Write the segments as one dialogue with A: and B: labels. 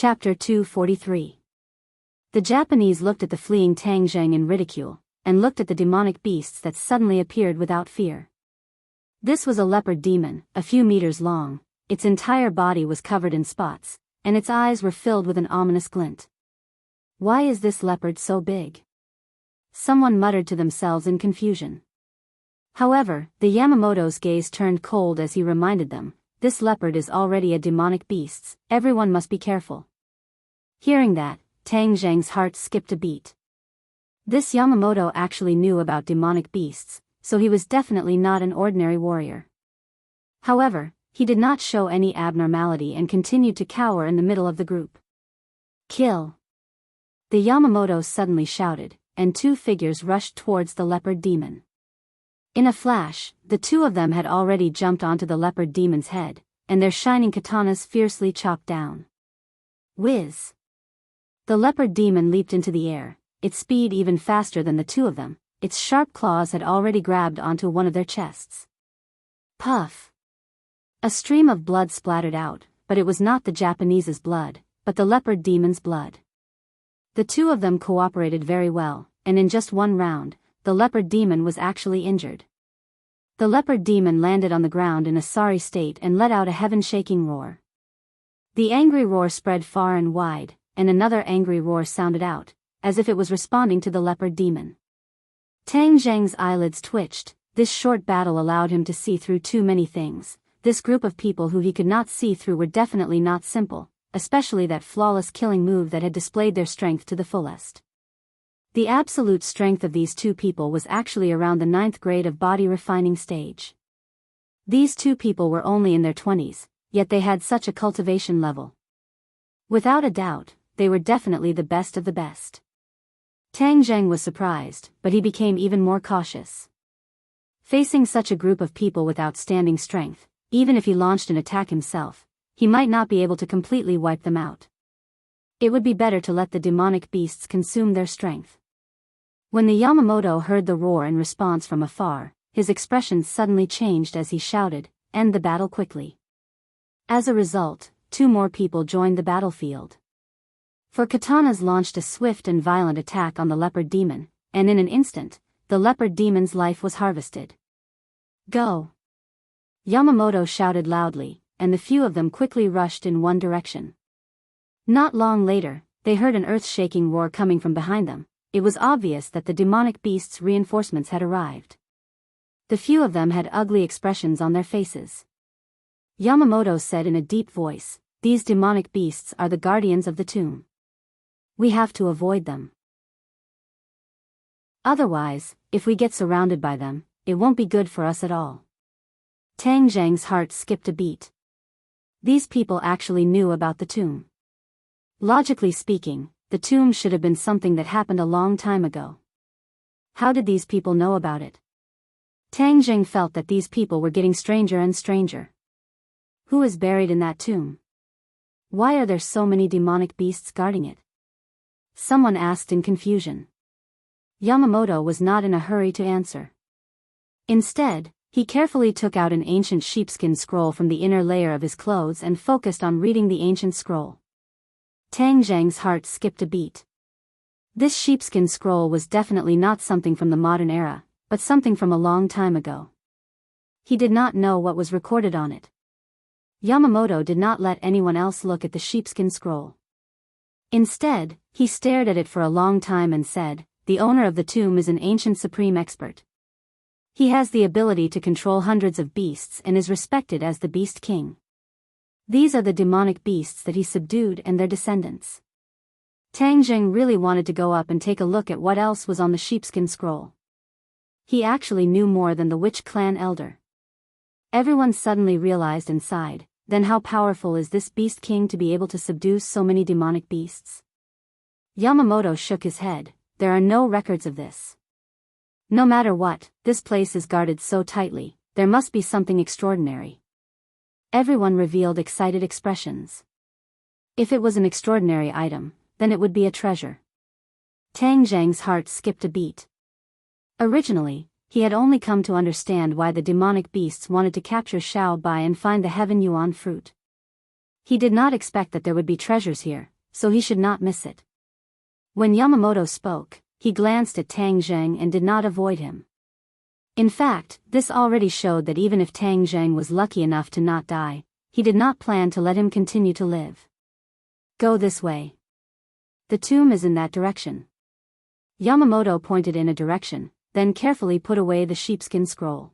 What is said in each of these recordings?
A: Chapter 243. The Japanese looked at the fleeing Tang Zheng in ridicule, and looked at the demonic beasts that suddenly appeared without fear. This was a leopard demon, a few meters long. Its entire body was covered in spots, and its eyes were filled with an ominous glint. Why is this leopard so big? Someone muttered to themselves in confusion. However, the Yamamoto's gaze turned cold as he reminded them, this leopard is already a demonic beast, everyone must be careful. Hearing that, Tang Zheng's heart skipped a beat. This Yamamoto actually knew about demonic beasts, so he was definitely not an ordinary warrior. However, he did not show any abnormality and continued to cower in the middle of the group. Kill! The Yamamoto suddenly shouted, and two figures rushed towards the leopard demon. In a flash, the two of them had already jumped onto the leopard demon's head, and their shining katanas fiercely chopped down. Whiz! The leopard demon leaped into the air, its speed even faster than the two of them. Its sharp claws had already grabbed onto one of their chests. Puff! A stream of blood splattered out, but it was not the Japanese's blood, but the leopard demon's blood. The two of them cooperated very well, and in just one round, the leopard demon was actually injured. The leopard demon landed on the ground in a sorry state and let out a heaven-shaking roar. The angry roar spread far and wide, and another angry roar sounded out, as if it was responding to the leopard demon. Tang Zheng's eyelids twitched. This short battle allowed him to see through too many things. This group of people who he could not see through were definitely not simple, especially that flawless killing move that had displayed their strength to the fullest. The absolute strength of these two people was actually around the 9th grade of body refining stage. These two people were only in their 20s, yet they had such a cultivation level. Without a doubt, they were definitely the best of the best. Tang Zheng was surprised, but he became even more cautious. Facing such a group of people with outstanding strength, even if he launched an attack himself, he might not be able to completely wipe them out. It would be better to let the demonic beasts consume their strength. When the Yamamoto heard the roar in response from afar, his expression suddenly changed as he shouted, "End the battle quickly." As a result, two more people joined the battlefield. For katanas launched a swift and violent attack on the leopard demon, and in an instant, the leopard demon's life was harvested. Go! Yamamoto shouted loudly, and the few of them quickly rushed in one direction. Not long later, they heard an earth-shaking roar coming from behind them. It was obvious that the demonic beast's reinforcements had arrived. The few of them had ugly expressions on their faces. Yamamoto said in a deep voice, "These demonic beasts are the guardians of the tomb. We have to avoid them. Otherwise, if we get surrounded by them, it won't be good for us at all." Tang Zheng's heart skipped a beat. These people actually knew about the tomb. Logically speaking, the tomb should have been something that happened a long time ago. How did these people know about it? Tang Zheng felt that these people were getting stranger and stranger. Who is buried in that tomb? Why are there so many demonic beasts guarding it? Someone asked in confusion. Yamamoto was not in a hurry to answer. Instead, he carefully took out an ancient sheepskin scroll from the inner layer of his clothes and focused on reading the ancient scroll. Tang Zheng's heart skipped a beat. This sheepskin scroll was definitely not something from the modern era, but something from a long time ago. He did not know what was recorded on it. Yamamoto did not let anyone else look at the sheepskin scroll. Instead, he stared at it for a long time and said, "The owner of the tomb is an ancient supreme expert. He has the ability to control hundreds of beasts and is respected as the Beast King. These are the demonic beasts that he subdued and their descendants." Tang Zheng really wanted to go up and take a look at what else was on the sheepskin scroll. He actually knew more than the witch clan elder. Everyone suddenly realized and sighed, then how powerful is this Beast King to be able to subdue so many demonic beasts? Yamamoto shook his head. There are no records of this. No matter what, this place is guarded so tightly, there must be something extraordinary. Everyone revealed excited expressions. If it was an extraordinary item, then it would be a treasure. Tang Zheng's heart skipped a beat. Originally, he had only come to understand why the demonic beasts wanted to capture Xiao Bai and find the Heaven Yuan fruit. He did not expect that there would be treasures here, so he should not miss it. When Yamamoto spoke, he glanced at Tang Zheng and did not avoid him. In fact, this already showed that even if Tang Zheng was lucky enough to not die, he did not plan to let him continue to live. Go this way. The tomb is in that direction. Yamamoto pointed in a direction, then carefully put away the sheepskin scroll.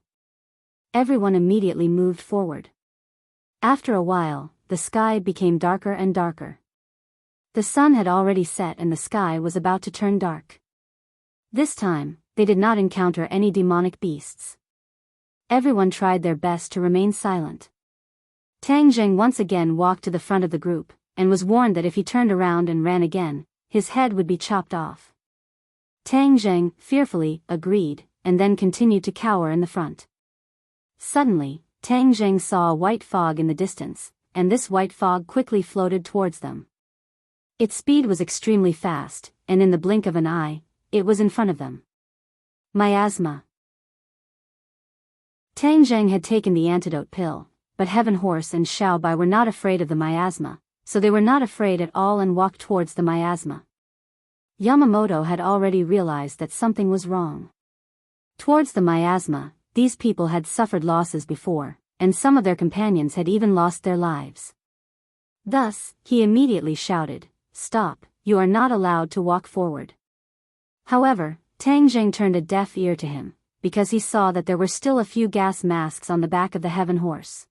A: Everyone immediately moved forward. After a while, the sky became darker and darker. The sun had already set and the sky was about to turn dark. This time, they did not encounter any demonic beasts. Everyone tried their best to remain silent. Tang Zheng once again walked to the front of the group, and was warned that if he turned around and ran again, his head would be chopped off. Tang Zheng, fearfully, agreed, and then continued to cower in the front. Suddenly, Tang Zheng saw a white fog in the distance, and this white fog quickly floated towards them. Its speed was extremely fast, and in the blink of an eye, it was in front of them. Miasma. Tang Zheng had taken the antidote pill, but Heaven Horse and Xiao Bai were not afraid of the miasma, so they were not afraid at all and walked towards the miasma. Yamamoto had already realized that something was wrong. Towards the miasma, these people had suffered losses before, and some of their companions had even lost their lives. Thus, he immediately shouted, "Stop, you are not allowed to walk forward." However, Tang Zheng turned a deaf ear to him, because he saw that there were still a few gas masks on the back of the Heaven Horse.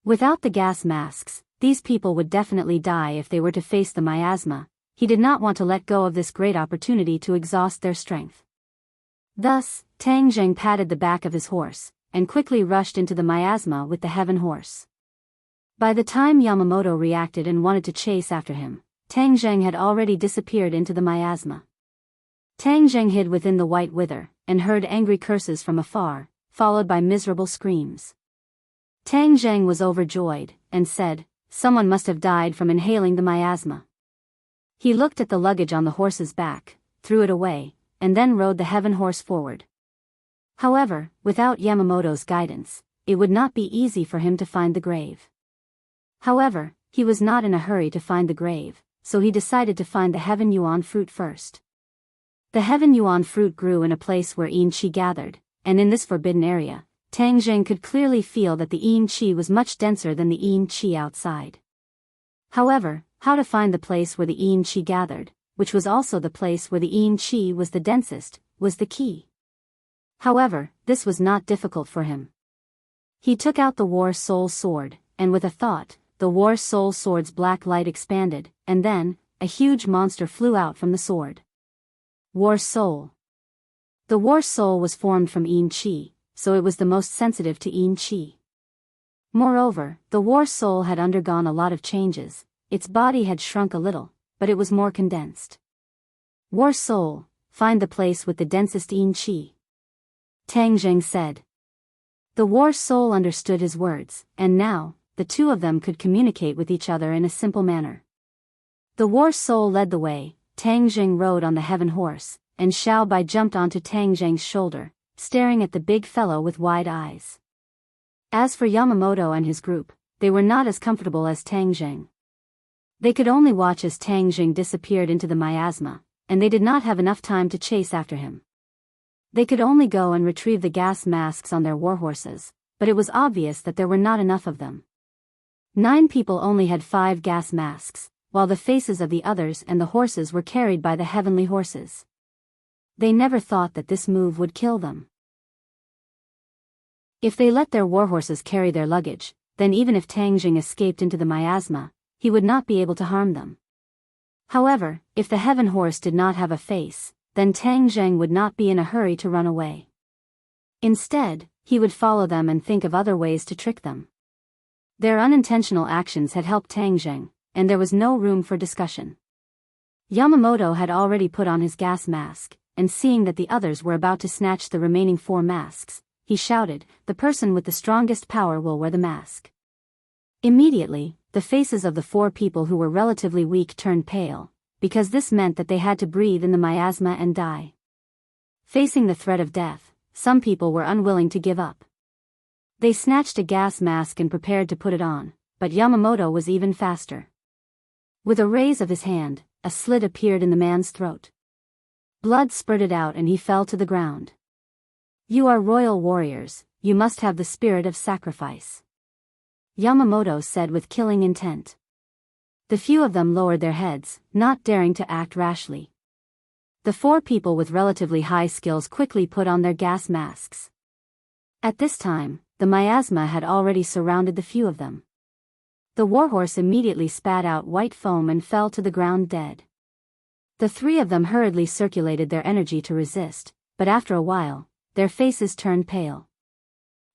A: Without the gas masks, these people would definitely die if they were to face the miasma. He did not want to let go of this great opportunity to exhaust their strength. Thus, Tang Zheng patted the back of his horse, and quickly rushed into the miasma with the Heaven Horse. By the time Yamamoto reacted and wanted to chase after him, Tang Zheng had already disappeared into the miasma. Tang Zheng hid within the white wither, and heard angry curses from afar, followed by miserable screams. Tang Zheng was overjoyed, and said, "Someone must have died from inhaling the miasma." He looked at the luggage on the horse's back, threw it away, and then rode the Heaven Horse forward. However, without Yamamoto's guidance, it would not be easy for him to find the grave. However, he was not in a hurry to find the grave, so he decided to find the Heaven Yuan fruit first. The Heaven Yuan fruit grew in a place where Yin Qi gathered, and in this forbidden area, Tang Zheng could clearly feel that the Yin Qi was much denser than the Yin Qi outside. However, how to find the place where the Yin Qi gathered, which was also the place where the Yin Qi was the densest, was the key. However, this was not difficult for him. He took out the War Soul Sword, and with a thought, the War Soul Sword's black light expanded, and then, a huge monster flew out from the sword. War Soul. The War Soul was formed from Yin Qi, so it was the most sensitive to Yin Qi. Moreover, the War Soul had undergone a lot of changes. Its body had shrunk a little, but it was more condensed. War Soul, find the place with the densest Yin Qi. Tang Zheng said. The War Soul understood his words, and now, the two of them could communicate with each other in a simple manner. The War Soul led the way. Tang Zheng rode on the Heaven Horse, and Xiao Bai jumped onto Tang Zheng's shoulder, staring at the big fellow with wide eyes. As for Yamamoto and his group, they were not as comfortable as Tang Zheng. They could only watch as Tang Zheng disappeared into the miasma, and they did not have enough time to chase after him. They could only go and retrieve the gas masks on their warhorses, but it was obvious that there were not enough of them. 9 people only had 5 gas masks, while the faces of the others and the horses were carried by the heavenly horses. They never thought that this move would kill them. If they let their warhorses carry their luggage, then even if Tang Zheng escaped into the miasma, he would not be able to harm them. However, if the Heaven Horse did not have a face, then Tang Zheng would not be in a hurry to run away. Instead, he would follow them and think of other ways to trick them. Their unintentional actions had helped Tang Zheng, and there was no room for discussion. Yamamoto had already put on his gas mask, and seeing that the others were about to snatch the remaining 4 masks, he shouted, "The person with the strongest power will wear the mask." Immediately, the faces of the 4 people who were relatively weak turned pale, because this meant that they had to breathe in the miasma and die. Facing the threat of death, some people were unwilling to give up. They snatched a gas mask and prepared to put it on, but Yamamoto was even faster. With a raise of his hand, a slit appeared in the man's throat. Blood spurted out and he fell to the ground. You are royal warriors, you must have the spirit of sacrifice, Yamamoto said with killing intent. The few of them lowered their heads, not daring to act rashly. The 4 people with relatively high skills quickly put on their gas masks. At this time, the miasma had already surrounded the few of them. The warhorse immediately spat out white foam and fell to the ground dead. The 3 of them hurriedly circulated their energy to resist, but after a while, their faces turned pale.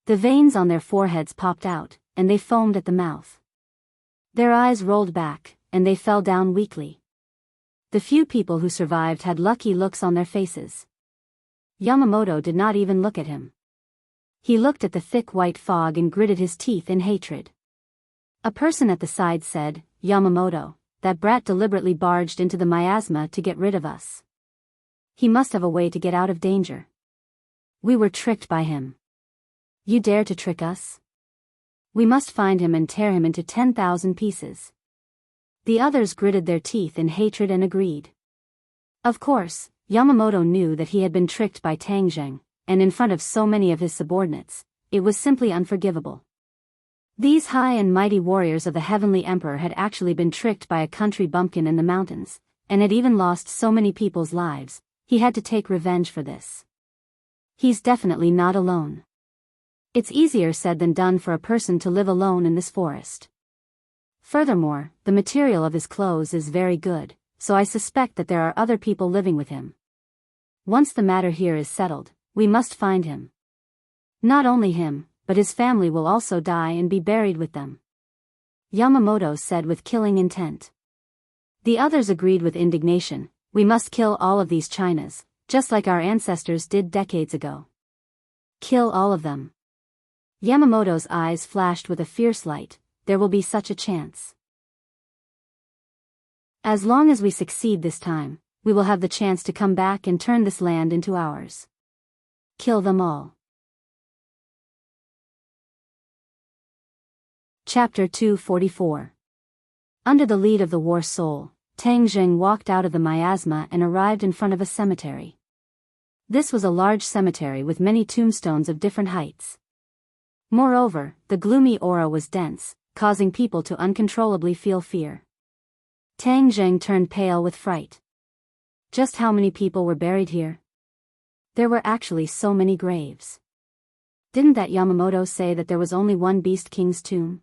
A: The veins on their foreheads popped out, and they foamed at the mouth. Their eyes rolled back, and they fell down weakly. The few people who survived had lucky looks on their faces. Yamamoto did not even look at him. He looked at the thick white fog and gritted his teeth in hatred. A person at the side said, Yamamoto, that brat deliberately barged into the miasma to get rid of us. He must have a way to get out of danger. We were tricked by him. You dare to trick us? We must find him and tear him into 10,000 pieces. The others gritted their teeth in hatred and agreed. Of course, Yamamoto knew that he had been tricked by Tang Zheng, and in front of so many of his subordinates, it was simply unforgivable. These high and mighty warriors of the Heavenly Emperor had actually been tricked by a country bumpkin in the mountains, and had even lost so many people's lives. He had to take revenge for this. He's definitely not alone. It's easier said than done for a person to live alone in this forest. Furthermore, the material of his clothes is very good, so I suspect that there are other people living with him. Once the matter here is settled, we must find him. Not only him, but his family will also die and be buried with them, Yamamoto said with killing intent. The others agreed with indignation. We must kill all of these Chinas, just like our ancestors did decades ago. Kill all of them. Yamamoto's eyes flashed with a fierce light. There will be such a chance. As long as we succeed this time, we will have the chance to come back and turn this land into ours. Kill them all. Chapter 244. Under the lead of the war soul, Tang Zheng walked out of the miasma and arrived in front of a cemetery. This was a large cemetery with many tombstones of different heights. Moreover, the gloomy aura was dense, causing people to uncontrollably feel fear. Tang Zheng turned pale with fright. Just how many people were buried here? There were actually so many graves. Didn't that Yamamoto say that there was only one Beast King's tomb?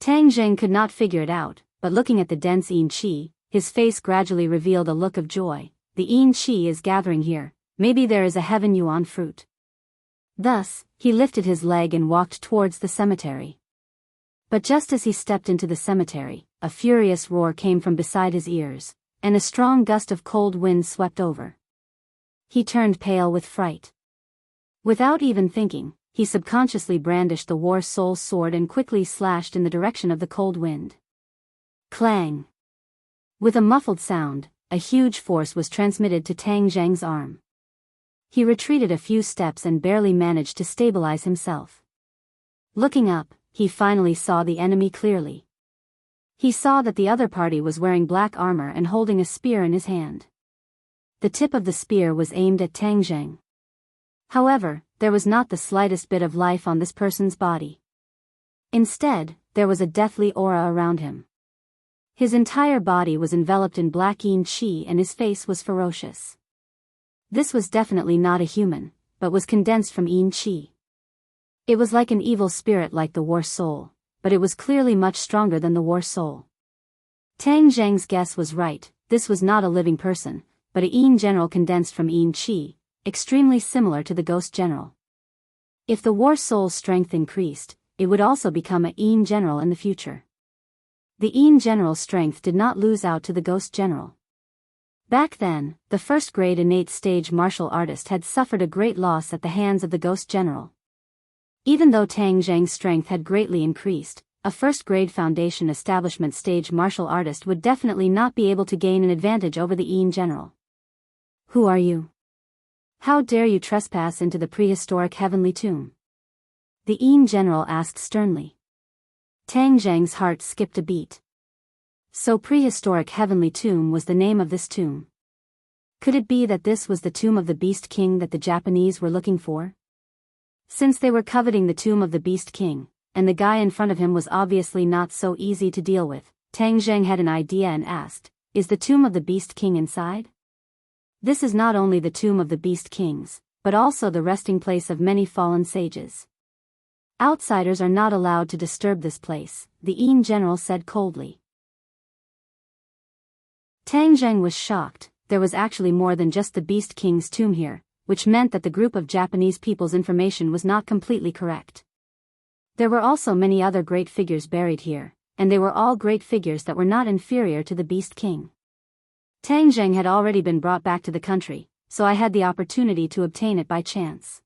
A: Tang Zheng could not figure it out, but looking at the dense Yin Qi, his face gradually revealed a look of joy. The Yin Qi is gathering here, maybe there is a heaven yuan fruit. Thus, he lifted his leg and walked towards the cemetery. But just as he stepped into the cemetery, a furious roar came from beside his ears, and a strong gust of cold wind swept over. He turned pale with fright. Without even thinking, he subconsciously brandished the war soul's sword and quickly slashed in the direction of the cold wind. Clang! With a muffled sound, a huge force was transmitted to Tang Zheng's arm. He retreated a few steps and barely managed to stabilize himself. Looking up, he finally saw the enemy clearly. He saw that the other party was wearing black armor and holding a spear in his hand. The tip of the spear was aimed at Tang Zheng. However, there was not the slightest bit of life on this person's body. Instead, there was a deathly aura around him. His entire body was enveloped in black Yin Qi and his face was ferocious. This was definitely not a human, but was condensed from Yin Qi. It was like an evil spirit like the war soul, but it was clearly much stronger than the war soul. Tang Zheng's guess was right, this was not a living person, but a Yin general condensed from Yin Qi, extremely similar to the ghost general. If the war soul's strength increased, it would also become a Yin general in the future. The Yin general's strength did not lose out to the ghost general. Back then, the first-grade innate stage martial artist had suffered a great loss at the hands of the ghost general. Even though Tang Zheng's strength had greatly increased, a first-grade foundation establishment stage martial artist would definitely not be able to gain an advantage over the Yin general. Who are you? How dare you trespass into the prehistoric heavenly tomb? The Yin general asked sternly. Tang Zhang's heart skipped a beat. So prehistoric heavenly tomb was the name of this tomb. Could it be that this was the tomb of the Beast King that the Japanese were looking for? Since they were coveting the tomb of the Beast King, and the guy in front of him was obviously not so easy to deal with, Tang Zhang had an idea and asked, "Is the tomb of the Beast King inside?" This is not only the tomb of the Beast Kings, but also the resting place of many fallen sages. Outsiders are not allowed to disturb this place, the Yin general said coldly. Tang Zhang was shocked. There was actually more than just the Beast King's tomb here, which meant that the group of Japanese people's information was not completely correct. There were also many other great figures buried here, and they were all great figures that were not inferior to the Beast King. Tang Zhang had already been brought back to the country, so I had the opportunity to obtain it by chance.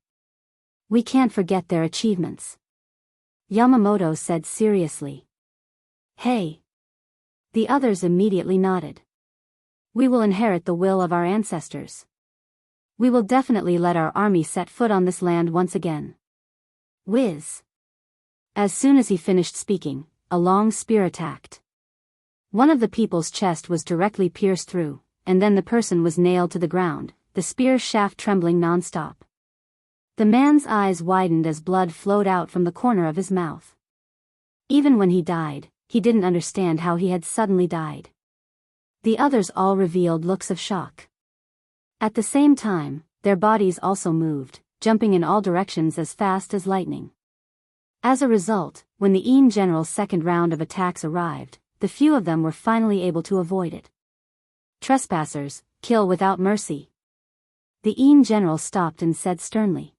A: We can't forget their achievements, Yamamoto said seriously. Hey! The others immediately nodded. We will inherit the will of our ancestors. We will definitely let our army set foot on this land once again. Whiz! As soon as he finished speaking, a long spear attacked. One of the people's chest was directly pierced through, and then the person was nailed to the ground, the spear shaft trembling non-stop. The man's eyes widened as blood flowed out from the corner of his mouth. Even when he died, he didn't understand how he had suddenly died. The others all revealed looks of shock. At the same time, their bodies also moved, jumping in all directions as fast as lightning. As a result, when the Yin general's second round of attacks arrived, the few of them were finally able to avoid it. Trespassers, kill without mercy. The Yin general stopped and said sternly.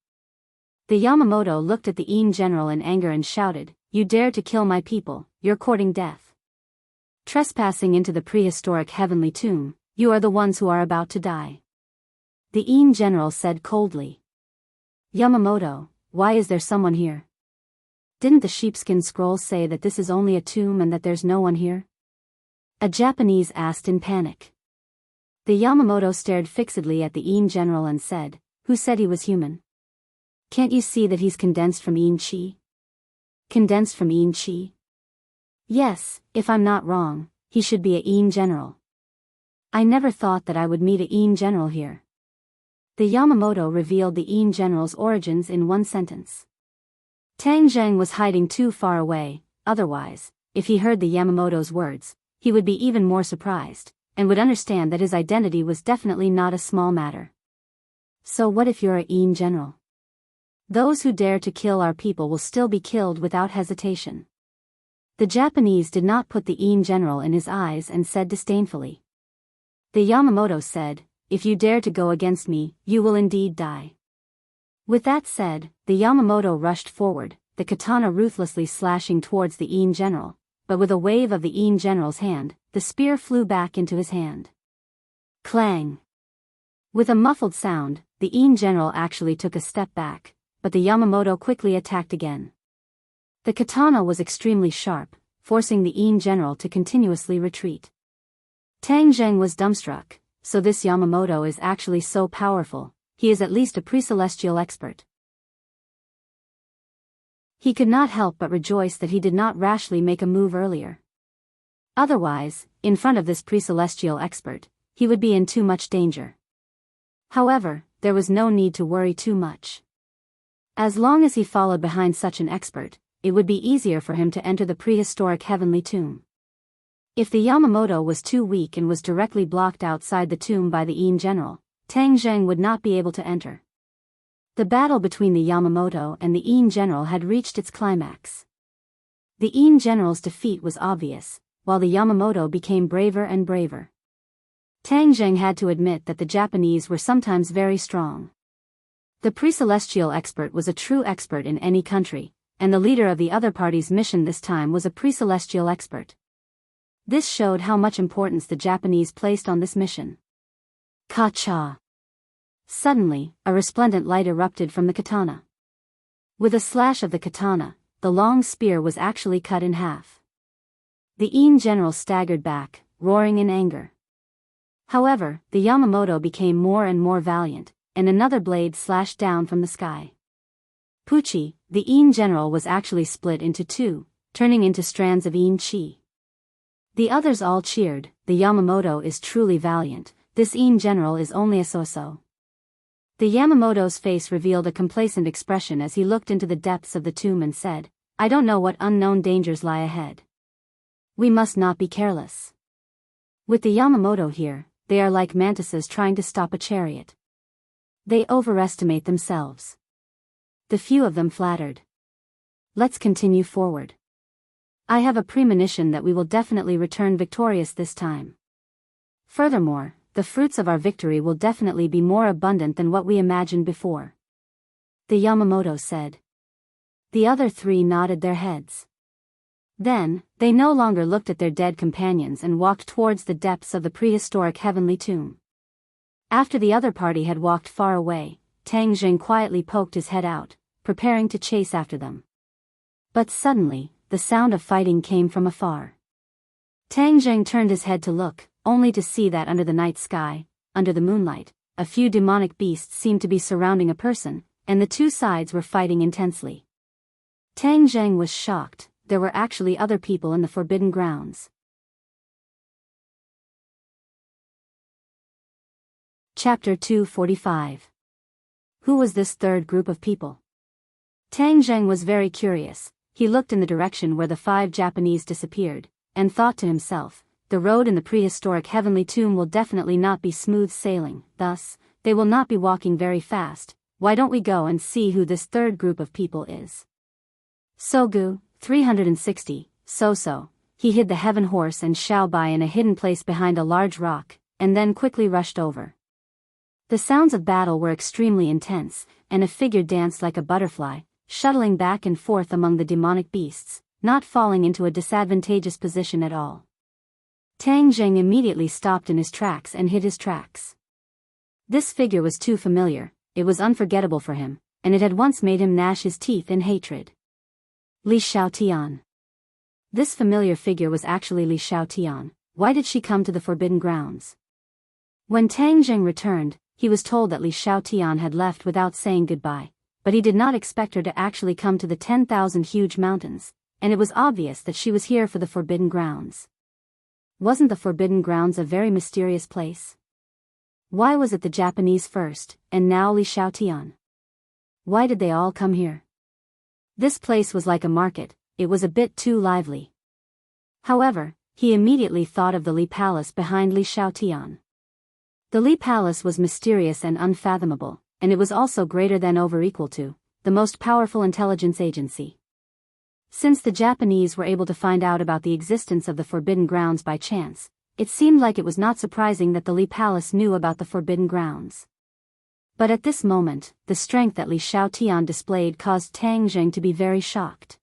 A: The Yamamoto looked at the Yin general in anger and shouted, "You dare to kill my people, you're courting death. Trespassing into the prehistoric heavenly tomb, you are the ones who are about to die." The Yin general said coldly. Yamamoto, why is there someone here? Didn't the sheepskin scrolls say that this is only a tomb and that there's no one here? A Japanese asked in panic. The Yamamoto stared fixedly at the Yin general and said, "Who said he was human? Can't you see that he's condensed from Yin Chi?" Condensed from Yin Chi? Yes, if I'm not wrong, he should be a Yin general. I never thought that I would meet a Yin general here. The Yamamoto revealed the Yin general's origins in one sentence. Tang Zhang was hiding too far away, otherwise, if he heard the Yamamoto's words, he would be even more surprised, and would understand that his identity was definitely not a small matter. So what if you're a Yin general? Those who dare to kill our people will still be killed without hesitation. The Japanese did not put the Yin general in his eyes and said disdainfully. The Yamamoto said, "If you dare to go against me, you will indeed die." With that said, the Yamamoto rushed forward, the katana ruthlessly slashing towards the Yin general, but with a wave of the Yin general's hand, the spear flew back into his hand. Clang! With a muffled sound, the Yin general actually took a step back, but the Yamamoto quickly attacked again. The katana was extremely sharp, forcing the Yin general to continuously retreat. Tang Zhang was dumbstruck, so this Yamamoto is actually so powerful, he is at least a pre-celestial expert. He could not help but rejoice that he did not rashly make a move earlier. Otherwise, in front of this pre-celestial expert, he would be in too much danger. However, there was no need to worry too much. As long as he followed behind such an expert, it would be easier for him to enter the prehistoric heavenly tomb. If the Yamamoto was too weak and was directly blocked outside the tomb by the Yin general, Tang Zhang would not be able to enter. The battle between the Yamamoto and the Yin general had reached its climax. The Yin general's defeat was obvious, while the Yamamoto became braver and braver. Tang Zhang had to admit that the Japanese were sometimes very strong. The pre-celestial expert was a true expert in any country, and the leader of the other party's mission this time was a pre-celestial expert. This showed how much importance the Japanese placed on this mission. Ka-cha! Suddenly, a resplendent light erupted from the katana. With a slash of the katana, the long spear was actually cut in half. The Yin general staggered back, roaring in anger. However, the Yamamoto became more and more valiant, and another blade slashed down from the sky. Pucci, the Yin general was actually split into two, turning into strands of Yin Qi. The others all cheered. The Yamamoto is truly valiant, this Yin general is only a so-so. The Yamamoto's face revealed a complacent expression as he looked into the depths of the tomb and said, I don't know what unknown dangers lie ahead. We must not be careless. With the Yamamoto here, they are like mantises trying to stop a chariot. They overestimate themselves. The few of them flattered. Let's continue forward. I have a premonition that we will definitely return victorious this time. Furthermore, the fruits of our victory will definitely be more abundant than what we imagined before. The Yamamoto said. The other three nodded their heads. Then, they no longer looked at their dead companions and walked towards the depths of the prehistoric heavenly tomb. After the other party had walked far away, Tang Jing quietly poked his head out, preparing to chase after them. But suddenly, the sound of fighting came from afar. Tang Jing turned his head to look, only to see that under the night sky, under the moonlight, a few demonic beasts seemed to be surrounding a person, and the two sides were fighting intensely. Tang Jing was shocked, there were actually other people in the forbidden grounds. Chapter 245. Who was this third group of people? Tang Jing was very curious. He looked in the direction where the 5 Japanese disappeared, and thought to himself, the road in the prehistoric heavenly tomb will definitely not be smooth sailing, thus, they will not be walking very fast. Why don't we go and see who this third group of people is? Sogu, 360, so. He hid the heaven horse and Xiaobai in a hidden place behind a large rock, and then quickly rushed over. The sounds of battle were extremely intense, and a figure danced like a butterfly, shuttling back and forth among the demonic beasts, not falling into a disadvantageous position at all. Tang Jing immediately stopped in his tracks and hid his tracks. This figure was too familiar, it was unforgettable for him, and it had once made him gnash his teeth in hatred. Li Xiaotian. This familiar figure was actually Li Xiaotian. Why did she come to the forbidden grounds? When Tang Jing returned, he was told that Li Xiaotian had left without saying goodbye, but he did not expect her to actually come to the 10,000 huge mountains, and it was obvious that she was here for the forbidden grounds. Wasn't the forbidden grounds a very mysterious place? Why was it the Japanese first, and now Li Xiaotian? Why did they all come here? This place was like a market, it was a bit too lively. However, he immediately thought of the Li Palace behind Li Xiaotian. The Li Palace was mysterious and unfathomable, and it was also greater than or equal to the most powerful intelligence agency. Since the Japanese were able to find out about the existence of the forbidden grounds by chance, it seemed like it was not surprising that the Li Palace knew about the forbidden grounds. But at this moment, the strength that Li Xiaotian displayed caused Tang Jing to be very shocked.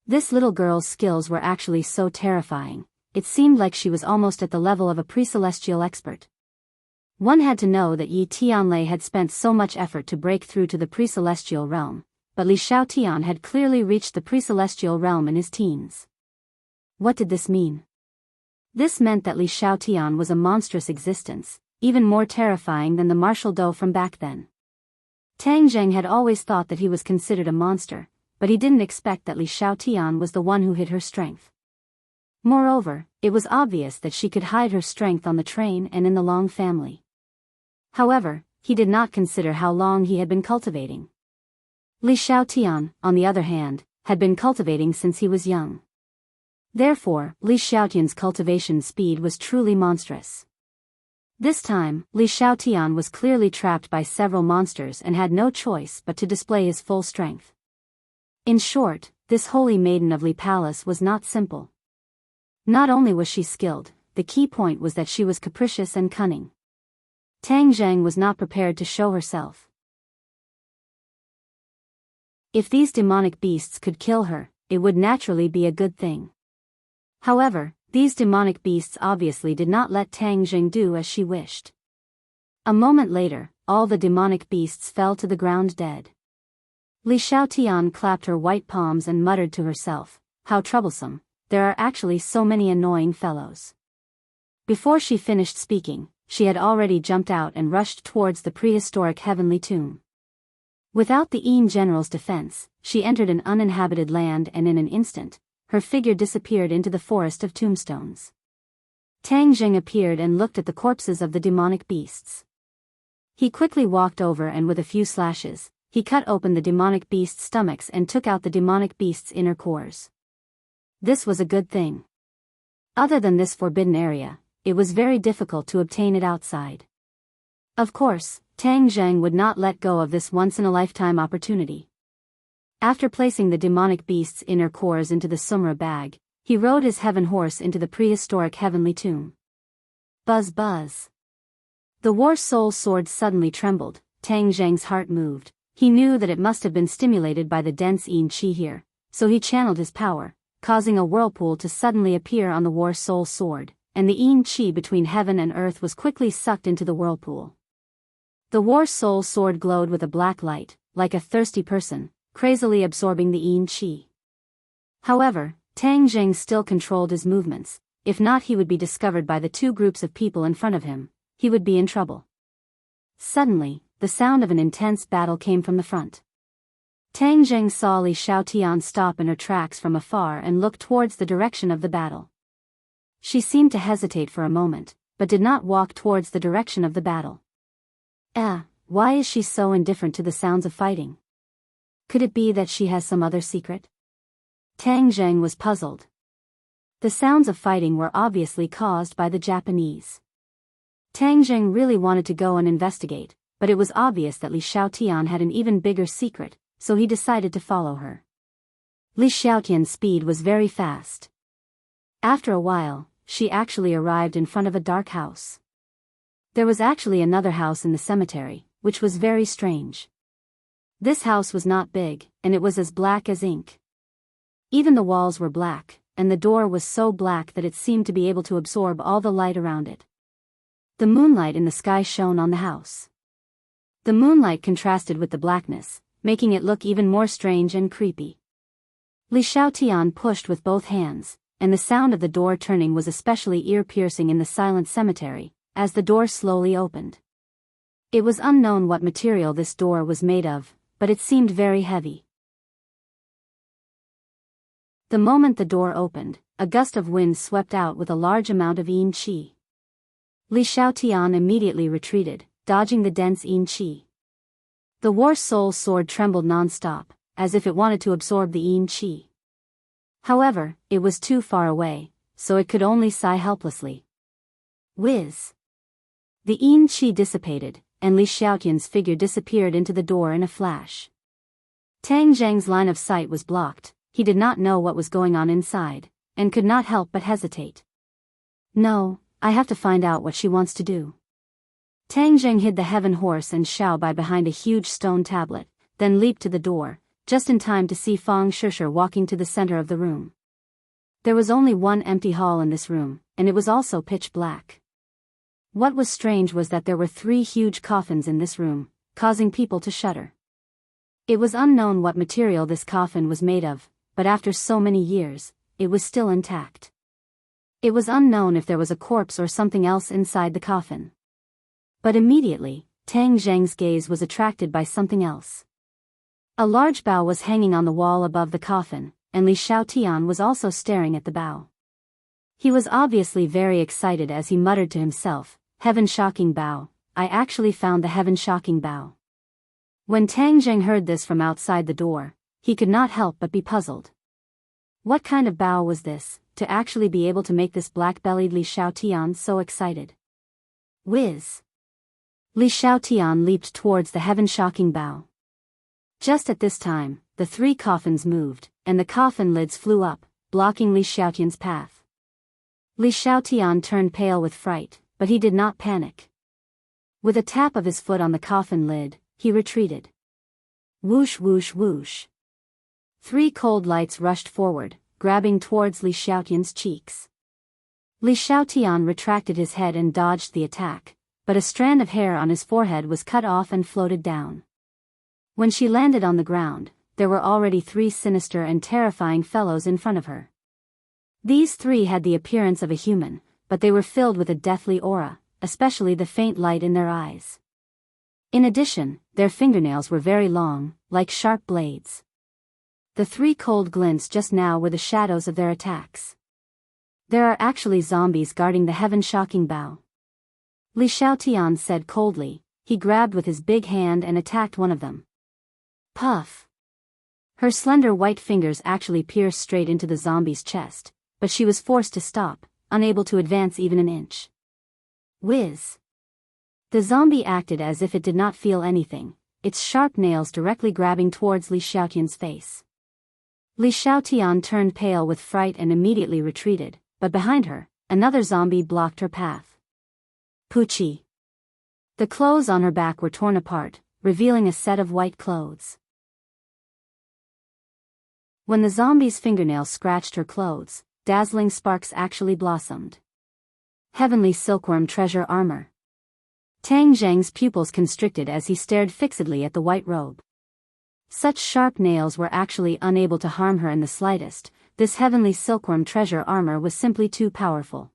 A: This little girl's skills were actually so terrifying, it seemed like she was almost at the level of a pre-celestial expert. One had to know that Yi Tianlei had spent so much effort to break through to the pre-celestial realm, but Li Xiaotian had clearly reached the pre-celestial realm in his teens. What did this mean? This meant that Li Xiaotian was a monstrous existence, even more terrifying than the martial doe from back then. Tang Jing had always thought that he was considered a monster, but he didn't expect that Li Xiaotian was the one who hid her strength. Moreover, it was obvious that she could hide her strength on the train and in the Long family. However, he did not consider how long he had been cultivating. Li Xiaotian, on the other hand, had been cultivating since he was young. Therefore, Li Xiaotian's cultivation speed was truly monstrous. This time, Li Xiaotian was clearly trapped by several monsters and had no choice but to display his full strength. In short, this holy maiden of Li Palace was not simple. Not only was she skilled, the key point was that she was capricious and cunning. Tang Jing was not prepared to show herself. If these demonic beasts could kill her, it would naturally be a good thing. However, these demonic beasts obviously did not let Tang Jing do as she wished. A moment later, all the demonic beasts fell to the ground dead. Li Xiaotian clapped her white palms and muttered to herself, "How troublesome, there are actually so many annoying fellows." Before she finished speaking, she had already jumped out and rushed towards the prehistoric heavenly tomb. Without the Yin general's defense, she entered an uninhabited land and in an instant, her figure disappeared into the forest of tombstones. Tang Jing appeared and looked at the corpses of the demonic beasts. He quickly walked over and with a few slashes, he cut open the demonic beasts' stomachs and took out the demonic beasts' inner cores. This was a good thing. Other than this forbidden area, it was very difficult to obtain it outside. Of course, Tang Zheng would not let go of this once-in-a-lifetime opportunity. After placing the demonic beast's inner cores into the Sumra bag, he rode his heaven horse into the prehistoric heavenly tomb. Buzz buzz. The war soul sword suddenly trembled. Tang Zheng's heart moved. He knew that it must have been stimulated by the dense yin qi here, so he channeled his power, causing a whirlpool to suddenly appear on the war soul sword, and the yin qi between heaven and earth was quickly sucked into the whirlpool. The war soul sword glowed with a black light, like a thirsty person, crazily absorbing the yin qi. However, Tang Jing still controlled his movements. If not, he would be discovered by the two groups of people in front of him. He would be in trouble. Suddenly, the sound of an intense battle came from the front. Tang Jing saw Li Xiaotian stop in her tracks from afar and look towards the direction of the battle. She seemed to hesitate for a moment, but did not walk towards the direction of the battle. Why is she so indifferent to the sounds of fighting? Could it be that she has some other secret? Tang Zheng was puzzled. The sounds of fighting were obviously caused by the Japanese. Tang Zheng really wanted to go and investigate, but it was obvious that Li Xiaotian had an even bigger secret, so he decided to follow her. Li Xiaotian's speed was very fast. After a while, she actually arrived in front of a dark house. There was actually another house in the cemetery, which was very strange. This house was not big, and it was as black as ink. Even the walls were black, and the door was so black that it seemed to be able to absorb all the light around it. The moonlight in the sky shone on the house. The moonlight contrasted with the blackness, making it look even more strange and creepy. Li Xiaotian pushed with both hands, and the sound of the door turning was especially ear-piercing in the silent cemetery, as the door slowly opened. It was unknown what material this door was made of, but it seemed very heavy. The moment the door opened, a gust of wind swept out with a large amount of yin qi. Li Xiaotian immediately retreated, dodging the dense yin qi. The war soul sword trembled non-stop, as if it wanted to absorb the yin qi. However, it was too far away, so it could only sigh helplessly. Whiz! The yin qi dissipated, and Li Xiaotian's figure disappeared into the door in a flash. Tang Zheng's line of sight was blocked. He did not know what was going on inside, and could not help but hesitate. No, I have to find out what she wants to do. Tang Zheng hid the heaven horse and Xiao Bai behind a huge stone tablet, then leaped to the door, just in time to see Fang Shishir walking to the center of the room. There was only one empty hall in this room, and it was also pitch black. What was strange was that there were 3 huge coffins in this room, causing people to shudder. It was unknown what material this coffin was made of, but after so many years, it was still intact. It was unknown if there was a corpse or something else inside the coffin. But immediately, Tang Zheng's gaze was attracted by something else. A large bow was hanging on the wall above the coffin, and Li Xiaotian was also staring at the bow. He was obviously very excited as he muttered to himself, "Heaven-shocking bow, I actually found the heaven-shocking bow." When Tang Zheng heard this from outside the door, he could not help but be puzzled. What kind of bow was this, to actually be able to make this black-bellied Li Xiaotian so excited? Whiz! Li Xiaotian leaped towards the heaven-shocking bow. Just at this time, the 3 coffins moved, and the coffin lids flew up, blocking Li Xiaotian's path. Li Xiaotian turned pale with fright, but he did not panic. With a tap of his foot on the coffin lid, he retreated. Whoosh whoosh whoosh. 3 cold lights rushed forward, grabbing towards Li Xiaotian's cheeks. Li Xiaotian retracted his head and dodged the attack, but a strand of hair on his forehead was cut off and floated down. When she landed on the ground, there were already 3 sinister and terrifying fellows in front of her. These 3 had the appearance of a human, but they were filled with a deathly aura, especially the faint light in their eyes. In addition, their fingernails were very long, like sharp blades. The three cold glints just now were the shadows of their attacks. There are actually zombies guarding the heaven-shocking bow. Li Xiaotian said coldly. He grabbed with his big hand and attacked one of them. Puff! Her slender white fingers actually pierced straight into the zombie's chest, but she was forced to stop, unable to advance even an inch. Whiz! The zombie acted as if it did not feel anything, its sharp nails directly grabbing towards Li Xiaotian's face. Li Xiaotian turned pale with fright and immediately retreated, but behind her, another zombie blocked her path. Poochie! The clothes on her back were torn apart, revealing a set of white clothes. When the zombie's fingernails scratched her clothes, dazzling sparks actually blossomed. Heavenly silkworm treasure armor. Tang Zheng's pupils constricted as he stared fixedly at the white robe. Such sharp nails were actually unable to harm her in the slightest. This heavenly silkworm treasure armor was simply too powerful.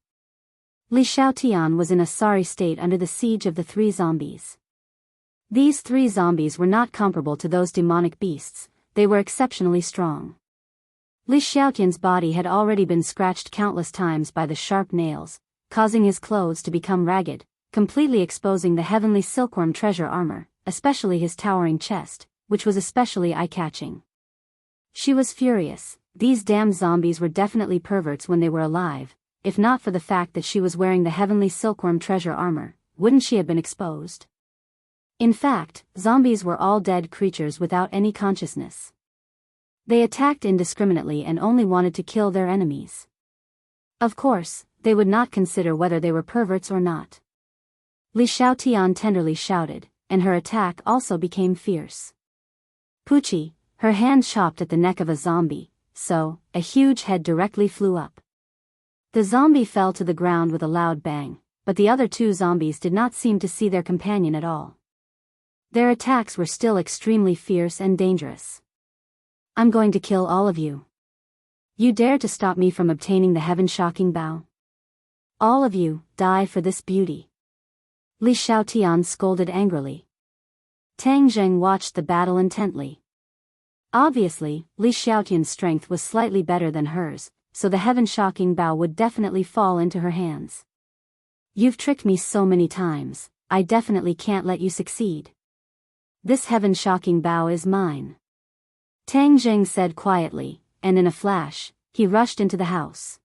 A: Li Xiaotian was in a sorry state under the siege of the three zombies. These three zombies were not comparable to those demonic beasts, they were exceptionally strong. Li Xiaotian's body had already been scratched countless times by the sharp nails, causing his clothes to become ragged, completely exposing the heavenly silkworm treasure armor, especially his towering chest, which was especially eye-catching. She was furious. These damned zombies were definitely perverts when they were alive. If not for the fact that she was wearing the heavenly silkworm treasure armor, wouldn't she have been exposed? In fact, zombies were all dead creatures without any consciousness. They attacked indiscriminately and only wanted to kill their enemies. Of course, they would not consider whether they were perverts or not. Li Xiaotian tenderly shouted, and her attack also became fierce. Poochie, her hand chopped at the neck of a zombie, so, a huge head directly flew up. The zombie fell to the ground with a loud bang, but the other two zombies did not seem to see their companion at all. Their attacks were still extremely fierce and dangerous. I'm going to kill all of you. You dare to stop me from obtaining the heaven-shocking bow? All of you, die for this beauty. Li Xiaotian scolded angrily. Tang Zheng watched the battle intently. Obviously, Li Xiaotian's strength was slightly better than hers, so the heaven-shocking bow would definitely fall into her hands. You've tricked me so many times, I definitely can't let you succeed. This heaven-shocking bow is mine. Tang Zheng said quietly, and in a flash, he rushed into the house.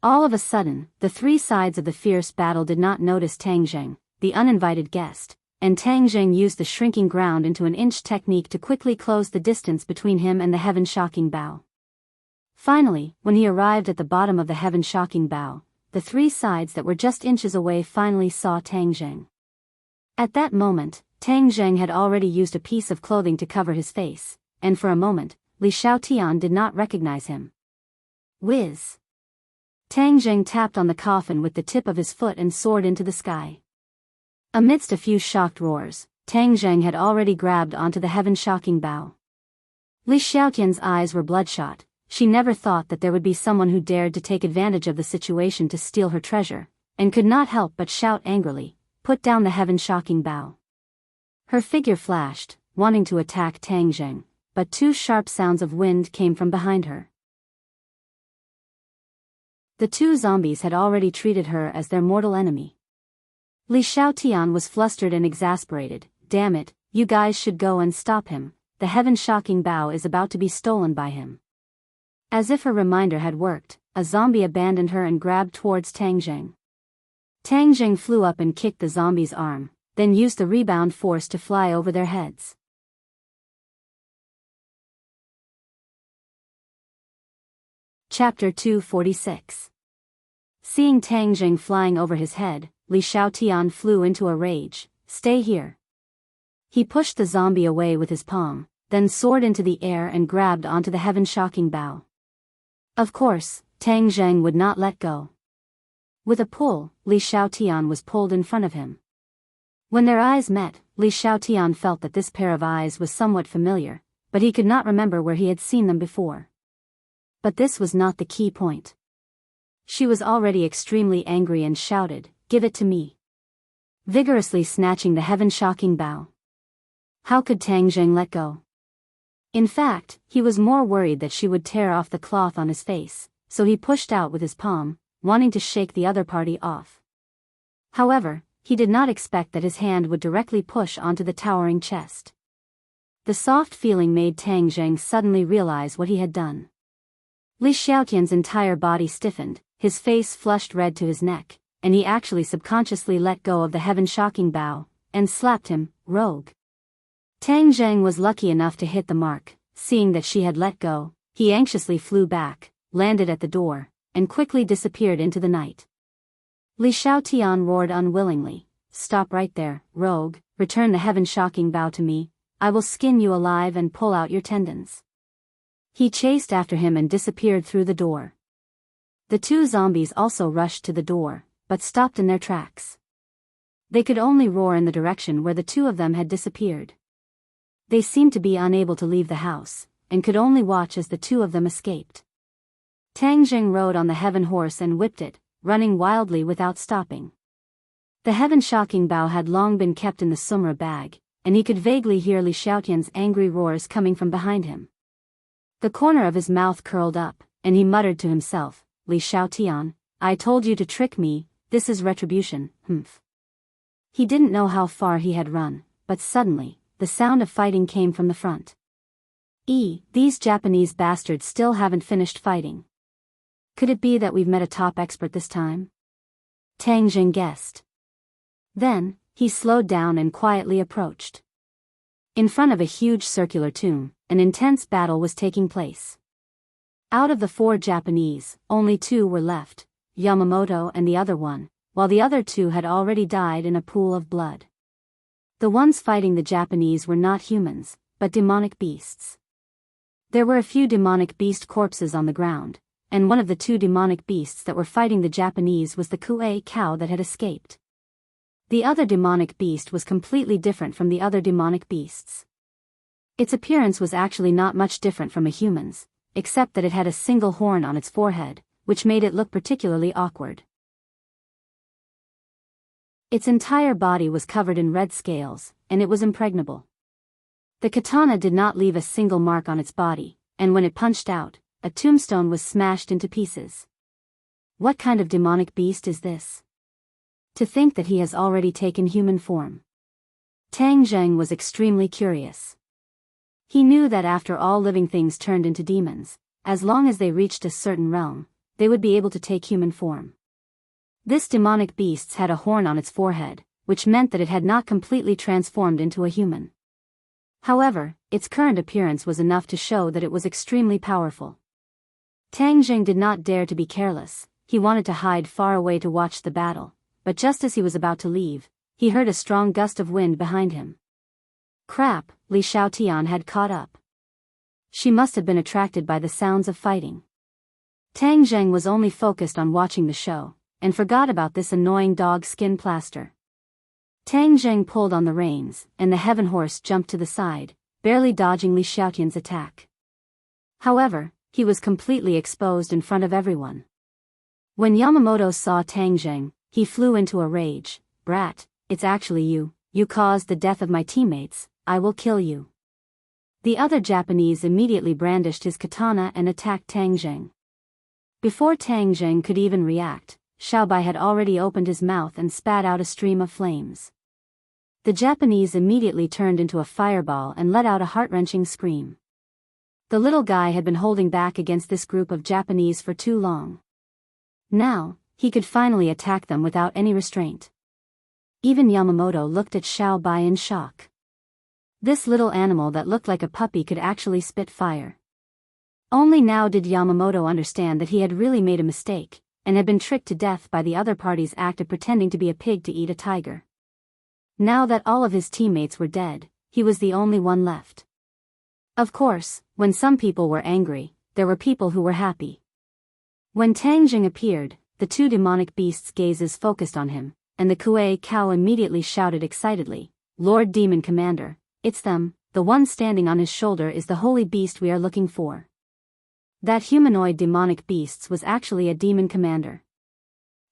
A: All of a sudden, the three sides of the fierce battle did not notice Tang Zheng, the uninvited guest, and Tang Zheng used the shrinking ground into an inch technique to quickly close the distance between him and the heaven-shocking bow. Finally, when he arrived at the bottom of the heaven-shocking bow, the three sides that were just inches away finally saw Tang Zheng. At that moment, Tang Zheng had already used a piece of clothing to cover his face, and for a moment, Li Xiaotian did not recognize him. Whiz! Tang Zheng tapped on the coffin with the tip of his foot and soared into the sky. Amidst a few shocked roars, Tang Zheng had already grabbed onto the heaven-shocking bow. Li Xiaotian's eyes were bloodshot. She never thought that there would be someone who dared to take advantage of the situation to steal her treasure, and could not help but shout angrily, "Put down the heaven-shocking bow." Her figure flashed, wanting to attack Tang Zheng, but two sharp sounds of wind came from behind her. The two zombies had already treated her as their mortal enemy. Li Xiaotian was flustered and exasperated. Damn it, you guys should go and stop him, the heaven-shocking bow is about to be stolen by him. As if her reminder had worked, a zombie abandoned her and grabbed towards Tang Zheng. Tang Zheng flew up and kicked the zombie's arm, then used the rebound force to fly over their heads. Chapter 246. Seeing Tang Zheng flying over his head, Li Xiaotian flew into a rage. "Stay here." He pushed the zombie away with his palm, then soared into the air and grabbed onto the heaven-shocking bow. Of course, Tang Zheng would not let go. With a pull, Li Xiaotian was pulled in front of him. When their eyes met, Li Xiaotian felt that this pair of eyes was somewhat familiar, but he could not remember where he had seen them before. But this was not the key point. She was already extremely angry and shouted, "Give it to me!" vigorously snatching the heaven-shocking bow. How could Tang Zheng let go? In fact, he was more worried that she would tear off the cloth on his face, so he pushed out with his palm, wanting to shake the other party off. However, he did not expect that his hand would directly push onto the towering chest. The soft feeling made Tang Zheng suddenly realize what he had done. Li Xiaotian's entire body stiffened, his face flushed red to his neck, and he actually subconsciously let go of the heaven-shocking bow, and slapped him, rogue. Tang Zheng was lucky enough to hit the mark. Seeing that she had let go, he anxiously flew back, landed at the door, and quickly disappeared into the night. Li Xiaotian roared unwillingly, "Stop right there, rogue, return the heaven-shocking bow to me, I will skin you alive and pull out your tendons." He chased after him and disappeared through the door. The two zombies also rushed to the door, but stopped in their tracks. They could only roar in the direction where the two of them had disappeared. They seemed to be unable to leave the house, and could only watch as the two of them escaped. Tang Zheng rode on the heaven horse and whipped it, running wildly without stopping. The heaven-shocking bow had long been kept in the Sumra bag, and he could vaguely hear Li Xiaotian's angry roars coming from behind him. The corner of his mouth curled up, and he muttered to himself, "Li Xiaotian, I told you to trick me, this is retribution, humph." He didn't know how far he had run, but suddenly, the sound of fighting came from the front. These Japanese bastards still haven't finished fighting. Could it be that we've met a top expert this time? Tang Zheng guessed. Then, he slowed down and quietly approached. In front of a huge circular tomb, an intense battle was taking place. Out of the 4 Japanese, only 2 were left, Yamamoto and the other one, while the other 2 had already died in a pool of blood. The ones fighting the Japanese were not humans, but demonic beasts. There were a few demonic beast corpses on the ground, and one of the 2 demonic beasts that were fighting the Japanese was the Kuei cow that had escaped. The other demonic beast was completely different from the other demonic beasts. Its appearance was actually not much different from a human's, except that it had a single horn on its forehead, which made it look particularly awkward. Its entire body was covered in red scales, and it was impregnable. The katana did not leave a single mark on its body, and when it punched out, a tombstone was smashed into pieces. What kind of demonic beast is this? To think that he has already taken human form. Tang Zheng was extremely curious. He knew that after all living things turned into demons, as long as they reached a certain realm, they would be able to take human form. This demonic beast had a horn on its forehead, which meant that it had not completely transformed into a human. However, its current appearance was enough to show that it was extremely powerful. Tang Zheng did not dare to be careless. He wanted to hide far away to watch the battle, but just as he was about to leave, he heard a strong gust of wind behind him. Crap, Li Xiaotian had caught up. She must have been attracted by the sounds of fighting. Tang Zheng was only focused on watching the show, and forgot about this annoying dog skin plaster. Tang Zheng pulled on the reins, and the heaven horse jumped to the side, barely dodging Li Xiaotian's attack. However, he was completely exposed in front of everyone. When Yamamoto saw Tang Zheng, he flew into a rage. "Brat, it's actually you. You caused the death of my teammates, I will kill you." The other Japanese immediately brandished his katana and attacked Tang Zheng. Before Tang Zheng could even react, Xiaobai had already opened his mouth and spat out a stream of flames. The Japanese immediately turned into a fireball and let out a heart-wrenching scream. The little guy had been holding back against this group of Japanese for too long. Now, he could finally attack them without any restraint. Even Yamamoto looked at Xiaobai in shock. This little animal that looked like a puppy could actually spit fire. Only now did Yamamoto understand that he had really made a mistake, and had been tricked to death by the other party's act of pretending to be a pig to eat a tiger. Now that all of his teammates were dead, he was the only one left. Of course, when some people were angry, there were people who were happy. When Tang Zheng appeared, the 2 demonic beasts' gazes focused on him, and the Kuei cow immediately shouted excitedly, "Lord Demon Commander, it's them, the one standing on his shoulder is the holy beast we are looking for." That humanoid demonic beast was actually a demon commander.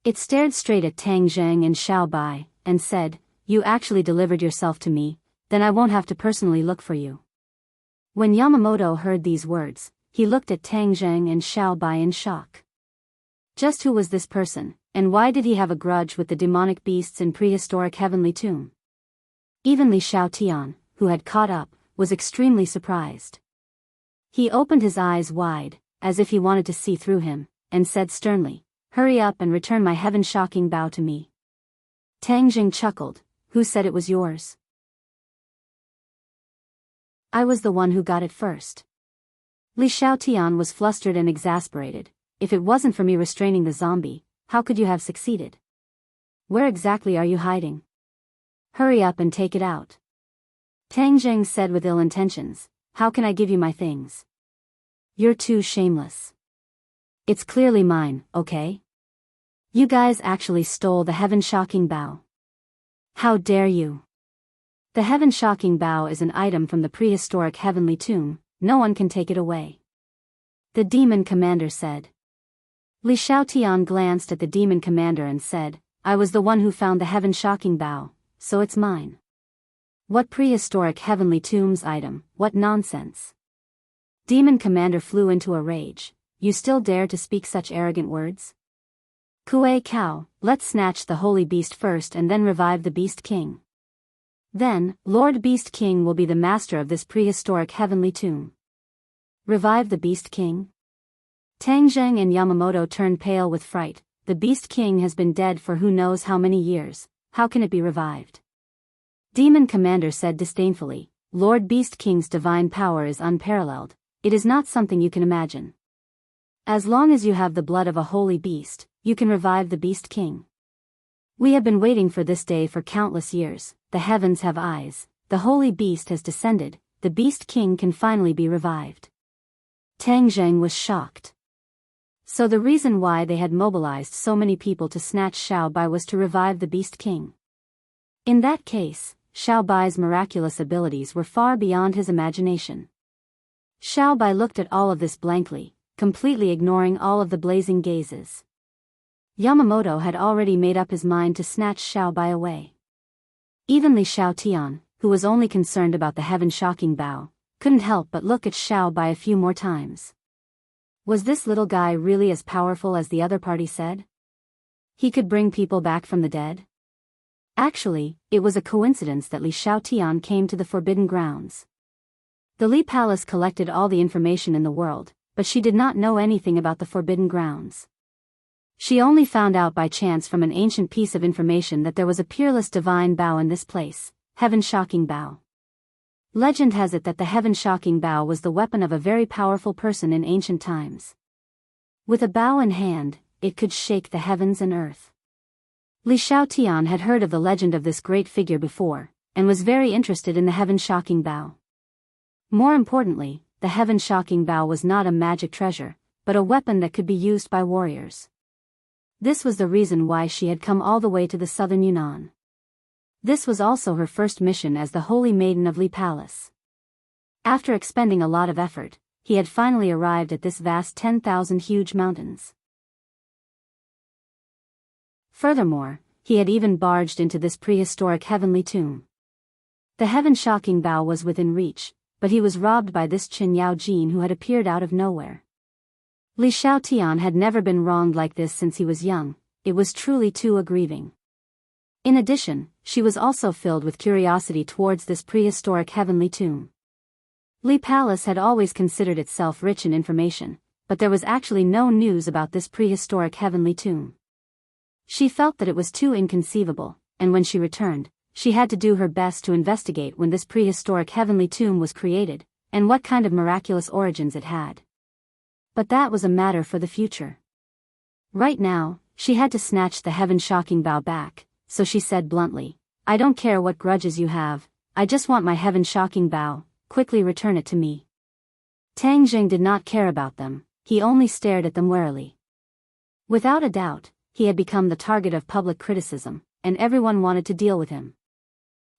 A: It stared straight at Tang Zheng and Xiaobai, and said, "You actually delivered yourself to me, then I won't have to personally look for you." When Yamamoto heard these words, he looked at Tang Zheng and Xiao Bai in shock. Just who was this person, and why did he have a grudge with the demonic beasts in prehistoric heavenly tomb? Even Li Xiaotian, who had caught up, was extremely surprised. He opened his eyes wide, as if he wanted to see through him, and said sternly, "Hurry up and return my heaven-shocking bow to me." Tang Jing chuckled, "Who said it was yours?" "I was the one who got it first." Li Xiaotian was flustered and exasperated. "If it wasn't for me restraining the zombie, how could you have succeeded? Where exactly are you hiding? Hurry up and take it out." Tang Jing said with ill intentions, "How can I give you my things? You're too shameless. It's clearly mine, okay? You guys actually stole the heaven-shocking bow. How dare you? The heaven-shocking bow is an item from the prehistoric heavenly tomb, no one can take it away," the demon commander said. Li Xiaotian glanced at the demon commander and said, "I was the one who found the heaven-shocking bow, so it's mine." What prehistoric heavenly tombs item, what nonsense. Demon commander flew into a rage. "You still dare to speak such arrogant words? Kuei Kao, let's snatch the holy beast first and then revive the Beast King. Then, Lord Beast King will be the master of this prehistoric heavenly tomb." Revive the Beast King? Tang Zheng and Yamamoto turned pale with fright. The Beast King has been dead for who knows how many years, how can it be revived? Demon Commander said disdainfully, "Lord Beast King's divine power is unparalleled, it is not something you can imagine. As long as you have the blood of a holy beast, you can revive the Beast King. We have been waiting for this day for countless years, the heavens have eyes, the holy beast has descended, the Beast King can finally be revived." Tang Zheng was shocked. So the reason why they had mobilized so many people to snatch Xiao Bai was to revive the Beast King. In that case, Xiao Bai's miraculous abilities were far beyond his imagination. Xiao Bai looked at all of this blankly, completely ignoring all of the blazing gazes. Yamamoto had already made up his mind to snatch Xiao Bai away. Even Li Xiaotian, who was only concerned about the heaven-shocking bow, couldn't help but look at Xiao Bai a few more times. Was this little guy really as powerful as the other party said? He could bring people back from the dead? Actually, it was a coincidence that Li Xiaotian came to the Forbidden Grounds. The Li Palace collected all the information in the world, but she did not know anything about the Forbidden Grounds. She only found out by chance from an ancient piece of information that there was a peerless divine bow in this place, heaven-shocking bow. Legend has it that the heaven-shocking bow was the weapon of a very powerful person in ancient times. With a bow in hand, it could shake the heavens and earth. Li Xiaotian had heard of the legend of this great figure before, and was very interested in the heaven-shocking bow. More importantly, the heaven-shocking bow was not a magic treasure, but a weapon that could be used by warriors. This was the reason why she had come all the way to the southern Yunnan. This was also her first mission as the Holy Maiden of Li Palace. After expending a lot of effort, he had finally arrived at this vast 10,000 huge mountains. Furthermore, he had even barged into this prehistoric heavenly tomb. The heaven-shocking bow was within reach, but he was robbed by this Chen Yao Jin who had appeared out of nowhere. Li Xiaotian had never been wronged like this since he was young, it was truly too grieving. In addition, she was also filled with curiosity towards this prehistoric heavenly tomb. Li Palace had always considered itself rich in information, but there was actually no news about this prehistoric heavenly tomb. She felt that it was too inconceivable, and when she returned, she had to do her best to investigate when this prehistoric heavenly tomb was created, and what kind of miraculous origins it had. But that was a matter for the future. Right now, she had to snatch the heaven-shocking bow back, so she said bluntly, "I don't care what grudges you have, I just want my heaven-shocking bow, quickly return it to me." Tang Jing did not care about them, he only stared at them warily. Without a doubt, he had become the target of public criticism, and everyone wanted to deal with him.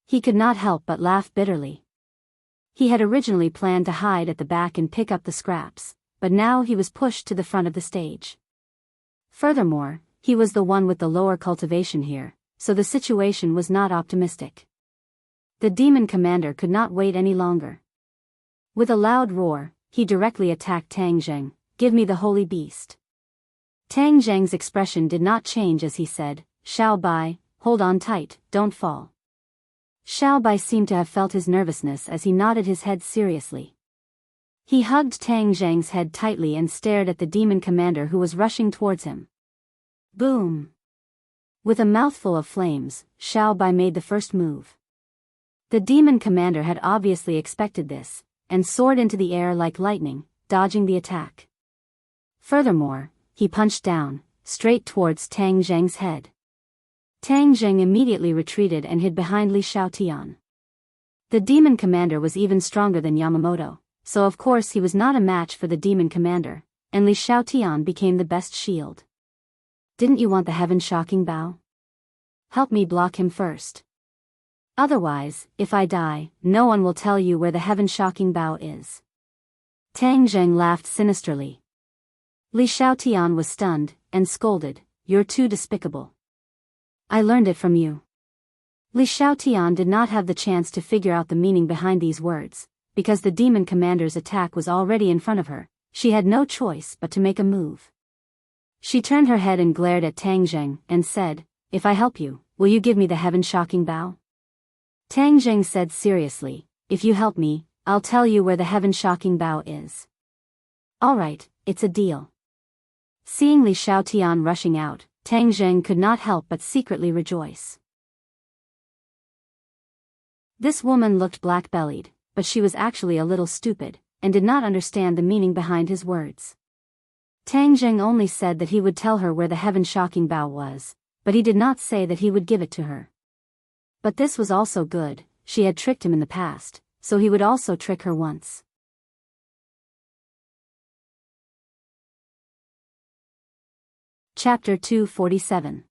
A: He could not help but laugh bitterly. He had originally planned to hide at the back and pick up the scraps, but now he was pushed to the front of the stage. Furthermore, he was the one with the lower cultivation here, so the situation was not optimistic. The demon commander could not wait any longer. With a loud roar, he directly attacked Tang Zheng. "Give me the holy beast." Tang Zheng's expression did not change as he said, "Xiao Bai, hold on tight, don't fall." Xiao Bai seemed to have felt his nervousness as he nodded his head seriously. He hugged Tang Zheng's head tightly and stared at the demon commander who was rushing towards him. Boom! With a mouthful of flames, Xiao Bai made the first move. The demon commander had obviously expected this, and soared into the air like lightning, dodging the attack. Furthermore, he punched down, straight towards Tang Zheng's head. Tang Zheng immediately retreated and hid behind Li Xiaotian. The demon commander was even stronger than Yamamoto, so of course he was not a match for the demon commander, and Li Xiaotian became the best shield. "Didn't you want the heaven-shocking bow? Help me block him first. Otherwise, if I die, no one will tell you where the heaven-shocking bow is." Tang Zheng laughed sinisterly. Li Xiaotian was stunned, and scolded, "You're too despicable. I learned it from you." Li Xiaotian did not have the chance to figure out the meaning behind these words, because the demon commander's attack was already in front of her. She had no choice but to make a move. She turned her head and glared at Tang Zheng, and said, "If I help you, will you give me the heaven-shocking bow?" Tang Zheng said seriously, "If you help me, I'll tell you where the heaven-shocking bow is." "Alright, it's a deal." Seeing Li Xiaotian rushing out, Tang Zheng could not help but secretly rejoice. This woman looked black-bellied, but she was actually a little stupid, and did not understand the meaning behind his words. Tang Zheng only said that he would tell her where the heaven-shocking bow was, but he did not say that he would give it to her. But this was also good, she had tricked him in the past, so he would also trick her once. Chapter 247.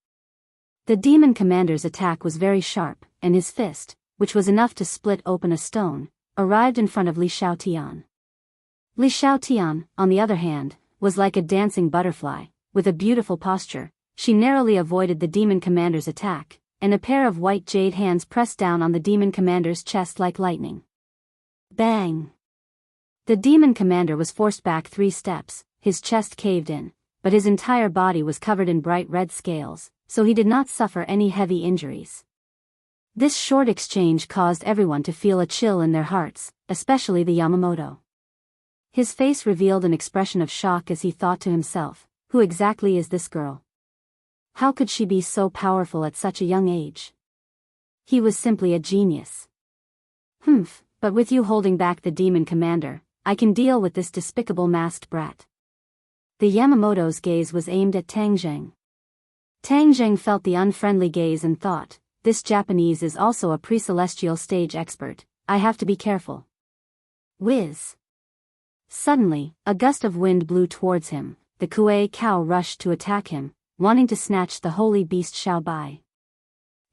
A: The demon commander's attack was very sharp, and his fist, which was enough to split open a stone, arrived in front of Li Xiaotian. Li Xiaotian, on the other hand, was like a dancing butterfly, with a beautiful posture. She narrowly avoided the demon commander's attack, and a pair of white jade hands pressed down on the demon commander's chest like lightning. Bang! The demon commander was forced back 3 steps, his chest caved in, but his entire body was covered in bright red scales, so he did not suffer any heavy injuries. This short exchange caused everyone to feel a chill in their hearts, especially the Yamamoto. His face revealed an expression of shock as he thought to himself, "Who exactly is this girl? How could she be so powerful at such a young age? He was simply a genius." "Humph, but with you holding back the demon commander, I can deal with this despicable masked brat." The Yamamoto's gaze was aimed at Tang Zheng. Tang Zheng felt the unfriendly gaze and thought, "This Japanese is also a pre-celestial stage expert, I have to be careful." Whiz! Suddenly, a gust of wind blew towards him. The Kuei cow rushed to attack him, wanting to snatch the holy beast Xiao Bai.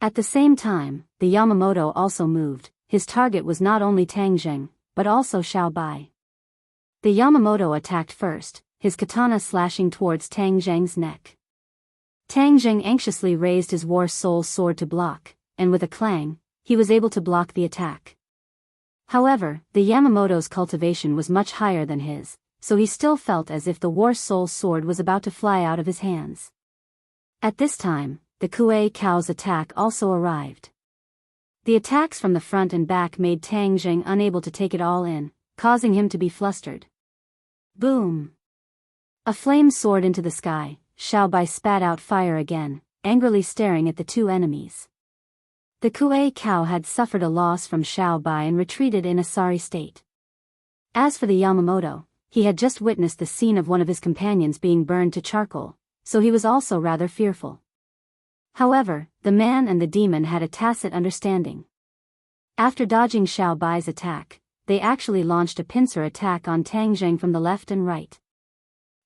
A: At the same time, the Yamamoto also moved. His target was not only Tang Zheng, but also Xiao Bai. The Yamamoto attacked first, his katana slashing towards Tang Zheng's neck. Tang Zheng anxiously raised his war soul sword to block, and with a clang, he was able to block the attack. However, the Yamamoto's cultivation was much higher than his, so he still felt as if the war soul sword was about to fly out of his hands. At this time, the Kuei cow's attack also arrived. The attacks from the front and back made Tang Zheng unable to take it all in, causing him to be flustered. Boom! A flame soared into the sky. Xiao Bai spat out fire again, angrily staring at the two enemies. The Kuei cow had suffered a loss from Xiao Bai and retreated in a sorry state. As for the Yamamoto, he had just witnessed the scene of one of his companions being burned to charcoal, so he was also rather fearful. However, the man and the demon had a tacit understanding. After dodging Xiao Bai's attack, they actually launched a pincer attack on Tang Zheng from the left and right.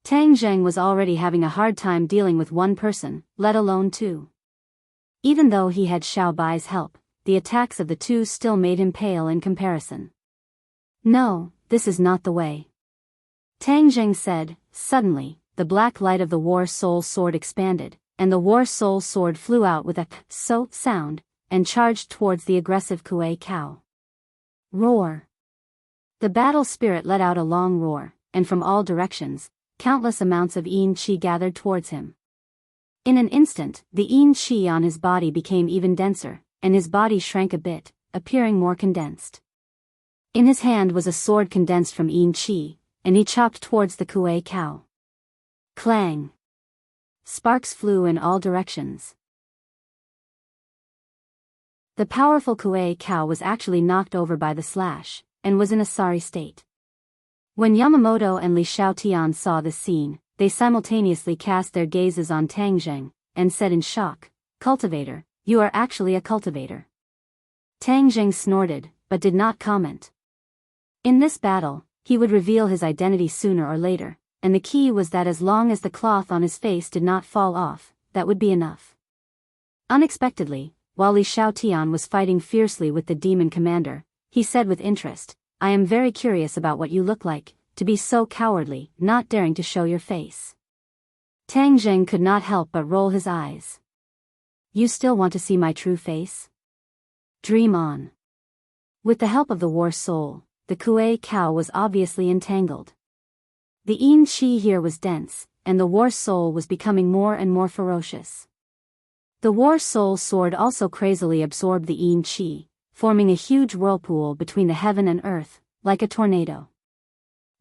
A: Tang Zheng was already having a hard time dealing with one person, let alone two. Even though he had Xiao Bai's help, the attacks of the two still made him pale in comparison. "No, this is not the way," Tang Zheng said. Suddenly, the black light of the War Soul Sword expanded, and the War Soul Sword flew out with a so sound, and charged towards the aggressive Kuei cow. Roar! The battle spirit let out a long roar, and from all directions, countless amounts of Yin Qi gathered towards him. In an instant, the Yin Qi on his body became even denser, and his body shrank a bit, appearing more condensed. In his hand was a sword condensed from Yin Qi, and he chopped towards the Kuei cow. Clang! Sparks flew in all directions. The powerful Kuei cow was actually knocked over by the slash, and was in a sorry state. When Yamamoto and Li Xiaotian saw this scene, they simultaneously cast their gazes on Tang Zheng, and said in shock, "Cultivator, you are actually a cultivator." Tang Zheng snorted, but did not comment. In this battle, he would reveal his identity sooner or later, and the key was that as long as the cloth on his face did not fall off, that would be enough. Unexpectedly, while Li Xiaotian was fighting fiercely with the demon commander, he said with interest, "I am very curious about what you look like, to be so cowardly, not daring to show your face." Tang Zheng could not help but roll his eyes. "You still want to see my true face? Dream on." With the help of the war soul, the Kuei cow was obviously entangled. The Yin Qi here was dense, and the war soul was becoming more and more ferocious. The war soul sword also crazily absorbed the Yin Qi, forming a huge whirlpool between the heaven and earth, like a tornado.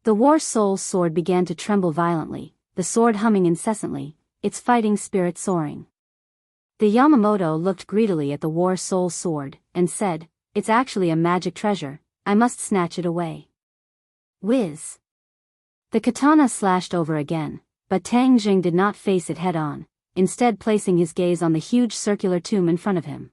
A: The war soul sword began to tremble violently, the sword humming incessantly, its fighting spirit soaring. The Yamamoto looked greedily at the war soul sword, and said, "It's actually a magic treasure, I must snatch it away." Whiz! The katana slashed over again, but Tang Jing did not face it head-on, instead placing his gaze on the huge circular tomb in front of him.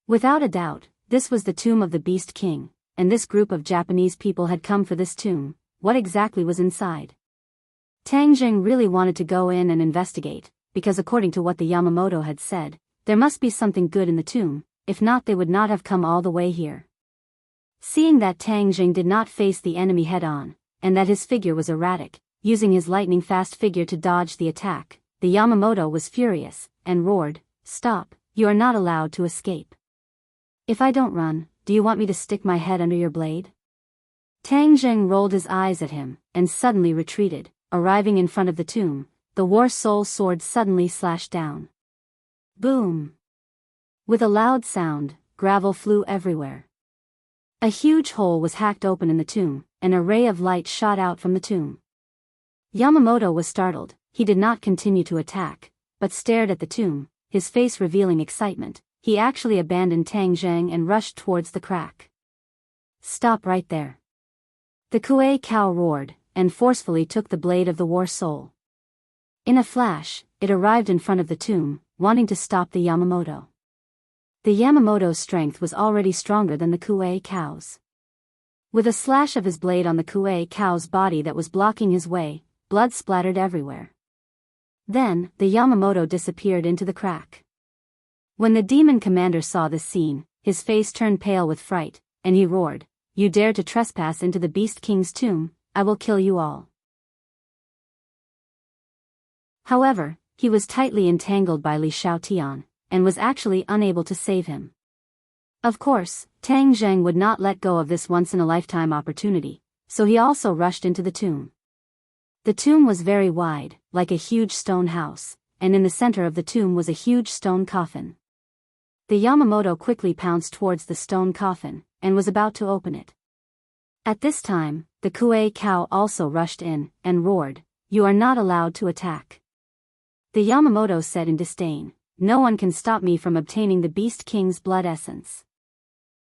A: Without a doubt, this was the tomb of the Beast King, and this group of Japanese people had come for this tomb. What exactly was inside? Tang Jing really wanted to go in and investigate, because according to what the Yamamoto had said, there must be something good in the tomb, if not they would not have come all the way here. Seeing that Tang Jing did not face the enemy head-on, and that his figure was erratic, using his lightning-fast figure to dodge the attack, the Yamamoto was furious, and roared, "Stop, you are not allowed to escape. If I don't run, do you want me to stick my head under your blade?" Tang Jing rolled his eyes at him, and suddenly retreated, arriving in front of the tomb. The war soul sword suddenly slashed down. Boom! With a loud sound, gravel flew everywhere. A huge hole was hacked open in the tomb, and a ray of light shot out from the tomb. Yamamoto was startled. He did not continue to attack, but stared at the tomb, his face revealing excitement. He actually abandoned Tang Zheng and rushed towards the crack. "Stop right there." The Kuei cow roared, and forcefully took the blade of the war soul. In a flash, it arrived in front of the tomb, wanting to stop the Yamamoto. The Yamamoto's strength was already stronger than the Kuei cow's. With a slash of his blade on the Kuei cow's body that was blocking his way, blood splattered everywhere. Then, the Yamamoto disappeared into the crack. When the demon commander saw this scene, his face turned pale with fright, and he roared, "You dare to trespass into the Beast King's tomb, I will kill you all." However, he was tightly entangled by Li Xiaotian, and was actually unable to save him. Of course, Tang Zheng would not let go of this once-in-a-lifetime opportunity, so he also rushed into the tomb. The tomb was very wide, like a huge stone house, and in the center of the tomb was a huge stone coffin. The Yamamoto quickly pounced towards the stone coffin, and was about to open it. At this time, the Kuei cow also rushed in, and roared, "You are not allowed to attack." The Yamamoto said in disdain, "No one can stop me from obtaining the Beast King's blood essence."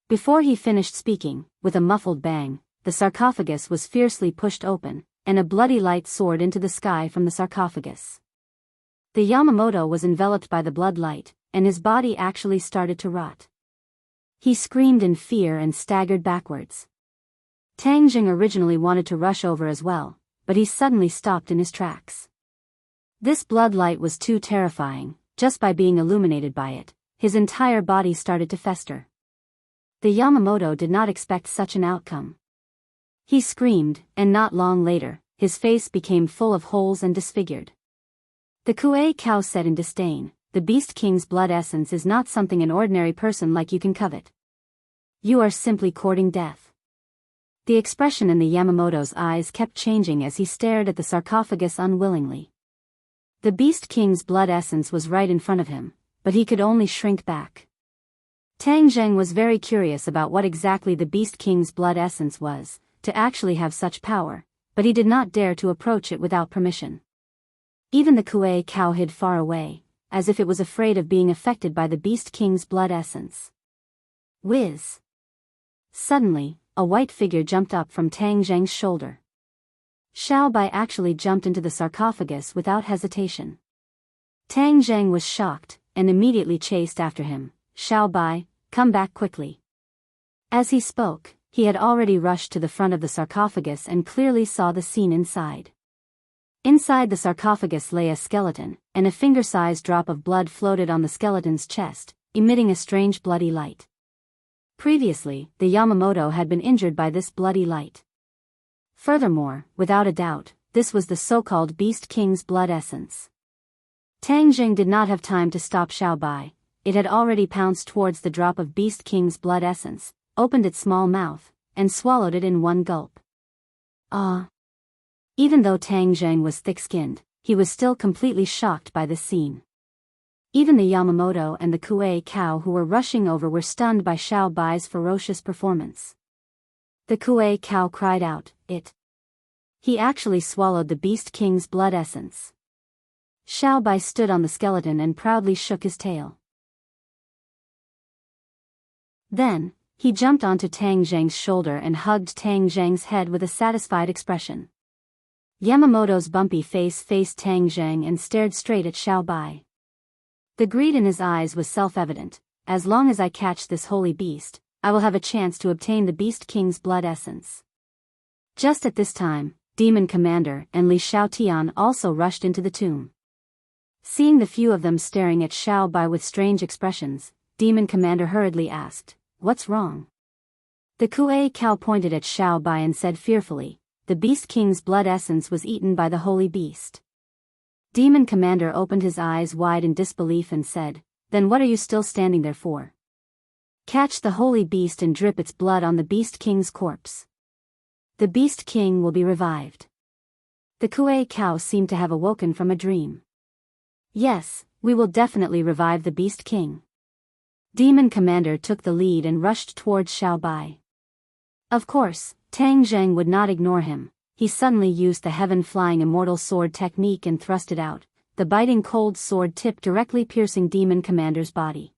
A: Before he finished speaking, with a muffled bang, the sarcophagus was fiercely pushed open, and a bloody light soared into the sky from the sarcophagus. The Yamamoto was enveloped by the blood light, and his body actually started to rot. He screamed in fear and staggered backwards. Tang Jing originally wanted to rush over as well, but he suddenly stopped in his tracks. This blood light was too terrifying. Just by being illuminated by it, his entire body started to fester. The Yamamoto did not expect such an outcome. He screamed, and not long later, his face became full of holes and disfigured. The Kuei cow said in disdain, "The Beast King's blood essence is not something an ordinary person like you can covet. You are simply courting death." The expression in the Yamamoto's eyes kept changing as he stared at the sarcophagus unwillingly. The Beast King's blood essence was right in front of him, but he could only shrink back. Tang Zheng was very curious about what exactly the Beast King's blood essence was, to actually have such power, but he did not dare to approach it without permission. Even the Kuei cow hid far away, as if it was afraid of being affected by the Beast King's blood essence. Whiz! Suddenly, a white figure jumped up from Tang Zheng's shoulder. Xiao Bai actually jumped into the sarcophagus without hesitation. Tang Zheng was shocked, and immediately chased after him. Xiao Bai, come back quickly. As he spoke, he had already rushed to the front of the sarcophagus and clearly saw the scene inside. Inside the sarcophagus lay a skeleton, and a finger-sized drop of blood floated on the skeleton's chest, emitting a strange bloody light. Previously, the Yamamoto had been injured by this bloody light. Furthermore, without a doubt, this was the so-called Beast King's blood essence. Tang Zheng did not have time to stop Xiao Bai. It had already pounced towards the drop of Beast King's blood essence, opened its small mouth, and swallowed it in one gulp. Even though Tang Zheng was thick-skinned, he was still completely shocked by this scene. Even the Yamamoto and the Kuei cow who were rushing over were stunned by Xiao Bai's ferocious performance. The Kuei cow cried out, He actually swallowed the Beast King's blood essence. Xiao Bai stood on the skeleton and proudly shook his tail. Then, he jumped onto Tang Zheng's shoulder and hugged Tang Zheng's head with a satisfied expression. Yamamoto's bumpy face faced Tang Zheng and stared straight at Xiao Bai. The greed in his eyes was self-evident. As long as I catch this holy beast, I will have a chance to obtain the Beast King's blood essence. Just at this time, Demon Commander and Li Xiaotian also rushed into the tomb. Seeing the few of them staring at Xiao Bai with strange expressions, Demon Commander hurriedly asked, "What's wrong?" The Kuei cow pointed at Xiao Bai and said fearfully, "The Beast King's blood essence was eaten by the holy beast." Demon Commander opened his eyes wide in disbelief and said, "Then what are you still standing there for? Catch the holy beast and drip its blood on the Beast King's corpse. The Beast King will be revived." The Kuei cow seemed to have awoken from a dream. "Yes, we will definitely revive the Beast King." Demon Commander took the lead and rushed towards Xiao Bai. Of course, Tang Zheng would not ignore him. He suddenly used the heaven-flying immortal sword technique and thrust it out, the biting cold sword tip directly piercing Demon Commander's body.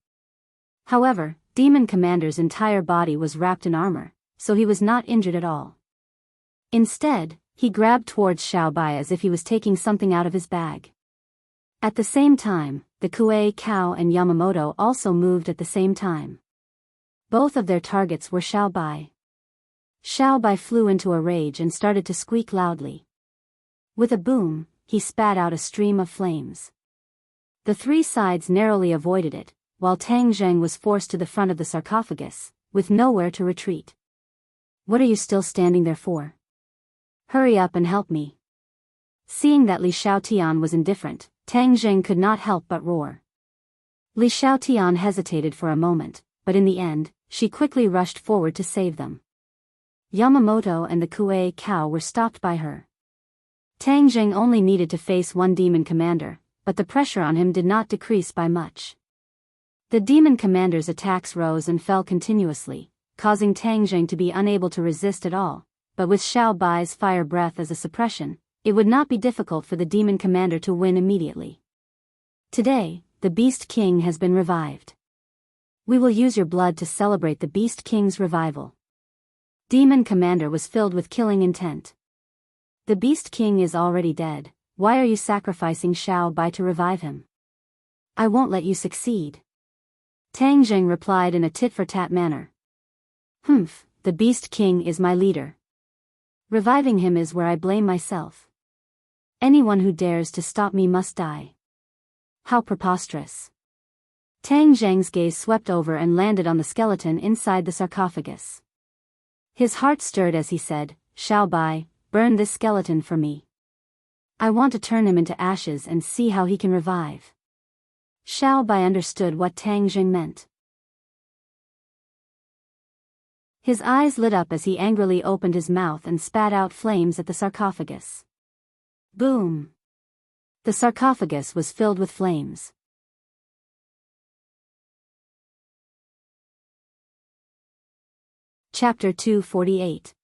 A: However, Demon Commander's entire body was wrapped in armor, so he was not injured at all. Instead, he grabbed towards Xiao Bai as if he was taking something out of his bag. At the same time, the Kuei cow and Yamamoto also moved at the same time. Both of their targets were Xiao Bai. Xiao Bai flew into a rage and started to squeak loudly. With a boom, he spat out a stream of flames. The three sides narrowly avoided it, while Tang Zheng was forced to the front of the sarcophagus, with nowhere to retreat. "What are you still standing there for? Hurry up and help me." Seeing that Li Xiaotian was indifferent, Tang Zheng could not help but roar. Li Xiaotian hesitated for a moment, but in the end, she quickly rushed forward to save them. Yamamoto and the Kuei cow were stopped by her. Tang Zheng only needed to face one Demon Commander, but the pressure on him did not decrease by much. The Demon Commander's attacks rose and fell continuously, causing Tang Zheng to be unable to resist at all, but with Xiao Bai's fire breath as a suppression, it would not be difficult for the Demon Commander to win immediately. "Today, the Beast King has been revived. We will use your blood to celebrate the Beast King's revival." Demon Commander was filled with killing intent. "The Beast King is already dead. Why are you sacrificing Xiao Bai to revive him? I won't let you succeed." Tang Zheng replied in a tit-for-tat manner. The Beast King is my leader. Reviving him is where I blame myself. Anyone who dares to stop me must die." How preposterous. Tang Zheng's gaze swept over and landed on the skeleton inside the sarcophagus. His heart stirred as he said, "Xiao Bai, burn this skeleton for me. I want to turn him into ashes and see how he can revive." Xiao Bai understood what Tang Zheng meant. His eyes lit up as he angrily opened his mouth and spat out flames at the sarcophagus. Boom! The sarcophagus was filled with flames. Chapter 248.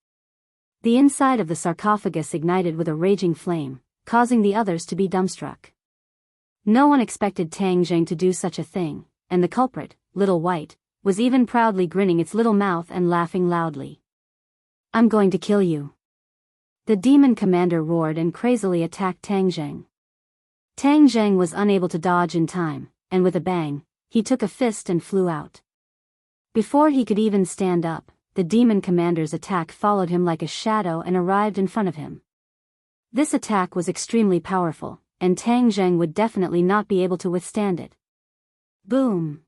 A: The inside of the sarcophagus ignited with a raging flame, causing the others to be dumbstruck. No one expected Tang Zheng to do such a thing, and the culprit, Little White, was even proudly grinning its little mouth and laughing loudly. "I'm going to kill you." The demon commander roared and crazily attacked Tang Zheng. Tang Zheng was unable to dodge in time, and with a bang, he took a fist and flew out. Before he could even stand up, the demon commander's attack followed him like a shadow and arrived in front of him. This attack was extremely powerful, and Tang Zheng would definitely not be able to withstand it. Boom!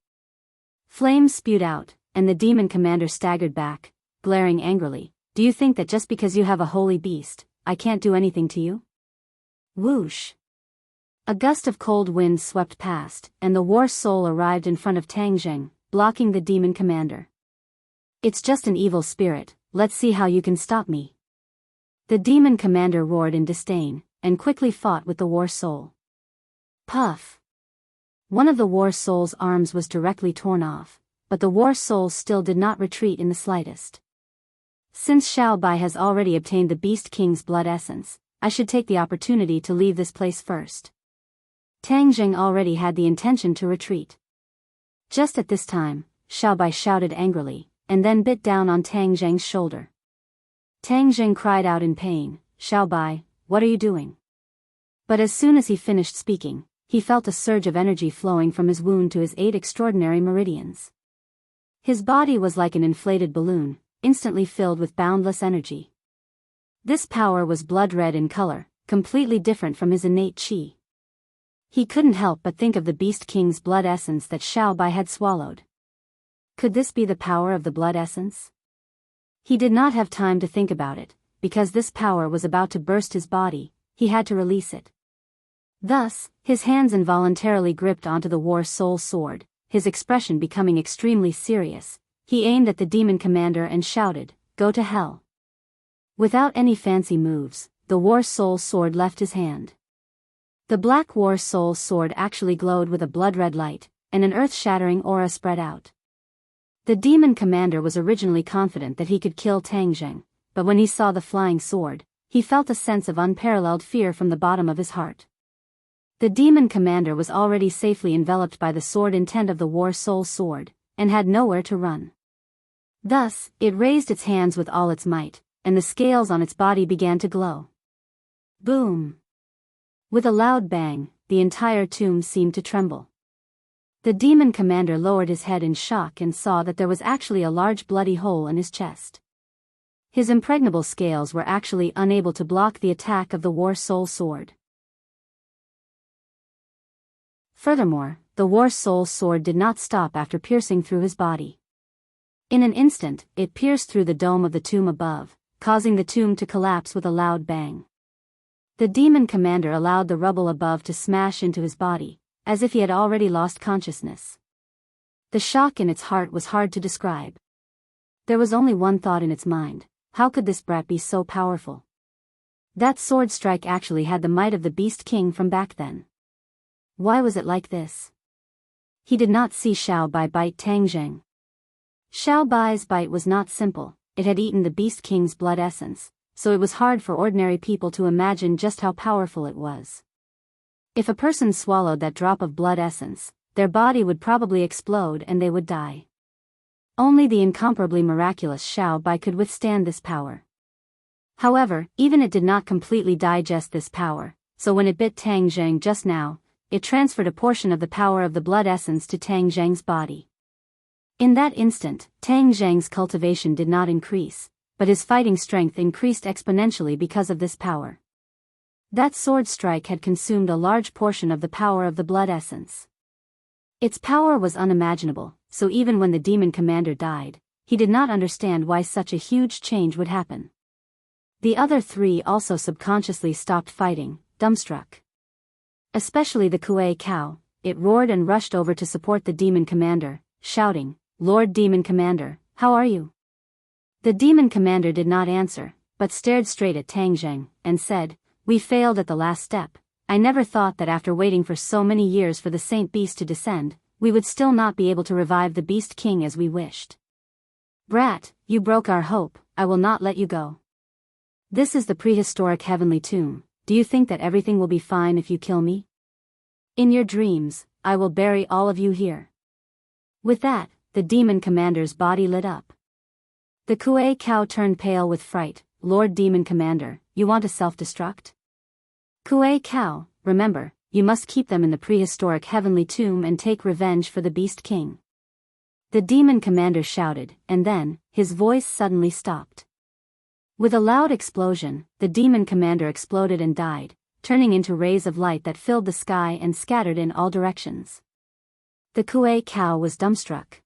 A: Flames spewed out, and the demon commander staggered back, glaring angrily. "Do you think that just because you have a holy beast, I can't do anything to you?" Whoosh! A gust of cold wind swept past, and the war soul arrived in front of Tang Zheng, blocking the demon commander. "It's just an evil spirit, let's see how you can stop me." The demon commander roared in disdain, and quickly fought with the war soul. Puff! One of the war soul's arms was directly torn off, but the war soul still did not retreat in the slightest. "Since Xiao Bai has already obtained the Beast King's blood essence, I should take the opportunity to leave this place first." Tang Zheng already had the intention to retreat. Just at this time, Xiao Bai shouted angrily, and then bit down on Tang Zheng's shoulder. Tang Zheng cried out in pain, "Xiao Bai, what are you doing?" But as soon as he finished speaking, he felt a surge of energy flowing from his wound to his 8 extraordinary meridians. His body was like an inflated balloon, instantly filled with boundless energy. This power was blood red in color, completely different from his innate qi. He couldn't help but think of the Beast King's blood essence that Xiao Bai had swallowed. Could this be the power of the blood essence? He did not have time to think about it, because this power was about to burst his body. He had to release it. Thus, his hands involuntarily gripped onto the war soul sword, his expression becoming extremely serious. He aimed at the demon commander and shouted, "Go to hell." Without any fancy moves, the war soul sword left his hand. The black war soul sword actually glowed with a blood-red light, and an earth-shattering aura spread out. The demon commander was originally confident that he could kill Tang Zheng, but when he saw the flying sword, he felt a sense of unparalleled fear from the bottom of his heart. The demon commander was already safely enveloped by the sword intent of the war soul sword, and had nowhere to run. Thus, it raised its hands with all its might, and the scales on its body began to glow. Boom! With a loud bang, the entire tomb seemed to tremble. The demon commander lowered his head in shock and saw that there was actually a large bloody hole in his chest. His impregnable scales were actually unable to block the attack of the war soul sword. Furthermore, the war soul sword did not stop after piercing through his body. In an instant, it pierced through the dome of the tomb above, causing the tomb to collapse with a loud bang. The demon commander allowed the rubble above to smash into his body, as if he had already lost consciousness. The shock in its heart was hard to describe. There was only one thought in its mind: how could this brat be so powerful? That sword strike actually had the might of the Beast King from back then. Why was it like this? He did not see Xiao Bai bite Tang Zheng. Xiao Bai's bite was not simple, it had eaten the Beast King's blood essence, so it was hard for ordinary people to imagine just how powerful it was. If a person swallowed that drop of blood essence, their body would probably explode and they would die. Only the incomparably miraculous Xiao Bai could withstand this power. However, even it did not completely digest this power, so when it bit Tang Zheng just now, it transferred a portion of the power of the blood essence to Tang Zheng's body. In that instant, Tang Zheng's cultivation did not increase, but his fighting strength increased exponentially because of this power. That sword strike had consumed a large portion of the power of the blood essence. Its power was unimaginable, so even when the demon commander died, he did not understand why such a huge change would happen. The other 3 also subconsciously stopped fighting, dumbstruck. Especially the Kuei cow, it roared and rushed over to support the demon commander, shouting, "Lord Demon Commander, how are you?" The demon commander did not answer, but stared straight at Tang Zheng, and said, "We failed at the last step. I never thought that after waiting for so many years for the Saint Beast to descend, we would still not be able to revive the Beast King as we wished. Brat, you broke our hope, I will not let you go. This is the prehistoric heavenly tomb. Do you think that everything will be fine if you kill me? In your dreams, I will bury all of you here." With that, the demon commander's body lit up. The Kuei cow turned pale with fright. "Lord Demon Commander, you want to self-destruct? Kuei cow, remember, you must keep them in the prehistoric heavenly tomb and take revenge for the Beast King." The demon commander shouted, and then, his voice suddenly stopped. With a loud explosion, the demon commander exploded and died, turning into rays of light that filled the sky and scattered in all directions. The Kuei cow was dumbstruck.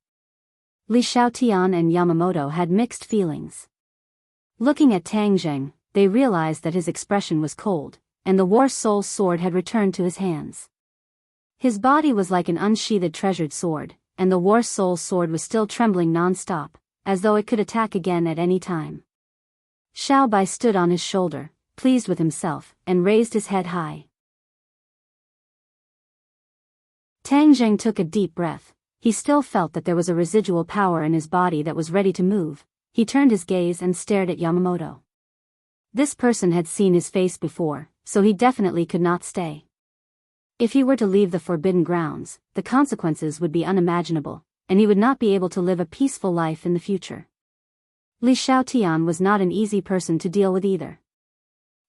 A: Li Xiaotian and Yamamoto had mixed feelings. Looking at Tang Zheng, they realized that his expression was cold, and the War Soul sword had returned to his hands. His body was like an unsheathed treasured sword, and the War Soul sword was still trembling non-stop, as though it could attack again at any time. Xiao Bai stood on his shoulder, pleased with himself, and raised his head high. Tang Zheng took a deep breath. He still felt that there was a residual power in his body that was ready to move. He turned his gaze and stared at Yamamoto. This person had seen his face before, so he definitely could not stay. If he were to leave the forbidden grounds, the consequences would be unimaginable, and he would not be able to live a peaceful life in the future. Li Xiaotian was not an easy person to deal with either.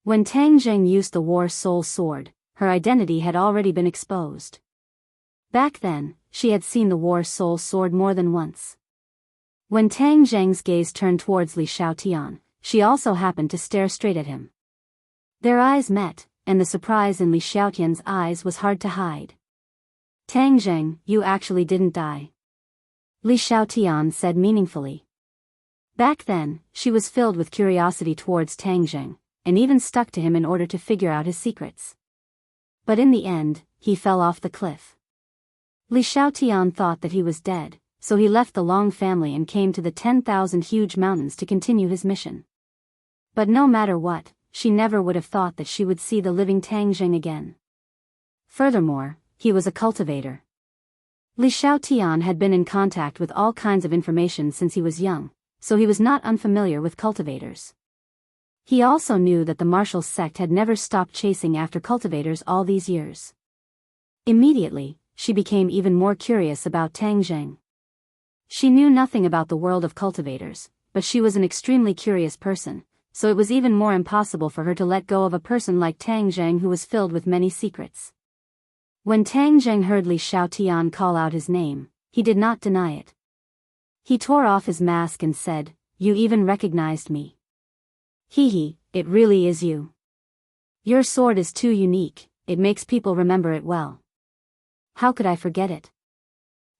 A: When Tang Zheng used the War Soul sword, her identity had already been exposed. Back then, she had seen the War Soul sword more than once. When Tang Zheng's gaze turned towards Li Xiaotian, she also happened to stare straight at him. Their eyes met, and the surprise in Li Xiaotian's eyes was hard to hide. "Tang Zheng, you actually didn't die," Li Xiaotian said meaningfully. Back then, she was filled with curiosity towards Tang Zheng, and even stuck to him in order to figure out his secrets. But in the end, he fell off the cliff. Li Xiaotian thought that he was dead, so he left the Long family and came to the 10,000 huge mountains to continue his mission. But no matter what, she never would have thought that she would see the living Tang Zheng again. Furthermore, he was a cultivator. Li Xiaotian had been in contact with all kinds of information since he was young, so he was not unfamiliar with cultivators. He also knew that the martial sect had never stopped chasing after cultivators all these years. Immediately, she became even more curious about Tang Zheng. She knew nothing about the world of cultivators, but she was an extremely curious person, so it was even more impossible for her to let go of a person like Tang Zheng who was filled with many secrets. When Tang Zheng heard Li Xiaotian call out his name, he did not deny it. He tore off his mask and said, "You even recognized me. Hee, it really is you. Your sword is too unique, it makes people remember it well. How could I forget it?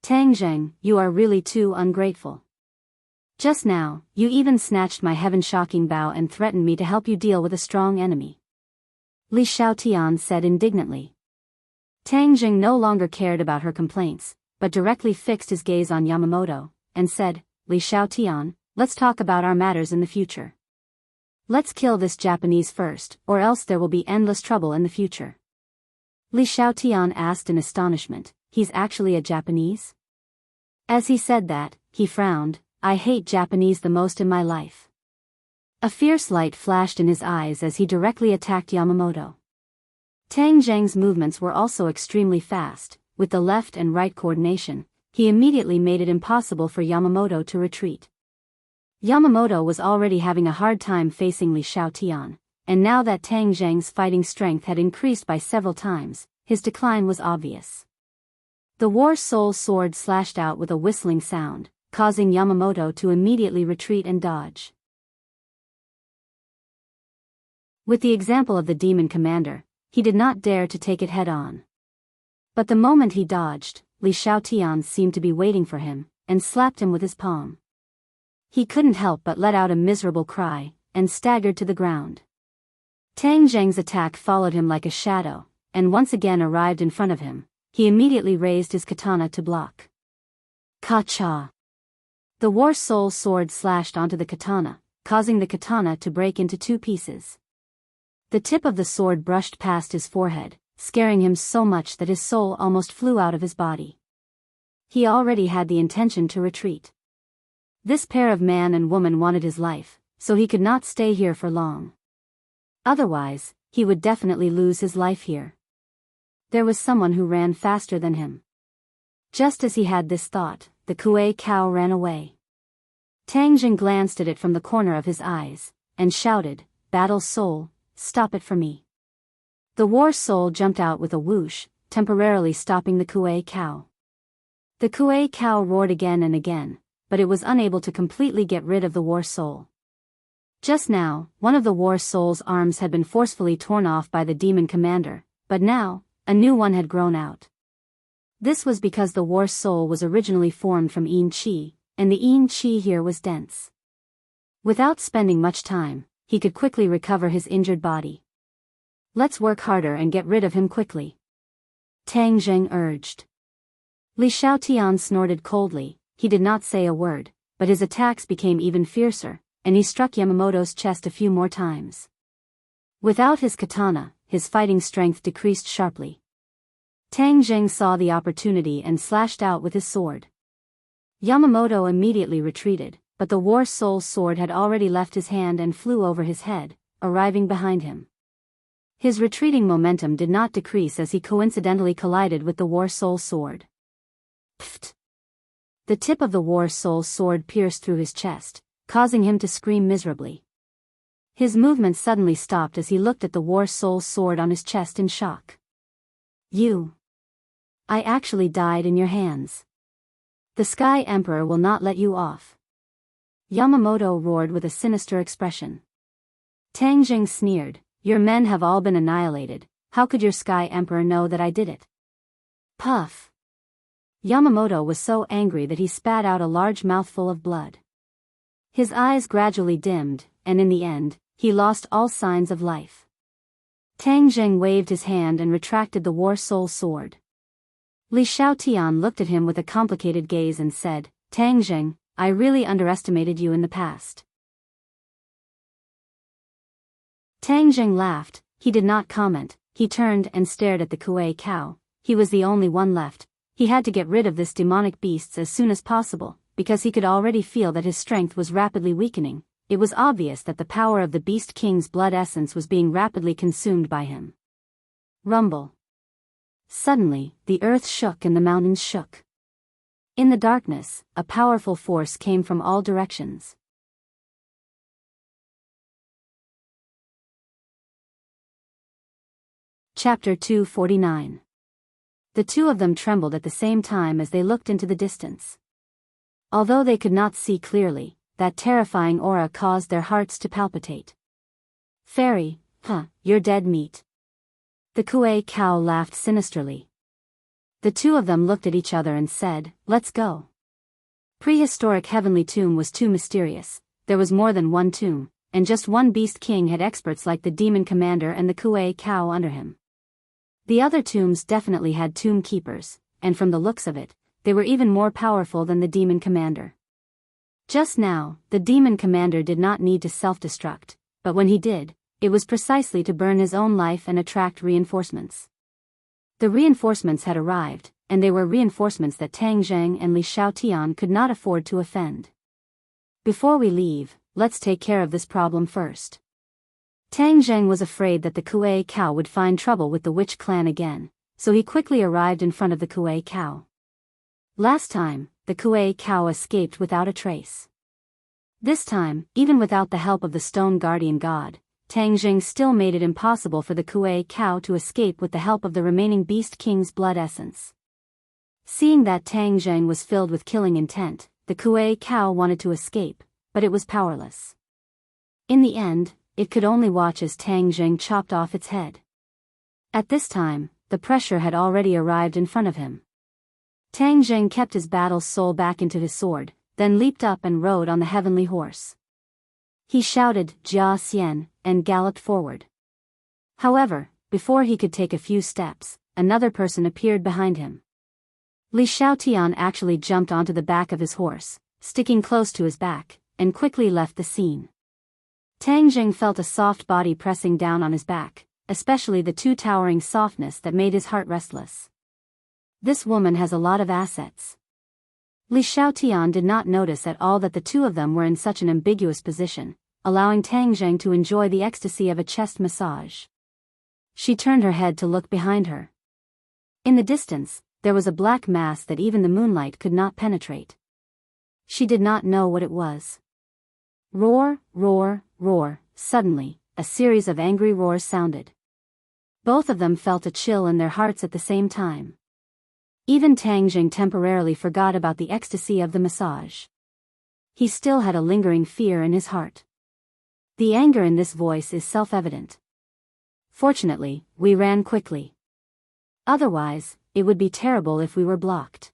A: Tang Zheng, you are really too ungrateful. Just now, you even snatched my heaven-shocking bow and threatened me to help you deal with a strong enemy." Li Xiaotian said indignantly. Tang Zheng no longer cared about her complaints, but directly fixed his gaze on Yamamoto, and said, "Li Xiaotian, let's talk about our matters in the future. Let's kill this Japanese first, or else there will be endless trouble in the future." Li Xiaotian asked in astonishment, "He's actually a Japanese?" As he said that, he frowned. "I hate Japanese the most in my life." A fierce light flashed in his eyes as he directly attacked Yamamoto. Tang Zheng's movements were also extremely fast. With the left and right coordination, he immediately made it impossible for Yamamoto to retreat. Yamamoto was already having a hard time facing Li Xiaotian, and now that Tang Zheng's fighting strength had increased by several times, his decline was obvious. The War Soul sword slashed out with a whistling sound, causing Yamamoto to immediately retreat and dodge. With the example of the demon commander, he did not dare to take it head-on. But the moment he dodged, Li Xiaotian seemed to be waiting for him, and slapped him with his palm. He couldn't help but let out a miserable cry, and staggered to the ground. Tang Zheng's attack followed him like a shadow, and once again arrived in front of him. He immediately raised his katana to block. Ka-cha! The war soul sword slashed onto the katana, causing the katana to break into two pieces. The tip of the sword brushed past his forehead, scaring him so much that his soul almost flew out of his body. He already had the intention to retreat. This pair of man and woman wanted his life, so he could not stay here for long. Otherwise, he would definitely lose his life here. There was someone who ran faster than him. Just as he had this thought, the Kuei cow ran away. Tang Jing glanced at it from the corner of his eyes, and shouted, "Battle soul, stop it for me." The war soul jumped out with a whoosh, temporarily stopping the Kuei cow. The Kuei cow roared again and again, but it was unable to completely get rid of the war soul. Just now, one of the war soul's arms had been forcefully torn off by the demon commander, but now, a new one had grown out. This was because the war soul was originally formed from yin qi, and the yin qi here was dense. Without spending much time, he could quickly recover his injured body. "Let's work harder and get rid of him quickly," Tang Jing urged. Li Xiaotian snorted coldly. He did not say a word, but his attacks became even fiercer, and he struck Yamamoto's chest a few more times. Without his katana, his fighting strength decreased sharply. Tang Jing saw the opportunity and slashed out with his sword. Yamamoto immediately retreated, but the war soul's sword had already left his hand and flew over his head, arriving behind him. His retreating momentum did not decrease as he coincidentally collided with the war soul's sword. Pfft! The tip of the war soul's sword pierced through his chest, causing him to scream miserably. His movement suddenly stopped as he looked at the war soul's sword on his chest in shock. I actually died in your hands. The Sky Emperor will not let you off." Yamamoto roared with a sinister expression. Tang Jing sneered, "Your men have all been annihilated, how could your Sky Emperor know that I did it?" Puff! Yamamoto was so angry that he spat out a large mouthful of blood. His eyes gradually dimmed, and in the end, he lost all signs of life. Tang Jing waved his hand and retracted the war soul sword. Li Xiaotian looked at him with a complicated gaze and said, "Tang Jing, I really underestimated you in the past." Tang Jing laughed. He did not comment. He turned and stared at the Kuei cow. He was the only one left. He had to get rid of this demonic beast as soon as possible, because he could already feel that his strength was rapidly weakening. It was obvious that the power of the Beast King's blood essence was being rapidly consumed by him. Rumble. Suddenly, the earth shook and the mountains shook. In the darkness, a powerful force came from all directions. Chapter 249. The two of them trembled at the same time as they looked into the distance. Although they could not see clearly, that terrifying aura caused their hearts to palpitate. "Fairy, you're dead meat." The Kuei cow laughed sinisterly. The two of them looked at each other and said, "Let's go." Prehistoric heavenly tomb was too mysterious. There was more than one tomb, and just one beast king had experts like the demon commander and the Kuei cow under him. The other tombs definitely had tomb keepers, and from the looks of it, they were even more powerful than the demon commander. Just now, the demon commander did not need to self-destruct, but when he did, it was precisely to burn his own life and attract reinforcements. The reinforcements had arrived, and they were reinforcements that Tang Jing and Li Xiaotian could not afford to offend. "Before we leave, let's take care of this problem first." Tang Jing was afraid that the Kuei cow would find trouble with the witch clan again, so he quickly arrived in front of the Kuei cow. Last time, the Kuei cow escaped without a trace. This time, even without the help of the stone guardian god, Tang Jing still made it impossible for the Kuei cow to escape with the help of the remaining Beast King's blood essence. Seeing that Tang Jing was filled with killing intent, the Kuei cow wanted to escape, but it was powerless. In the end, it could only watch as Tang Jing chopped off its head. At this time, the pressure had already arrived in front of him. Tang Jing kept his battle soul back into his sword, then leaped up and rode on the heavenly horse. He shouted, "Jia Xian," and galloped forward. However, before he could take a few steps, another person appeared behind him. Li Xiaotian actually jumped onto the back of his horse, sticking close to his back, and quickly left the scene. Tang Jing felt a soft body pressing down on his back, especially the too towering softness that made his heart restless. This woman has a lot of assets. Li Xiaotian did not notice at all that the two of them were in such an ambiguous position, allowing Tang Jing to enjoy the ecstasy of a chest massage. She turned her head to look behind her. In the distance, there was a black mass that even the moonlight could not penetrate. She did not know what it was. Roar, roar, roar. Suddenly, a series of angry roars sounded. Both of them felt a chill in their hearts at the same time. Even Tang Jing temporarily forgot about the ecstasy of the massage. He still had a lingering fear in his heart. The anger in this voice is self-evident. Fortunately, we ran quickly. Otherwise, it would be terrible if we were blocked.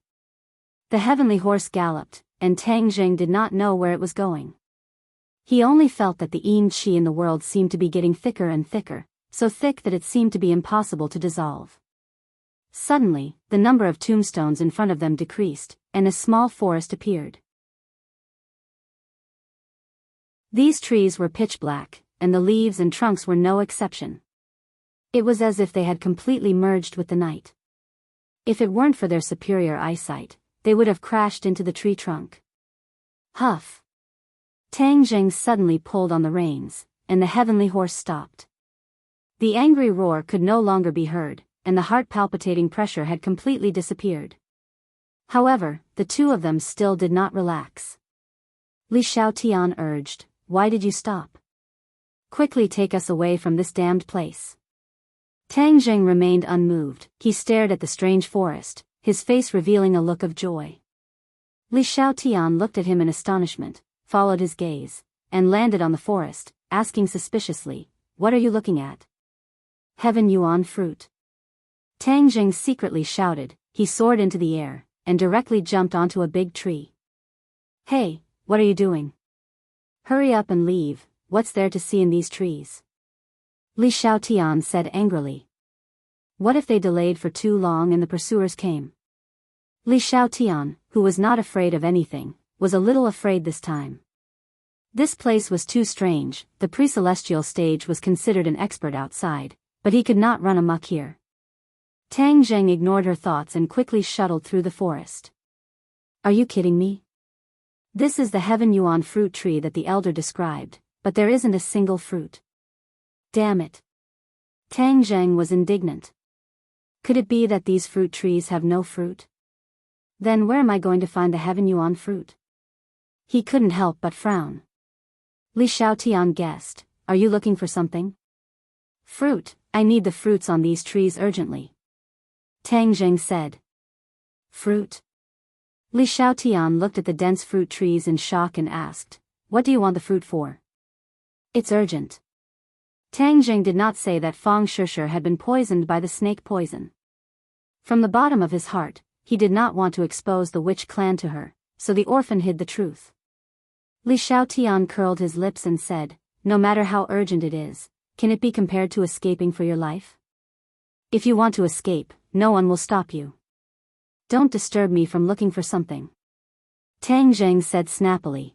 A: The heavenly horse galloped, and Tang Jing did not know where it was going. He only felt that the yin qi in the world seemed to be getting thicker and thicker, so thick that it seemed to be impossible to dissolve. Suddenly, the number of tombstones in front of them decreased, and a small forest appeared. These trees were pitch black, and the leaves and trunks were no exception. It was as if they had completely merged with the night. If it weren't for their superior eyesight, they would have crashed into the tree trunk. Huff! Tang Jing suddenly pulled on the reins, and the heavenly horse stopped. The angry roar could no longer be heard, and the heart-palpitating pressure had completely disappeared. However, the two of them still did not relax. Li Xiaotian urged, "Why did you stop? Quickly take us away from this damned place." Tang Jing remained unmoved. He stared at the strange forest, his face revealing a look of joy. Li Xiaotian looked at him in astonishment, followed his gaze, and landed on the forest, asking suspiciously, "What are you looking at?" "Heaven Yuan fruit." Tang Jing secretly shouted. He soared into the air, and directly jumped onto a big tree. "Hey, what are you doing? Hurry up and leave, what's there to see in these trees?" Li Xiaotian said angrily. What if they delayed for too long and the pursuers came? Li Xiaotian, who was not afraid of anything, was a little afraid this time. This place was too strange. The pre-celestial stage was considered an expert outside, but he could not run amok here. Tang Jing ignored her thoughts and quickly shuttled through the forest. "Are you kidding me? This is the Heaven Yuan fruit tree that the elder described, but there isn't a single fruit. Damn it." Tang Jing was indignant. Could it be that these fruit trees have no fruit? Then where am I going to find the Heaven Yuan fruit? He couldn't help but frown. Li Xiaotian guessed, "Are you looking for something?" "Fruit, I need the fruits on these trees urgently," Tang Jing said. "Fruit?" Li Xiaotian looked at the dense fruit trees in shock and asked, "What do you want the fruit for?" "It's urgent." Tang Jing did not say that Fang Shishir had been poisoned by the snake poison. From the bottom of his heart, he did not want to expose the witch clan to her, so the orphan hid the truth. Li Xiaotian curled his lips and said, "No matter how urgent it is, can it be compared to escaping for your life? If you want to escape, no one will stop you. Don't disturb me from looking for something," Tang Jing said snappily.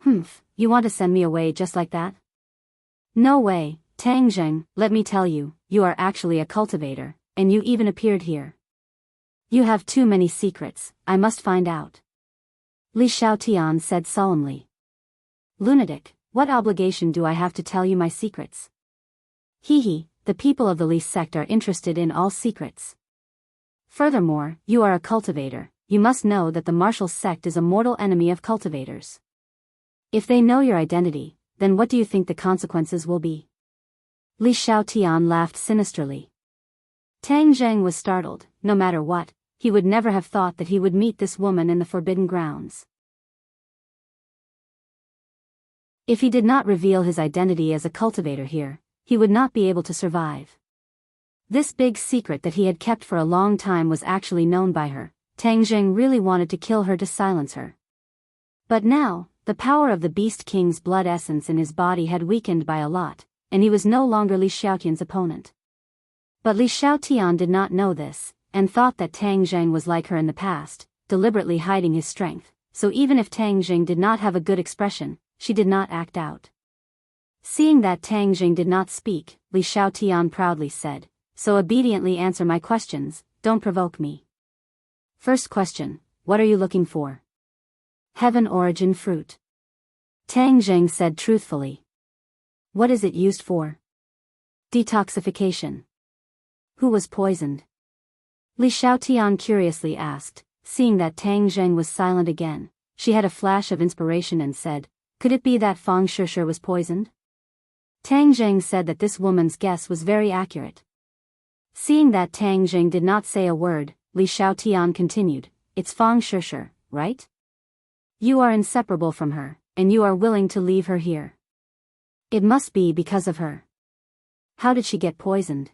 A: "Humph, you want to send me away just like that?" "No way, Tang Jing, let me tell you, you are actually a cultivator, and you even appeared here. You have too many secrets, I must find out," Li Xiaotian said solemnly. "Lunatic, what obligation do I have to tell you my secrets? Hee, the people of the Li sect are interested in all secrets. Furthermore, you are a cultivator, you must know that the martial sect is a mortal enemy of cultivators. If they know your identity, then what do you think the consequences will be?" Li Xiaotian laughed sinisterly. Tang Jing was startled. No matter what, he would never have thought that he would meet this woman in the forbidden grounds. If he did not reveal his identity as a cultivator here, he would not be able to survive. This big secret that he had kept for a long time was actually known by her. Tang Jing really wanted to kill her to silence her. But now, the power of the Beast King's blood essence in his body had weakened by a lot, and he was no longer Li Xiaotian's opponent. But Li Xiaotian did not know this, and thought that Tang Jing was like her in the past, deliberately hiding his strength, so even if Tang Jing did not have a good expression, she did not act out. Seeing that Tang Jing did not speak, Li Xiaotian proudly said, "So obediently answer my questions, don't provoke me. First question, what are you looking for?" "Heaven origin fruit." Tang Jing said truthfully. "What is it used for?" "Detoxification." "Who was poisoned?" Li Xiaotian curiously asked. Seeing that Tang Jing was silent again, she had a flash of inspiration and said, "Could it be that Fang Shishir was poisoned?" Tang Jing said that this woman's guess was very accurate. Seeing that Tang Jing did not say a word, Li Xiaotian continued, "It's Fang Shishir, right? You are inseparable from her, and you are willing to leave her here. It must be because of her. How did she get poisoned?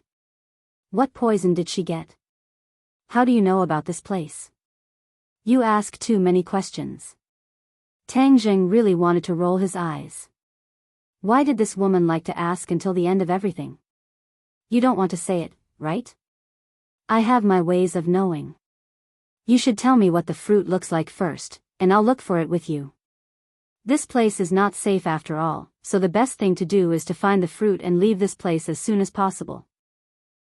A: What poison did she get? How do you know about this place? You ask too many questions." Tang Jing really wanted to roll his eyes. Why did this woman like to ask until the end of everything? You don't want to say it, right? I have my ways of knowing. You should tell me what the fruit looks like first, and I'll look for it with you. This place is not safe after all, so the best thing to do is to find the fruit and leave this place as soon as possible.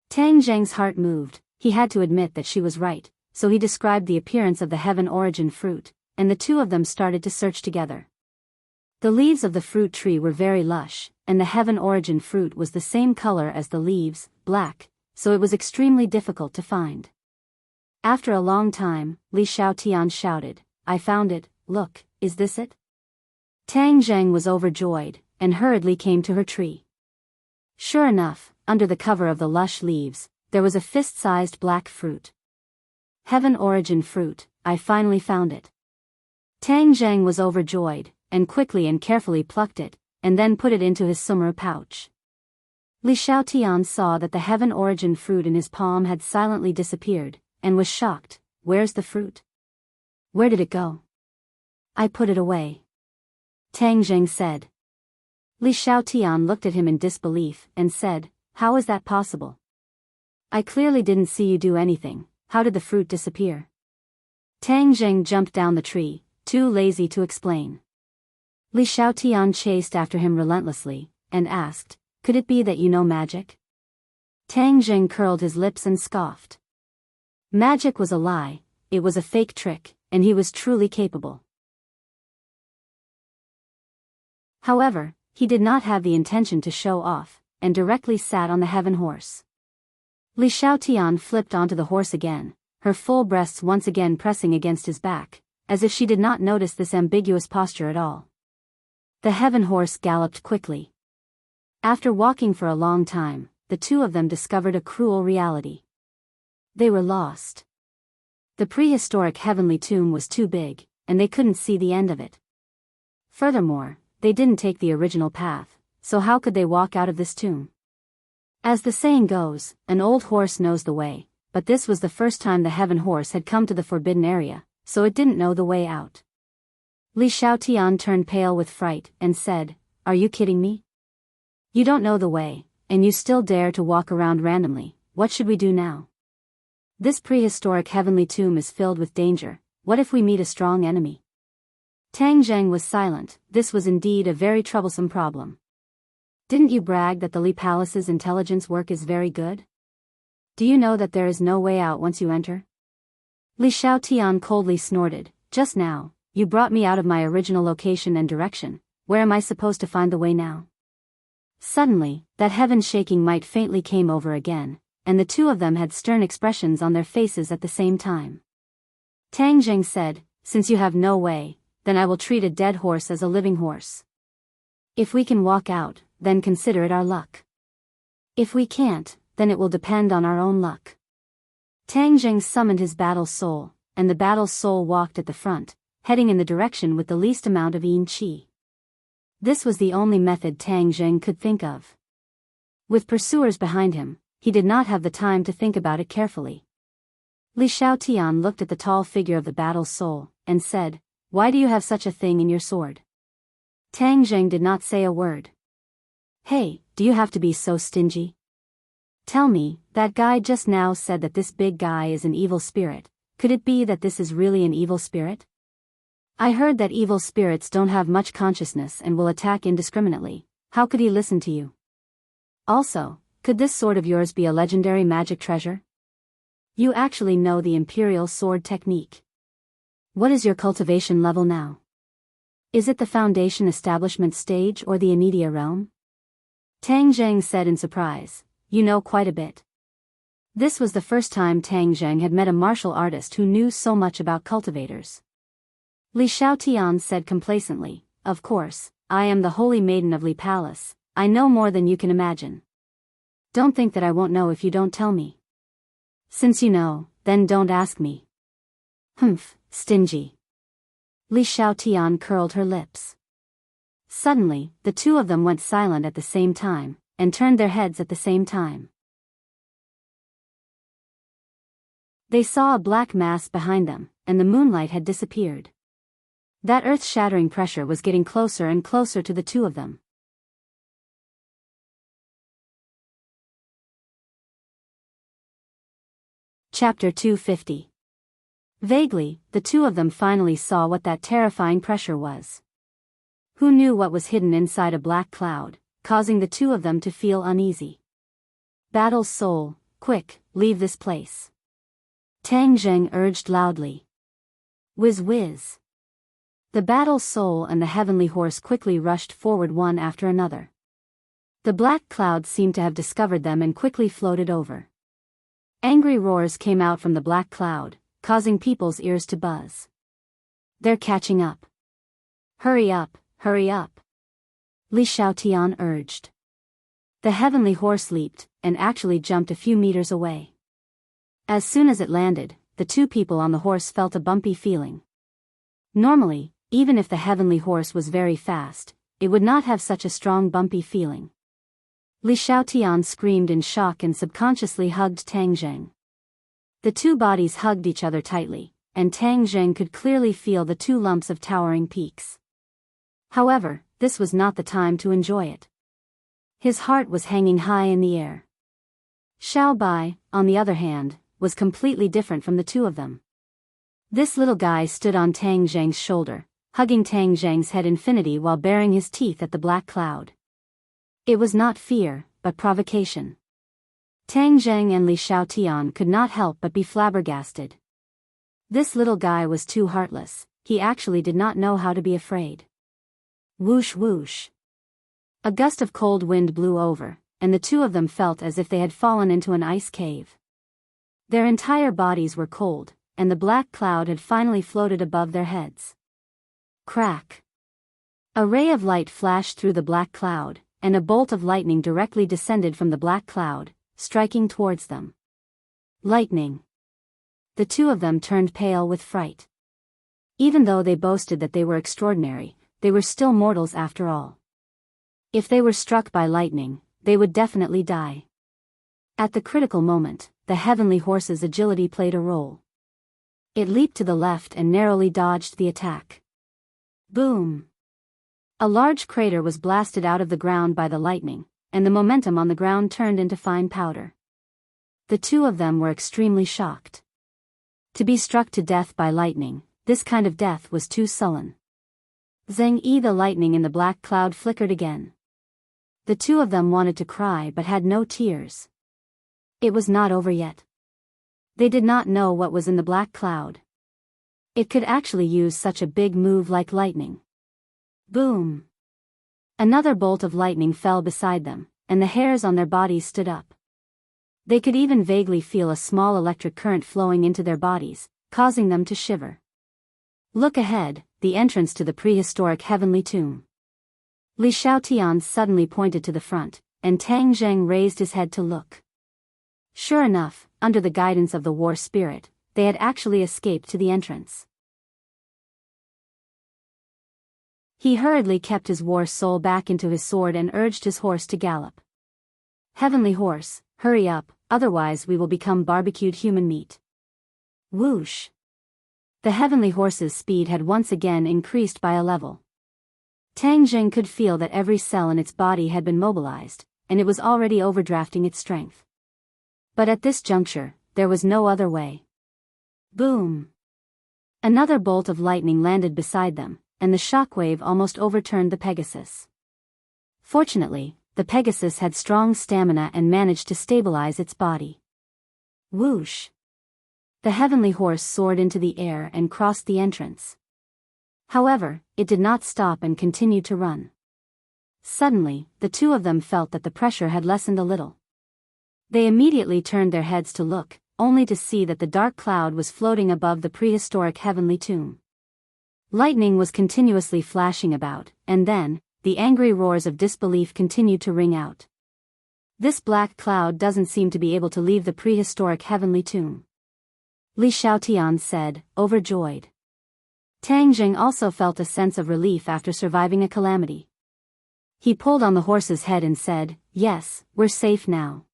A: Tang Jing's heart moved. He had to admit that she was right, so he described the appearance of the heaven origin fruit, and the two of them started to search together. The leaves of the fruit tree were very lush, and the heaven origin fruit was the same color as the leaves, black, so it was extremely difficult to find. After a long time, Li Xiaotian shouted, "I found it, look, is this it?" Tang Jing was overjoyed, and hurriedly came to her tree. Sure enough, under the cover of the lush leaves, there was a fist-sized black fruit. "Heaven origin fruit, I finally found it." Tang Jing was overjoyed, and quickly and carefully plucked it, and then put it into his summer pouch. Li Xiaotian saw that the heaven origin fruit in his palm had silently disappeared, and was shocked. "Where's the fruit? Where did it go?" "I put it away," Tang Jing said. Li Xiaotian looked at him in disbelief, and said, "How is that possible? I clearly didn't see you do anything. How did the fruit disappear?" Tang Jing jumped down the tree, too lazy to explain. Li Xiaotian chased after him relentlessly, and asked, "Could it be that you know magic?" Tang Jing curled his lips and scoffed. Magic was a lie, it was a fake trick, and he was truly capable. However, he did not have the intention to show off, and directly sat on the heaven horse. Li Xiaotian flipped onto the horse again, her full breasts once again pressing against his back, as if she did not notice this ambiguous posture at all. The heaven horse galloped quickly. After walking for a long time, the two of them discovered a cruel reality. They were lost. The prehistoric heavenly tomb was too big, and they couldn't see the end of it. Furthermore, they didn't take the original path, so how could they walk out of this tomb? As the saying goes, an old horse knows the way, but this was the first time the heaven horse had come to the forbidden area, so it didn't know the way out. Li Xiaotian turned pale with fright, and said, "Are you kidding me? You don't know the way, and you still dare to walk around randomly. What should we do now? This prehistoric heavenly tomb is filled with danger. What if we meet a strong enemy?" Tang Jing was silent. This was indeed a very troublesome problem. "Didn't you brag that the Li Palace's intelligence work is very good? Do you know that there is no way out once you enter?" Li Xiaotian coldly snorted, "Just now, you brought me out of my original location and direction. Where am I supposed to find the way now?" Suddenly, that heaven-shaking might faintly came over again, and the two of them had stern expressions on their faces at the same time. Tang Jing said, "Since you have no way, then I will treat a dead horse as a living horse. If we can walk out, then consider it our luck. If we can't, then it will depend on our own luck." Tang Jing summoned his battle soul, and the battle soul walked at the front, heading in the direction with the least amount of yin qi. This was the only method Tang Jing could think of. With pursuers behind him, he did not have the time to think about it carefully. Li Xiaotian looked at the tall figure of the battle soul, and said, "Why do you have such a thing in your sword?" Tang Jing did not say a word. "Hey, do you have to be so stingy? Tell me, that guy just now said that this big guy is an evil spirit. Could it be that this is really an evil spirit?" I heard that evil spirits don't have much consciousness and will attack indiscriminately. How could he listen to you? Also, could this sword of yours be a legendary magic treasure? You actually know the Imperial sword technique. What is your cultivation level now? Is it the Foundation Establishment stage or the Inedia realm? Tang Zheng said in surprise. You know quite a bit. This was the first time Tang Zheng had met a martial artist who knew so much about cultivators. Li Xiaotian said complacently, Of course, I am the Holy Maiden of Li Palace. I know more than you can imagine. Don't think that I won't know if you don't tell me. Since you know, then don't ask me. Humph, stingy. Li Xiaotian curled her lips. Suddenly, the two of them went silent at the same time, and turned their heads at the same time. They saw a black mass behind them, and the moonlight had disappeared. That earth-shattering pressure was getting closer and closer to the two of them. Chapter 250. Vaguely, the two of them finally saw what that terrifying pressure was. Who knew what was hidden inside a black cloud, causing the two of them to feel uneasy? Battle's soul, quick, leave this place. Tang Zheng urged loudly. Whiz whiz. The battle's soul and the heavenly horse quickly rushed forward one after another. The black cloud seemed to have discovered them and quickly floated over. Angry roars came out from the black cloud, causing people's ears to buzz. They're catching up. Hurry up, hurry up. Li Xiaotian urged. The heavenly horse leaped, and actually jumped a few meters away. As soon as it landed, the two people on the horse felt a bumpy feeling. Normally, even if the heavenly horse was very fast, it would not have such a strong bumpy feeling. Li Xiaotian screamed in shock and subconsciously hugged Tang Zheng. The two bodies hugged each other tightly, and Tang Zheng could clearly feel the two lumps of towering peaks. However, this was not the time to enjoy it. His heart was hanging high in the air. Xiao Bai, on the other hand, was completely different from the two of them. This little guy stood on Tang Zheng's shoulder, hugging Tang Zheng's head infinity while baring his teeth at the black cloud. It was not fear, but provocation. Tang Zheng and Li Xiaotian could not help but be flabbergasted. This little guy was too heartless, he actually did not know how to be afraid. Whoosh whoosh. A gust of cold wind blew over, and the two of them felt as if they had fallen into an ice cave. Their entire bodies were cold, and the black cloud had finally floated above their heads. Crack. A ray of light flashed through the black cloud, and a bolt of lightning directly descended from the black cloud, striking towards them. Lightning. The two of them turned pale with fright. Even though they boasted that they were extraordinary, they were still mortals after all. If they were struck by lightning, they would definitely die. At the critical moment, the heavenly horse's agility played a role. It leaped to the left and narrowly dodged the attack. Boom! A large crater was blasted out of the ground by the lightning, and the momentum on the ground turned into fine powder. The two of them were extremely shocked. To be struck to death by lightning, this kind of death was too sullen. Zheng Yi, the lightning in the black cloud flickered again. The two of them wanted to cry but had no tears. It was not over yet. They did not know what was in the black cloud. It could actually use such a big move like lightning. Boom! Another bolt of lightning fell beside them, and the hairs on their bodies stood up. They could even vaguely feel a small electric current flowing into their bodies, causing them to shiver. Look ahead, the entrance to the prehistoric heavenly tomb. Li Xiaotian suddenly pointed to the front, and Tang Zheng raised his head to look. Sure enough, under the guidance of the war spirit, they had actually escaped to the entrance. He hurriedly kept his war soul back into his sword and urged his horse to gallop. Heavenly horse, hurry up, otherwise we will become barbecued human meat. Whoosh! The heavenly horse's speed had once again increased by a level. Tang Zheng could feel that every cell in its body had been mobilized, and it was already overdrafting its strength. But at this juncture, there was no other way. Boom! Another bolt of lightning landed beside them, and the shockwave almost overturned the Pegasus. Fortunately, the Pegasus had strong stamina and managed to stabilize its body. Whoosh! The heavenly horse soared into the air and crossed the entrance. However, it did not stop and continued to run. Suddenly, the two of them felt that the pressure had lessened a little. They immediately turned their heads to look, only to see that the dark cloud was floating above the prehistoric heavenly tomb. Lightning was continuously flashing about, and then, the angry roars of disbelief continued to ring out. This black cloud doesn't seem to be able to leave the prehistoric heavenly tomb, Li Xiaotian said, overjoyed. Tang Jing also felt a sense of relief after surviving a calamity. He pulled on the horse's head and said, "Yes, we're safe now."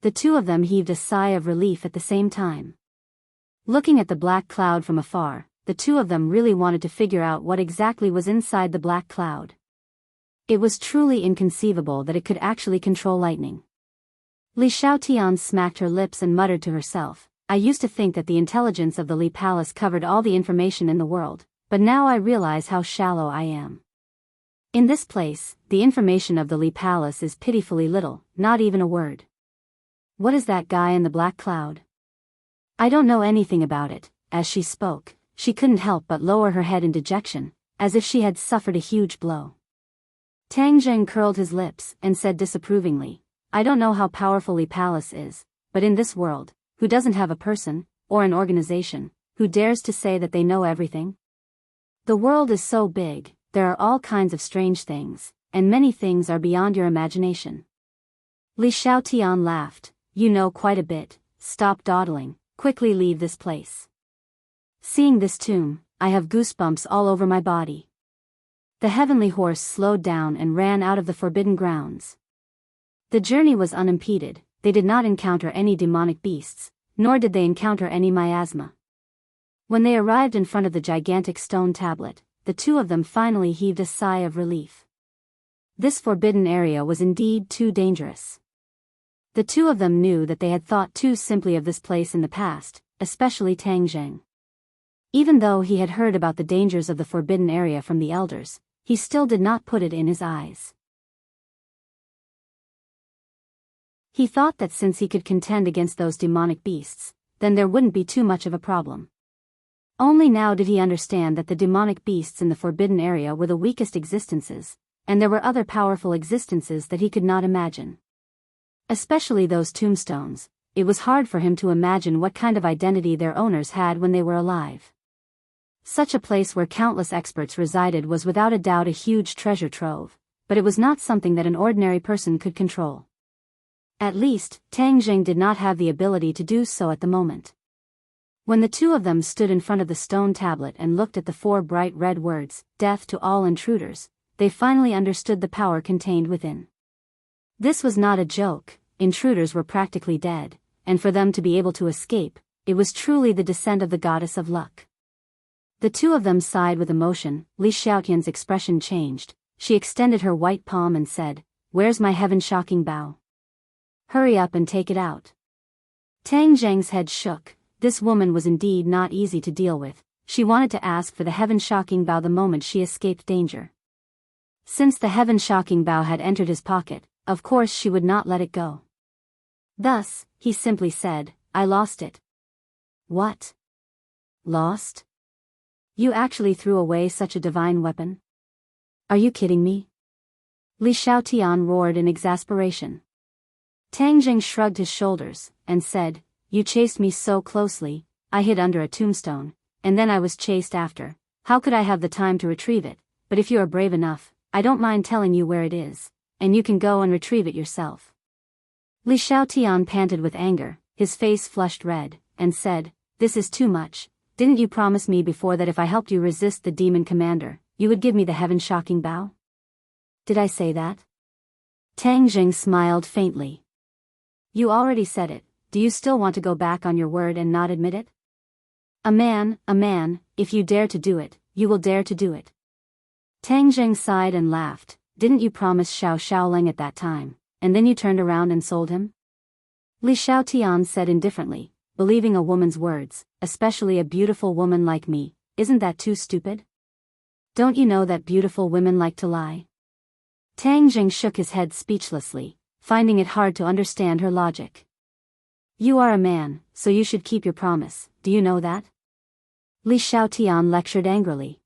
A: The two of them heaved a sigh of relief at the same time. Looking at the black cloud from afar, the two of them really wanted to figure out what exactly was inside the black cloud. It was truly inconceivable that it could actually control lightning. Li Xiaotian smacked her lips and muttered to herself, "I used to think that the intelligence of the Li Palace covered all the information in the world, but now I realize how shallow I am. In this place, the information of the Li Palace is pitifully little, not even a word. What is that guy in the black cloud? I don't know anything about it." As she spoke, she couldn't help but lower her head in dejection, as if she had suffered a huge blow. Tang Zheng curled his lips and said disapprovingly, "I don't know how powerful Li Palace is, but in this world, who doesn't have a person, or an organization, who dares to say that they know everything? The world is so big, there are all kinds of strange things, and many things are beyond your imagination." Li Xiaotian laughed, "You know quite a bit, stop dawdling, quickly leave this place." Seeing this tomb, I have goosebumps all over my body. The heavenly horse slowed down and ran out of the forbidden grounds. The journey was unimpeded. They did not encounter any demonic beasts, nor did they encounter any miasma. When they arrived in front of the gigantic stone tablet, the two of them finally heaved a sigh of relief. This forbidden area was indeed too dangerous. The two of them knew that they had thought too simply of this place in the past, especially Tang Zheng. Even though he had heard about the dangers of the forbidden area from the elders, he still did not put it in his eyes. He thought that since he could contend against those demonic beasts, then there wouldn't be too much of a problem. Only now did he understand that the demonic beasts in the forbidden area were the weakest existences, and there were other powerful existences that he could not imagine. Especially those tombstones, it was hard for him to imagine what kind of identity their owners had when they were alive. Such a place where countless experts resided was without a doubt a huge treasure trove, but it was not something that an ordinary person could control. At least, Tang Zheng did not have the ability to do so at the moment. When the two of them stood in front of the stone tablet and looked at the 4 bright red words, "Death to all intruders," they finally understood the power contained within. This was not a joke, intruders were practically dead, and for them to be able to escape, it was truly the descent of the goddess of luck. The two of them sighed with emotion. Li Xiaotian's expression changed. She extended her white palm and said, "Where's my heaven-shocking bow? Hurry up and take it out." Tang Zheng's head shook. This woman was indeed not easy to deal with. She wanted to ask for the heaven-shocking bow the moment she escaped danger. Since the heaven-shocking bow had entered his pocket, of course she would not let it go. Thus, he simply said, "I lost it." "What? Lost? You actually threw away such a divine weapon? Are you kidding me?" Li Xiaotian roared in exasperation. Tang Zheng shrugged his shoulders, and said, "You chased me so closely, I hid under a tombstone, and then I was chased after. How could I have the time to retrieve it? But if you are brave enough, I don't mind telling you where it is, and you can go and retrieve it yourself." Li Xiaotian panted with anger, his face flushed red, and said, "This is too much. Didn't you promise me before that if I helped you resist the demon commander, you would give me the heaven-shocking bow?" "Did I say that?" Tang Zheng smiled faintly. "You already said it. Do you still want to go back on your word and not admit it? A man, if you dare to do it, you will dare to do it." Tang Zheng sighed and laughed. "Didn't you promise Xiao Xiaoleng at that time, and then you turned around and sold him?" Li Xiaotian said indifferently, believing a woman's words, especially a beautiful woman like me, isn't that too stupid? Don't you know that beautiful women like to lie? Tang Jing shook his head speechlessly, finding it hard to understand her logic. You are a man, so you should keep your promise, do you know that? Li Xiaotian lectured angrily.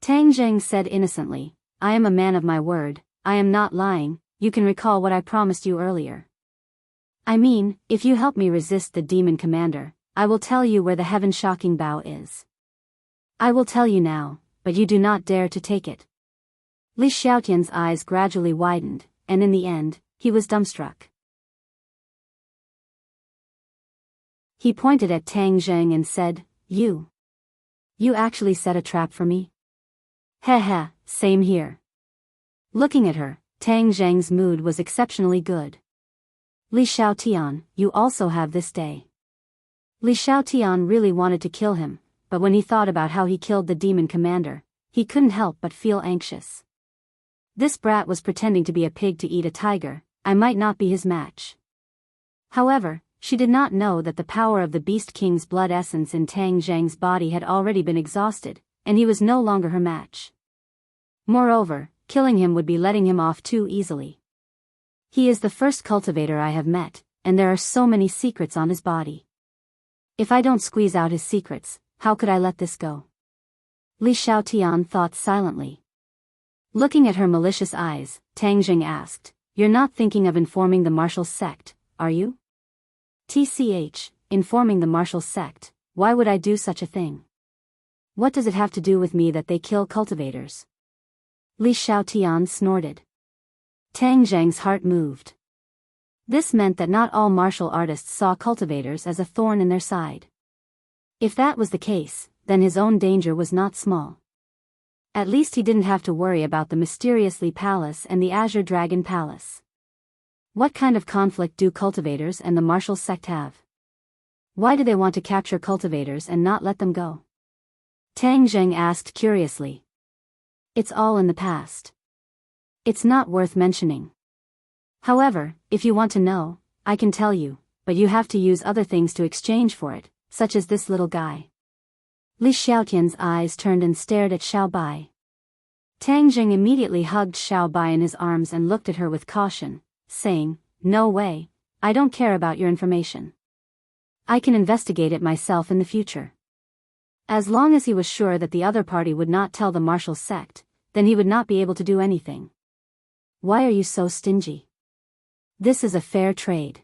A: Tang Jing said innocently, I am a man of my word, I am not lying, you can recall what I promised you earlier. I mean, if you help me resist the demon commander, I will tell you where the heaven-shocking bow is. I will tell you now, but you do not dare to take it. Li Xiaotian's eyes gradually widened, and in the end, he was dumbstruck. He pointed at Tang Jing and said, You actually set a trap for me? Heh, same here. Looking at her, Tang Jing's mood was exceptionally good. Li Xiaotian, you also have this day. Li Xiaotian really wanted to kill him, but when he thought about how he killed the demon commander, he couldn't help but feel anxious. This brat was pretending to be a pig to eat a tiger, I might not be his match. However, she did not know that the power of the Beast King's blood essence in Tang Jing's body had already been exhausted, and he was no longer her match. Moreover, killing him would be letting him off too easily. He is the first cultivator I have met, and there are so many secrets on his body. If I don't squeeze out his secrets, how could I let this go? Li Xiaotian thought silently. Looking at her malicious eyes, Tang Jing asked, You're not thinking of informing the martial sect, are you? TCH, informing the martial sect, why would I do such a thing? What does it have to do with me that they kill cultivators? Li Xiaotian snorted. Tang Jing's heart moved. This meant that not all martial artists saw cultivators as a thorn in their side. If that was the case, then his own danger was not small. At least he didn't have to worry about the Mysteriously Palace and the Azure Dragon Palace. What kind of conflict do cultivators and the martial sect have? Why do they want to capture cultivators and not let them go? Tang Jing asked curiously. It's all in the past. It's not worth mentioning. However, if you want to know, I can tell you, but you have to use other things to exchange for it, such as this little guy. Li Xiaotian's eyes turned and stared at Xiao Bai. Tang Jing immediately hugged Xiao Bai in his arms and looked at her with caution, saying, No way, I don't care about your information. I can investigate it myself in the future. As long as he was sure that the other party would not tell the martial sect, then he would not be able to do anything. Why are you so stingy? This is a fair trade.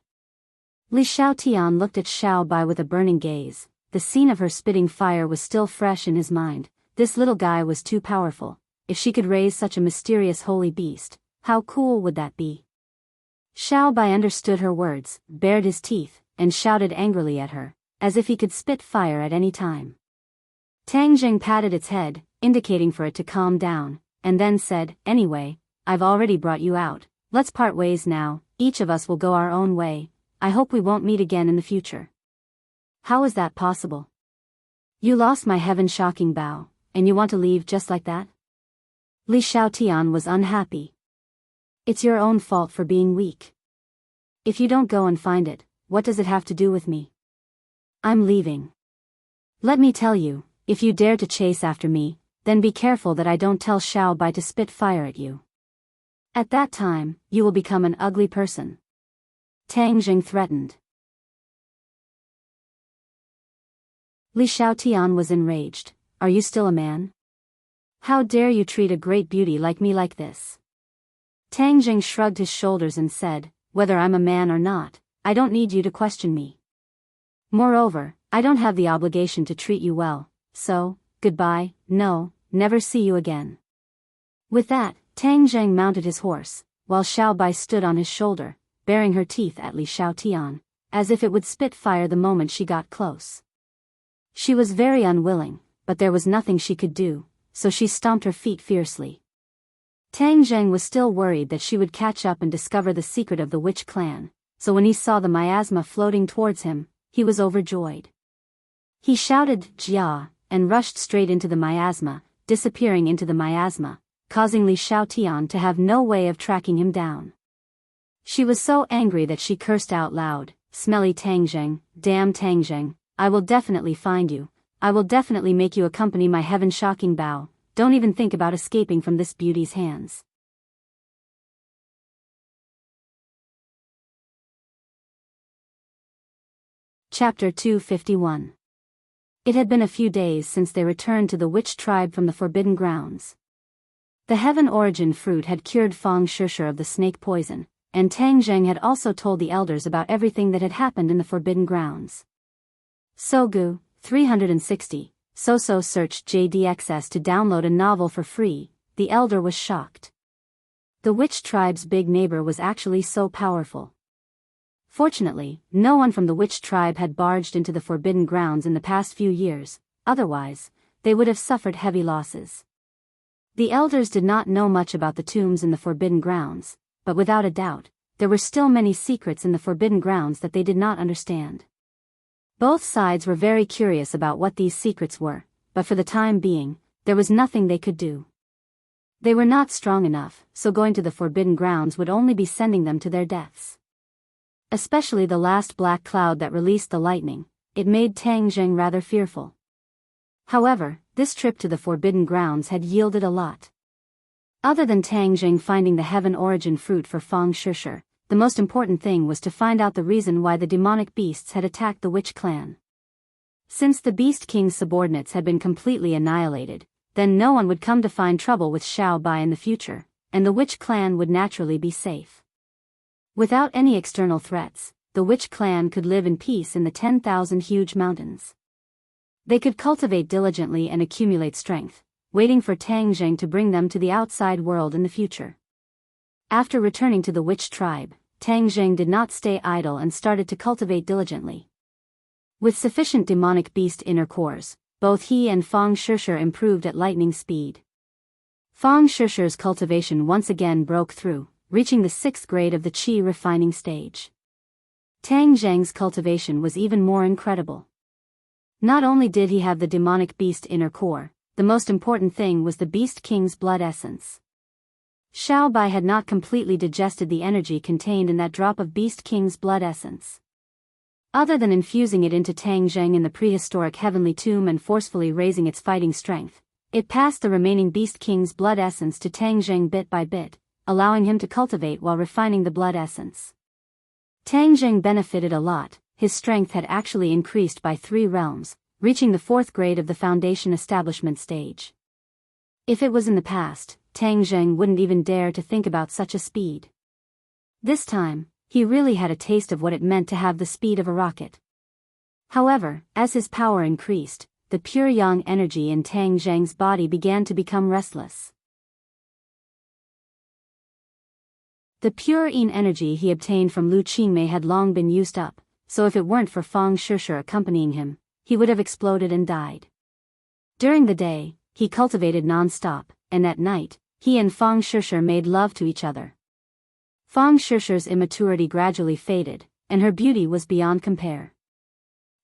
A: Li Xiaotian looked at Xiao Bai with a burning gaze. The scene of her spitting fire was still fresh in his mind. This little guy was too powerful. If she could raise such a mysterious holy beast, how cool would that be? Xiao Bai understood her words, bared his teeth, and shouted angrily at her, as if he could spit fire at any time. Tang Jing patted its head, indicating for it to calm down, and then said, Anyway, I've already brought you out, let's part ways now, each of us will go our own way, I hope we won't meet again in the future. How is that possible? You lost my heaven-shocking bow, and you want to leave just like that? Li Xiaotian was unhappy. It's your own fault for being weak. If you don't go and find it, what does it have to do with me? I'm leaving. Let me tell you, if you dare to chase after me, then be careful that I don't tell Xiao Bai to spit fire at you. At that time, you will become an ugly person. Tang Jing threatened. Li Xiaotian was enraged. Are you still a man? How dare you treat a great beauty like me like this? Tang Jing shrugged his shoulders and said, Whether I'm a man or not, I don't need you to question me. Moreover, I don't have the obligation to treat you well, so, goodbye, no, never see you again. With that, Tang Jing mounted his horse, while Xiao Bai stood on his shoulder, baring her teeth at Li Xiaotian, as if it would spit fire the moment she got close. She was very unwilling, but there was nothing she could do, so she stomped her feet fiercely. Tang Jing was still worried that she would catch up and discover the secret of the witch clan, so when he saw the miasma floating towards him, he was overjoyed. He shouted, Jia, and rushed straight into the miasma, disappearing into the miasma, causing Li Xiaotian to have no way of tracking him down. She was so angry that she cursed out loud, smelly Tang Zheng, damn Tang Zheng, I will definitely find you. I will definitely make you accompany my heaven-shocking bow. Don't even think about escaping from this beauty's hands. Chapter 251. It had been a few days since they returned to the witch tribe from the Forbidden Grounds. The heaven origin fruit had cured Fang Shishir of the snake poison, and Tang Zheng had also told the elders about everything that had happened in the Forbidden Grounds. Sogu, 360, Soso searched JDXS to download a novel for free. The elder was shocked. The witch tribe's big neighbor was actually so powerful. Fortunately, no one from the witch tribe had barged into the Forbidden Grounds in the past few years, otherwise, they would have suffered heavy losses. The elders did not know much about the tombs in the Forbidden Grounds, but without a doubt, there were still many secrets in the Forbidden Grounds that they did not understand. Both sides were very curious about what these secrets were, but for the time being, there was nothing they could do. They were not strong enough, so going to the Forbidden Grounds would only be sending them to their deaths. Especially the last black cloud that released the lightning, it made Tang Zheng rather fearful. However, this trip to the Forbidden Grounds had yielded a lot. Other than Tang Zheng finding the heaven origin fruit for Fang Shishir, the most important thing was to find out the reason why the demonic beasts had attacked the witch clan. Since the Beast King's subordinates had been completely annihilated, then no one would come to find trouble with Xiao Bai in the future, and the witch clan would naturally be safe. Without any external threats, the witch clan could live in peace in the 10,000 huge mountains. They could cultivate diligently and accumulate strength, waiting for Tang Zheng to bring them to the outside world in the future. After returning to the witch tribe, Tang Zheng did not stay idle and started to cultivate diligently. With sufficient demonic beast inner cores, both he and Fang Shishir improved at lightning speed. Fang Shishir's cultivation once again broke through, reaching the 6th grade of the Qi refining stage. Tang Zheng's cultivation was even more incredible. Not only did he have the demonic beast inner core, the most important thing was the Beast King's blood essence. Xiao Bai had not completely digested the energy contained in that drop of Beast King's blood essence. Other than infusing it into Tang Zheng in the prehistoric heavenly tomb and forcefully raising its fighting strength, it passed the remaining Beast King's blood essence to Tang Zheng bit by bit, allowing him to cultivate while refining the blood essence. Tang Zheng benefited a lot. His strength had actually increased by 3 realms, reaching the 4th grade of the foundation establishment stage. If it was in the past, Tang Zheng wouldn't even dare to think about such a speed. This time, he really had a taste of what it meant to have the speed of a rocket. However, as his power increased, the pure yang energy in Tang Zheng's body began to become restless. The pure yin energy he obtained from Lu Qingmei had long been used up, so if it weren't for Fang Shishir accompanying him, he would have exploded and died. During the day, he cultivated non-stop, and at night, he and Fang Shishir made love to each other. Fang Shishir's immaturity gradually faded, and her beauty was beyond compare.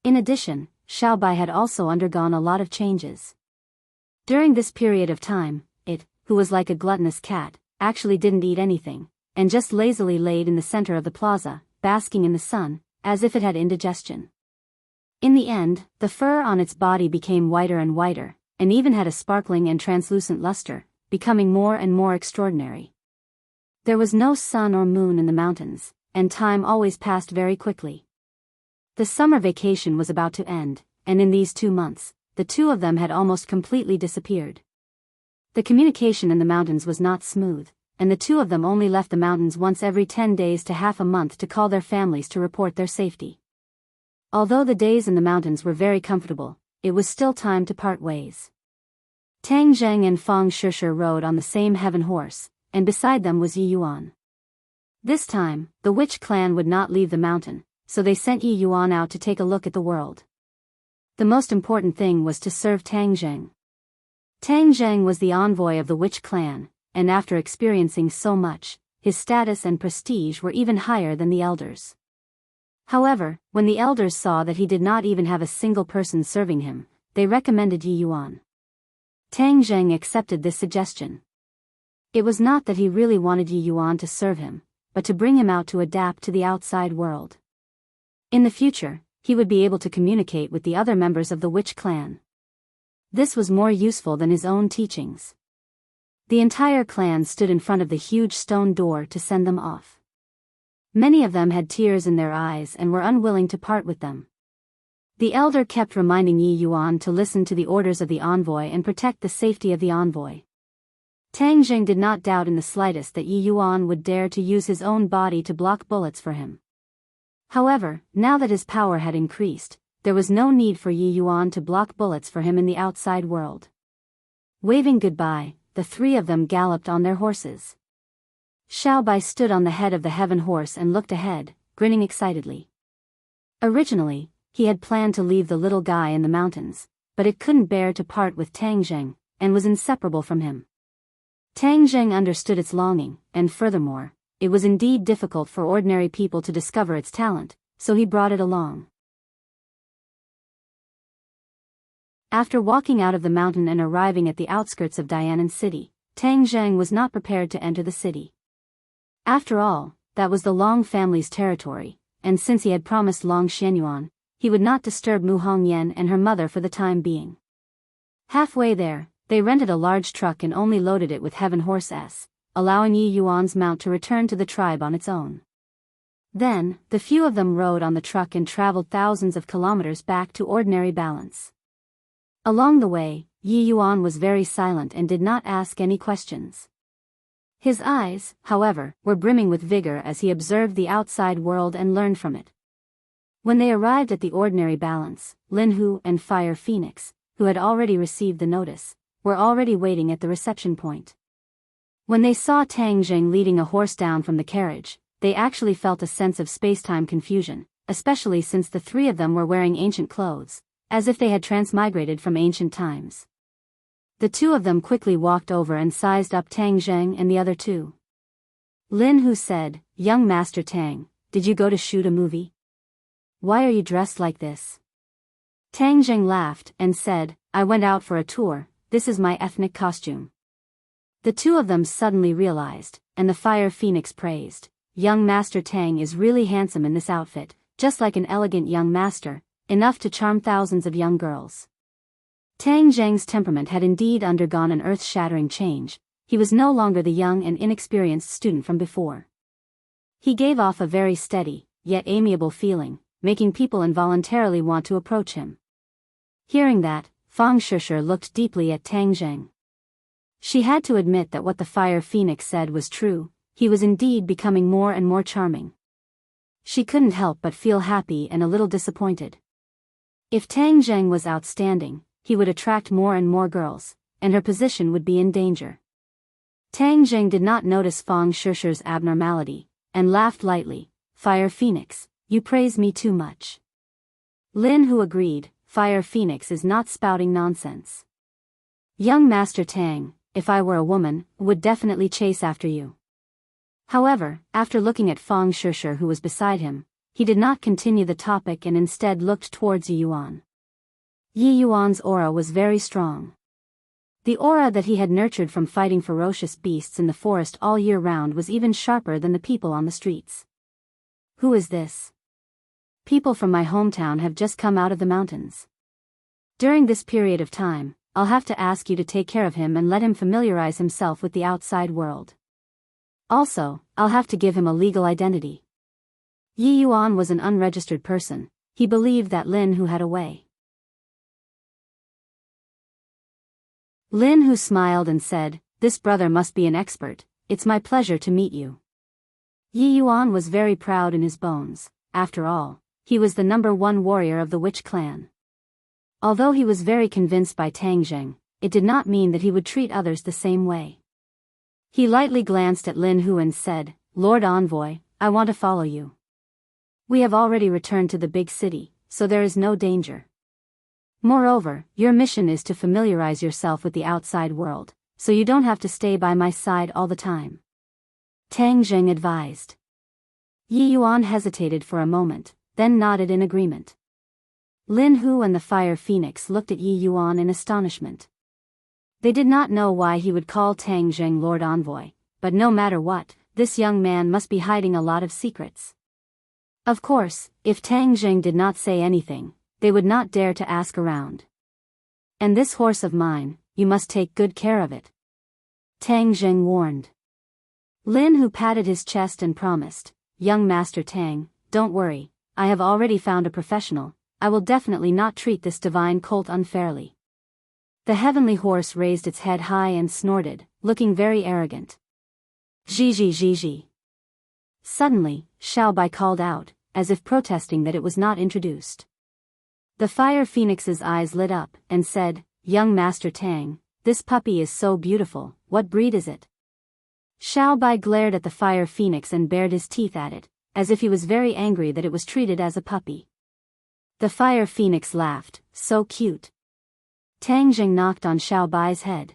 A: In addition, Xiao Bai had also undergone a lot of changes. During this period of time, it, who was like a gluttonous cat, actually didn't eat anything, and just lazily laid in the center of the plaza, basking in the sun, as if it had indigestion. In the end, the fur on its body became whiter and whiter, and even had a sparkling and translucent luster, becoming more and more extraordinary. There was no sun or moon in the mountains, and time always passed very quickly. The summer vacation was about to end, and in these 2 months, the two of them had almost completely disappeared. The communication in the mountains was not smooth, and the two of them only left the mountains once every 10 days to half a month to call their families to report their safety. Although the days in the mountains were very comfortable, it was still time to part ways. Tang Zheng and Fang Shishir rode on the same heaven horse, and beside them was Yi Yuan. This time, the witch clan would not leave the mountain, so they sent Yi Yuan out to take a look at the world. The most important thing was to serve Tang Zheng. Tang Zheng was the envoy of the witch clan, and after experiencing so much, his status and prestige were even higher than the elders. However, when the elders saw that he did not even have a single person serving him, they recommended Yi Yuan. Tang Zheng accepted this suggestion. It was not that he really wanted Yi Yuan to serve him, but to bring him out to adapt to the outside world. In the future, he would be able to communicate with the other members of the witch clan. This was more useful than his own teachings. The entire clan stood in front of the huge stone door to send them off. Many of them had tears in their eyes and were unwilling to part with them. The elder kept reminding Yi Yuan to listen to the orders of the envoy and protect the safety of the envoy. Tang Jing did not doubt in the slightest that Yi Yuan would dare to use his own body to block bullets for him. However, now that his power had increased, there was no need for Yi Yuan to block bullets for him in the outside world. Waving goodbye, the three of them galloped on their horses. Xiao Bai stood on the head of the heaven horse and looked ahead, grinning excitedly. Originally, he had planned to leave the little guy in the mountains, but it couldn't bear to part with Tang Zheng, and was inseparable from him. Tang Zheng understood its longing, and furthermore, it was indeed difficult for ordinary people to discover its talent, so he brought it along. After walking out of the mountain and arriving at the outskirts of Dianan City, Tang Zheng was not prepared to enter the city. After all, that was the Long family's territory, and since he had promised Long Xianyuan, he would not disturb Mu Hongyan and her mother for the time being. Halfway there, they rented a large truck and only loaded it with Heaven Horse S, allowing Yi Yuan's mount to return to the tribe on its own. Then, the few of them rode on the truck and traveled thousands of kilometers back to ordinary balance. Along the way, Yi Yuan was very silent and did not ask any questions. His eyes, however, were brimming with vigor as he observed the outside world and learned from it. When they arrived at the ordinary balance, Lin Hu and Fire Phoenix, who had already received the notice, were already waiting at the reception point. When they saw Tang Jing leading a horse down from the carriage, they actually felt a sense of spacetime confusion, especially since the three of them were wearing ancient clothes, as if they had transmigrated from ancient times. The two of them quickly walked over and sized up Tang Zheng and the other two. Lin Hu said, "Young Master Tang, did you go to shoot a movie? Why are you dressed like this?" Tang Zheng laughed and said, "I went out for a tour, this is my ethnic costume." The two of them suddenly realized, and the Fire Phoenix praised, "Young Master Tang is really handsome in this outfit, just like an elegant young master, enough to charm thousands of young girls." Tang Zheng's temperament had indeed undergone an earth-shattering change. He was no longer the young and inexperienced student from before. He gave off a very steady, yet amiable feeling, making people involuntarily want to approach him. Hearing that, Fang Shishir looked deeply at Tang Zheng. She had to admit that what the Fire Phoenix said was true, he was indeed becoming more and more charming. She couldn't help but feel happy and a little disappointed. If Tang Zheng was outstanding, he would attract more and more girls, and her position would be in danger. Tang Zheng did not notice Fang Shishir's abnormality, and laughed lightly, "Fire Phoenix, you praise me too much." Lin Hu agreed, "Fire Phoenix is not spouting nonsense. Young Master Tang, if I were a woman, would definitely chase after you." However, after looking at Fang Shishir who was beside him, he did not continue the topic and instead looked towards Yi Yuan. Yi Yuan's aura was very strong. The aura that he had nurtured from fighting ferocious beasts in the forest all year round was even sharper than the people on the streets. "Who is this? People from my hometown have just come out of the mountains. During this period of time, I'll have to ask you to take care of him and let him familiarize himself with the outside world. Also, I'll have to give him a legal identity." Yi Yuan was an unregistered person. He believed that Lin Hu had a way. Lin Hu smiled and said, "This brother must be an expert, it's my pleasure to meet you." Yi Yuan was very proud in his bones. After all, he was the #1 warrior of the witch clan. Although he was very convinced by Tang Zheng, it did not mean that he would treat others the same way. He lightly glanced at Lin Hu and said, "Lord Envoy, I want to follow you. We have already returned to the big city, so there is no danger. Moreover, your mission is to familiarize yourself with the outside world, so you don't have to stay by my side all the time," Tang Zheng advised. Yi Yuan hesitated for a moment, then nodded in agreement. Lin Hu and the Fire Phoenix looked at Yi Yuan in astonishment. They did not know why he would call Tang Zheng Lord Envoy, but no matter what, this young man must be hiding a lot of secrets. Of course, if Tang Jing did not say anything, they would not dare to ask around. And this horse of mine, you must take good care of it, Tang Jing warned. Lin Hu patted his chest and promised, young Master Tang, don't worry, I have already found a professional, I will definitely not treat this divine colt unfairly. The heavenly horse raised its head high and snorted, looking very arrogant. Zhi. Suddenly, Xiao Bai called out, as if protesting that it was not introduced. The fire phoenix's eyes lit up, and said, young Master Tang, this puppy is so beautiful, what breed is it? Xiao Bai glared at the fire phoenix and bared his teeth at it, as if he was very angry that it was treated as a puppy. The fire phoenix laughed, so cute. Tang Jing knocked on Xiao Bai's head.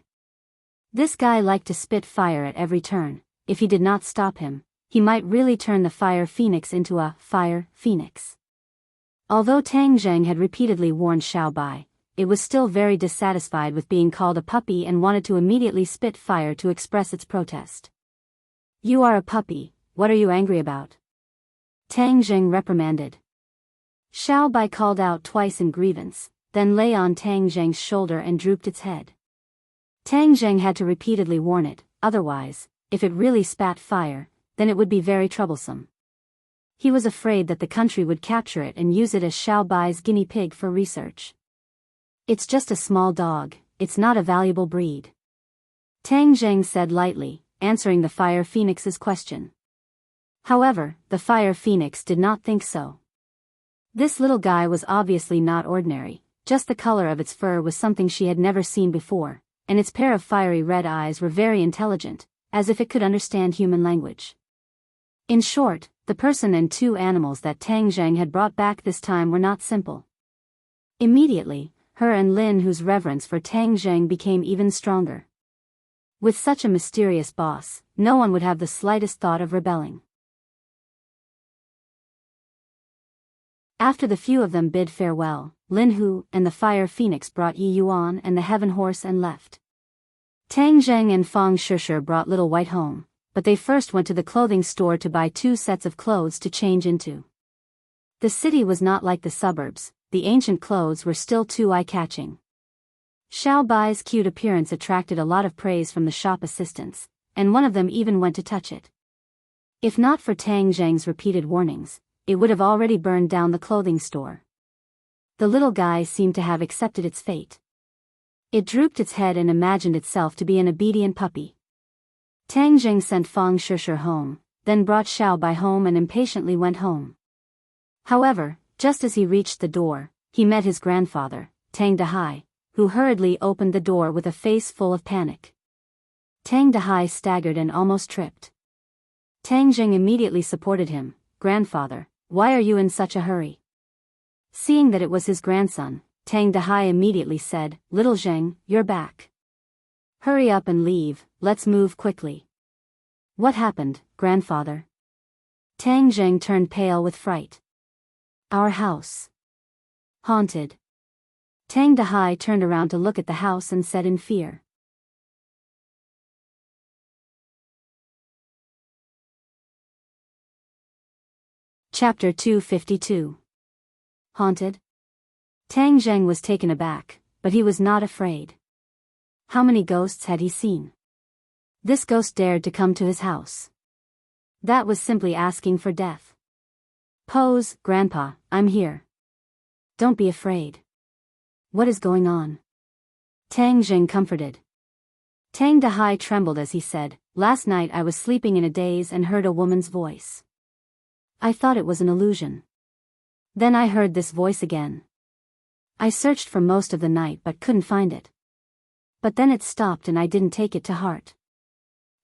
A: This guy liked to spit fire at every turn. If he did not stop him, he might really turn the fire phoenix into a fire phoenix. Although Tang Jing had repeatedly warned Xiao Bai, it was still very dissatisfied with being called a puppy and wanted to immediately spit fire to express its protest. You are a puppy, what are you angry about? Tang Jing reprimanded. Xiao Bai called out twice in grievance, then lay on Tang Jing's shoulder and drooped its head. Tang Jing had to repeatedly warn it, otherwise, if it really spat fire, then it would be very troublesome. He was afraid that the country would capture it and use it as Xiao Bai's guinea pig for research. It's just a small dog, it's not a valuable breed, Tang Jing said lightly, answering the fire phoenix's question. However, the fire phoenix did not think so. This little guy was obviously not ordinary, just the color of its fur was something she had never seen before, and its pair of fiery red eyes were very intelligent, as if it could understand human language. In short, the person and two animals that Tang Jing had brought back this time were not simple. Immediately, her and Lin Hu's reverence for Tang Jing became even stronger. With such a mysterious boss, no one would have the slightest thought of rebelling. After the few of them bid farewell, Lin Hu and the fire phoenix brought Yi Yuan and the heaven horse and left. Tang Jing and Fang Shishir brought Little White home, but they first went to the clothing store to buy 2 sets of clothes to change into. The city was not like the suburbs, the ancient clothes were still too eye-catching. Xiao Bai's cute appearance attracted a lot of praise from the shop assistants, and one of them even went to touch it. If not for Tang Jing's repeated warnings, it would have already burned down the clothing store. The little guy seemed to have accepted its fate. It drooped its head and imagined itself to be an obedient puppy. Tang Jing sent Fang Shishir home, then brought Xiao Bai home and impatiently went home. However, just as he reached the door, he met his grandfather, Tang Dahai, who hurriedly opened the door with a face full of panic. Tang Dahai staggered and almost tripped. Tang Jing immediately supported him. Grandfather, why are you in such a hurry? Seeing that it was his grandson, Tang Dahai immediately said, Little Zheng, you're back. Hurry up and leave, let's move quickly. What happened, grandfather? Tang Jing turned pale with fright. Our house. Haunted. Tang Dahai turned around to look at the house and said in fear. Chapter 252. Haunted? Tang Zheng was taken aback, but he was not afraid. How many ghosts had he seen? This ghost dared to come to his house. That was simply asking for death. Pose, Grandpa, I'm here. Don't be afraid. What is going on? Tang Jing comforted. Tang Dahai trembled as he said, Last night I was sleeping in a daze and heard a woman's voice. I thought it was an illusion. Then I heard this voice again. I searched for most of the night but couldn't find it. But then it stopped and I didn't take it to heart.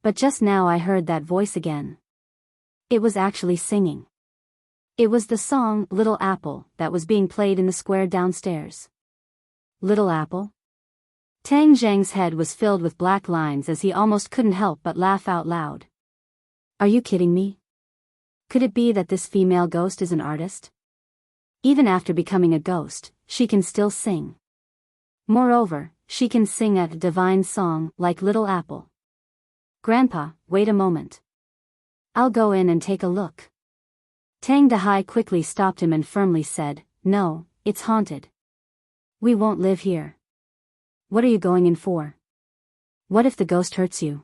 A: But just now I heard that voice again. It was actually singing. It was the song, Little Apple, that was being played in the square downstairs. Little Apple? Tang Zheng's head was filled with black lines as he almost couldn't help but laugh out loud. Are you kidding me? Could it be that this female ghost is an artist? Even after becoming a ghost, she can still sing. Moreover, she can sing a divine song like Little Apple. Grandpa, wait a moment. I'll go in and take a look. Tang Dahai quickly stopped him and firmly said, "No, it's haunted. We won't live here. What are you going in for? What if the ghost hurts you?"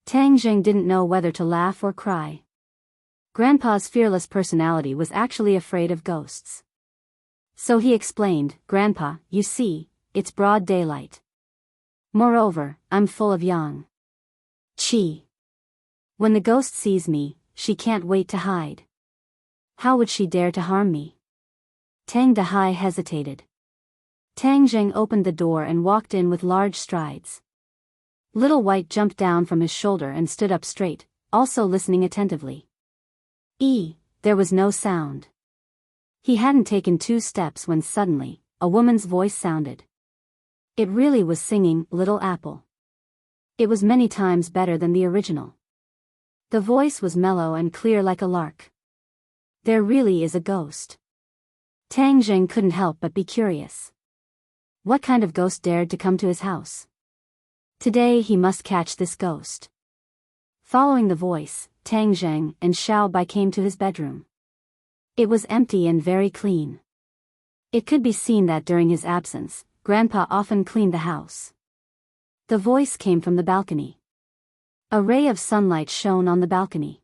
A: Tang Zheng didn't know whether to laugh or cry. Grandpa's fearless personality was actually afraid of ghosts. So he explained, "Grandpa, you see, it's broad daylight. Moreover, I'm full of yang. Qi. When the ghost sees me, she can't wait to hide. How would she dare to harm me?" Tang Dahai hesitated. Tang Zheng opened the door and walked in with large strides. Little White jumped down from his shoulder and stood up straight, also listening attentively. There was no sound. He hadn't taken 2 steps when suddenly, a woman's voice sounded. It really was singing Little Apple. It was many times better than the original. The voice was mellow and clear like a lark. There really is a ghost. Tang Zheng couldn't help but be curious. What kind of ghost dared to come to his house? Today he must catch this ghost. Following the voice, Tang Zheng and Xiao Bai came to his bedroom. It was empty and very clean. It could be seen that during his absence, Grandpa often cleaned the house. The voice came from the balcony. A ray of sunlight shone on the balcony.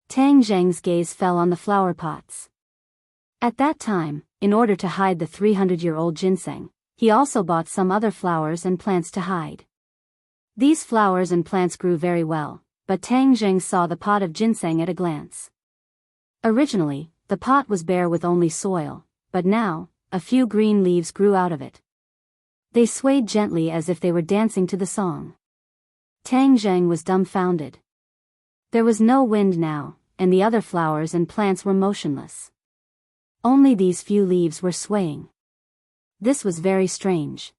A: Tang Zheng's gaze fell on the flower pots. At that time, in order to hide the 300-year-old ginseng, he also bought some other flowers and plants to hide. These flowers and plants grew very well, but Tang Zheng saw the pot of ginseng at a glance. Originally, the pot was bare with only soil, but now, a few green leaves grew out of it. They swayed gently as if they were dancing to the song. Tang Zheng was dumbfounded. There was no wind now, and the other flowers and plants were motionless. Only these few leaves were swaying. This was very strange.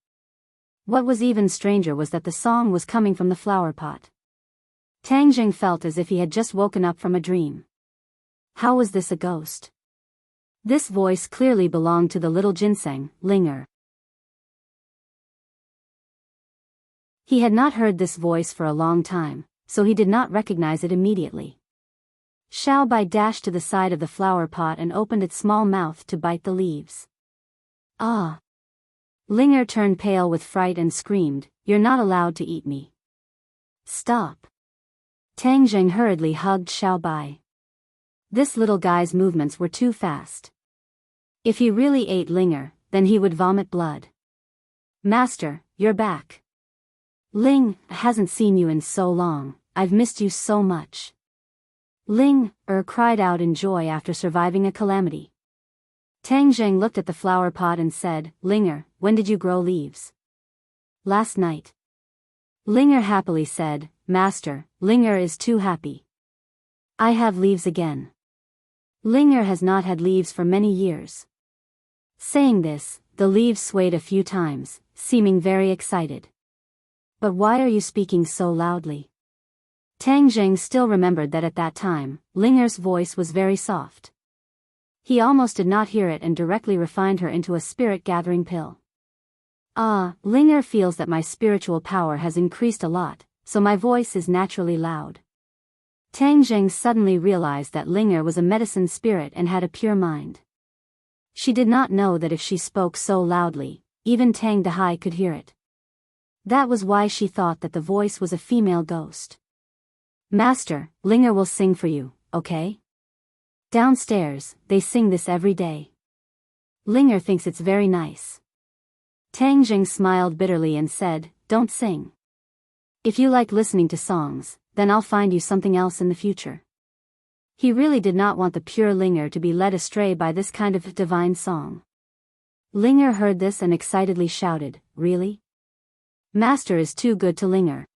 A: What was even stranger was that the song was coming from the flower pot. Tang Zheng felt as if he had just woken up from a dream. How was this a ghost? This voice clearly belonged to the little ginseng, Linger. He had not heard this voice for a long time, so he did not recognize it immediately. Xiao Bai dashed to the side of the flower pot and opened its small mouth to bite the leaves. Ah! Linger turned pale with fright and screamed, "You're not allowed to eat me. Stop!" Tang Zheng hurriedly hugged Xiao Bai. This little guy's movements were too fast. If he really ate Linger, then he would vomit blood. "Master, you're back. Ling hasn't seen you in so long, I've missed you so much." Ling cried out in joy after surviving a calamity. Tang Zheng looked at the flower pot and said, "Linger, when did you grow leaves?" "Last night." Linger happily said, "Master, Linger is too happy. I have leaves again." Linger has not had leaves for many years. Saying this, the leaves swayed a few times, seeming very excited. "But why are you speaking so loudly?" Tang Zheng still remembered that at that time, Linger's voice was very soft. He almost did not hear it and directly refined her into a spirit-gathering pill. Linger feels that my spiritual power has increased a lot, so my voice is naturally loud. Tang Zheng suddenly realized that Linger was a medicine spirit and had a pure mind. She did not know that if she spoke so loudly, even Tang Dahai could hear it. That was why she thought that the voice was a female ghost. "Master, Linger will sing for you, okay? Downstairs, they sing this every day. Linger thinks it's very nice." Tang Zheng smiled bitterly and said, "Don't sing. If you like listening to songs, then I'll find you something else in the future." He really did not want the pure Linger to be led astray by this kind of divine song. Linger heard this and excitedly shouted, "Really? Master is too good to Linger."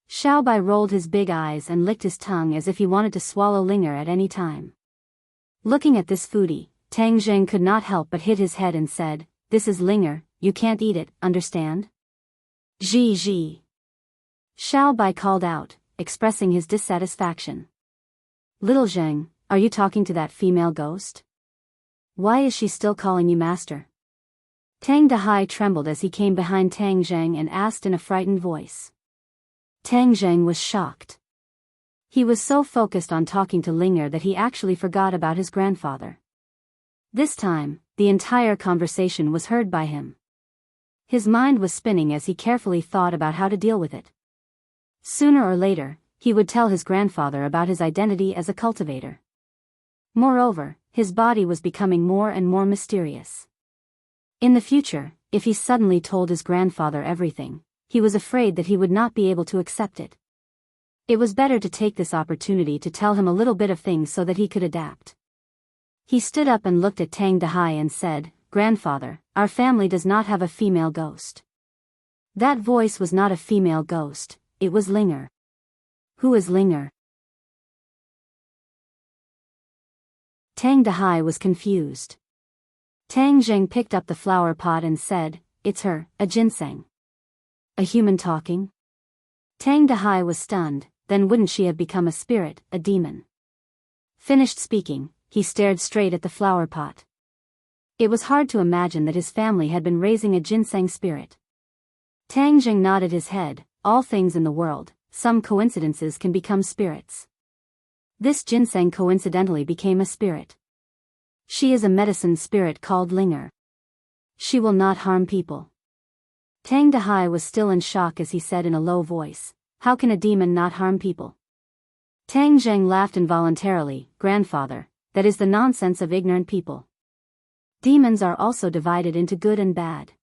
A: Xiao Bai rolled his big eyes and licked his tongue as if he wanted to swallow Linger at any time. Looking at this foodie, Tang Zheng could not help but hit his head and said, "This is Linger, you can't eat it, understand?" "Ji." Xiao Bai called out, expressing his dissatisfaction. "Little Zheng, are you talking to that female ghost? Why is she still calling you master?" Tang Dahai trembled as he came behind Tang Zheng and asked in a frightened voice. Tang Zheng was shocked. He was so focused on talking to Linger that he actually forgot about his grandfather. This time, the entire conversation was heard by him. His mind was spinning as he carefully thought about how to deal with it. Sooner or later, he would tell his grandfather about his identity as a cultivator. Moreover, his body was becoming more and more mysterious. In the future, if he suddenly told his grandfather everything, he was afraid that he would not be able to accept it. It was better to take this opportunity to tell him a little bit of things so that he could adapt. He stood up and looked at Tang Dahai and said, "Grandfather, our family does not have a female ghost." That voice was not a female ghost, it was Linger. Who is Linger? Tang Dahai was confused. Tang Zheng picked up the flower pot and said, "It's her, a ginseng." A human talking? Tang Dahai was stunned, then wouldn't she have become a spirit, a demon? Finished speaking, he stared straight at the flower pot. It was hard to imagine that his family had been raising a ginseng spirit. Tang Zheng nodded his head. All things in the world, some coincidences can become spirits. This ginseng coincidentally became a spirit. She is a medicine spirit called Linger. She will not harm people. Tang Dahai was still in shock as he said in a low voice, "How can a demon not harm people?" Tang Zheng laughed involuntarily. "Grandfather, that is the nonsense of ignorant people. Demons are also divided into good and bad.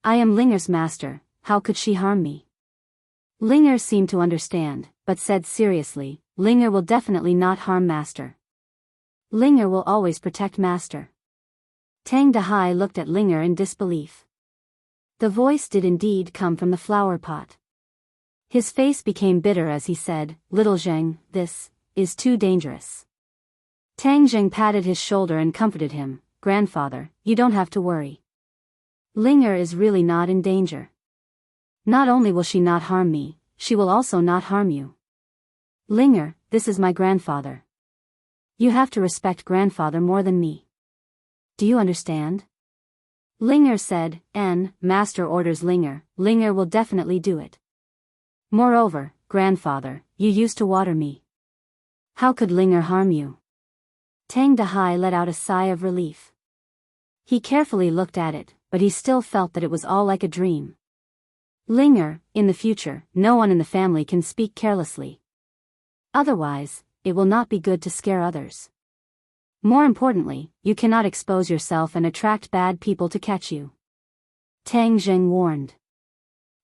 A: I am Linger's master, how could she harm me?" Linger seemed to understand, but said seriously, "Linger will definitely not harm Master. Linger will always protect Master." Tang Dahai looked at Linger in disbelief. The voice did indeed come from the flower pot. His face became bitter as he said, "Little Zheng, this is too dangerous." Tang Zheng patted his shoulder and comforted him, "Grandfather, you don't have to worry. Linger is really not in danger. Not only will she not harm me, she will also not harm you. Linger, this is my grandfather. You have to respect grandfather more than me. Do you understand?" Linger said, Master orders Linger, Linger will definitely do it. Moreover, grandfather, you used to water me. How could Linger harm you?" Tang Dahai let out a sigh of relief. He carefully looked at it, but he still felt that it was all like a dream. Linger, in the future, no one in the family can speak carelessly. Otherwise, it will not be good to scare others. More importantly, you cannot expose yourself and attract bad people to catch you. Tang Zheng warned.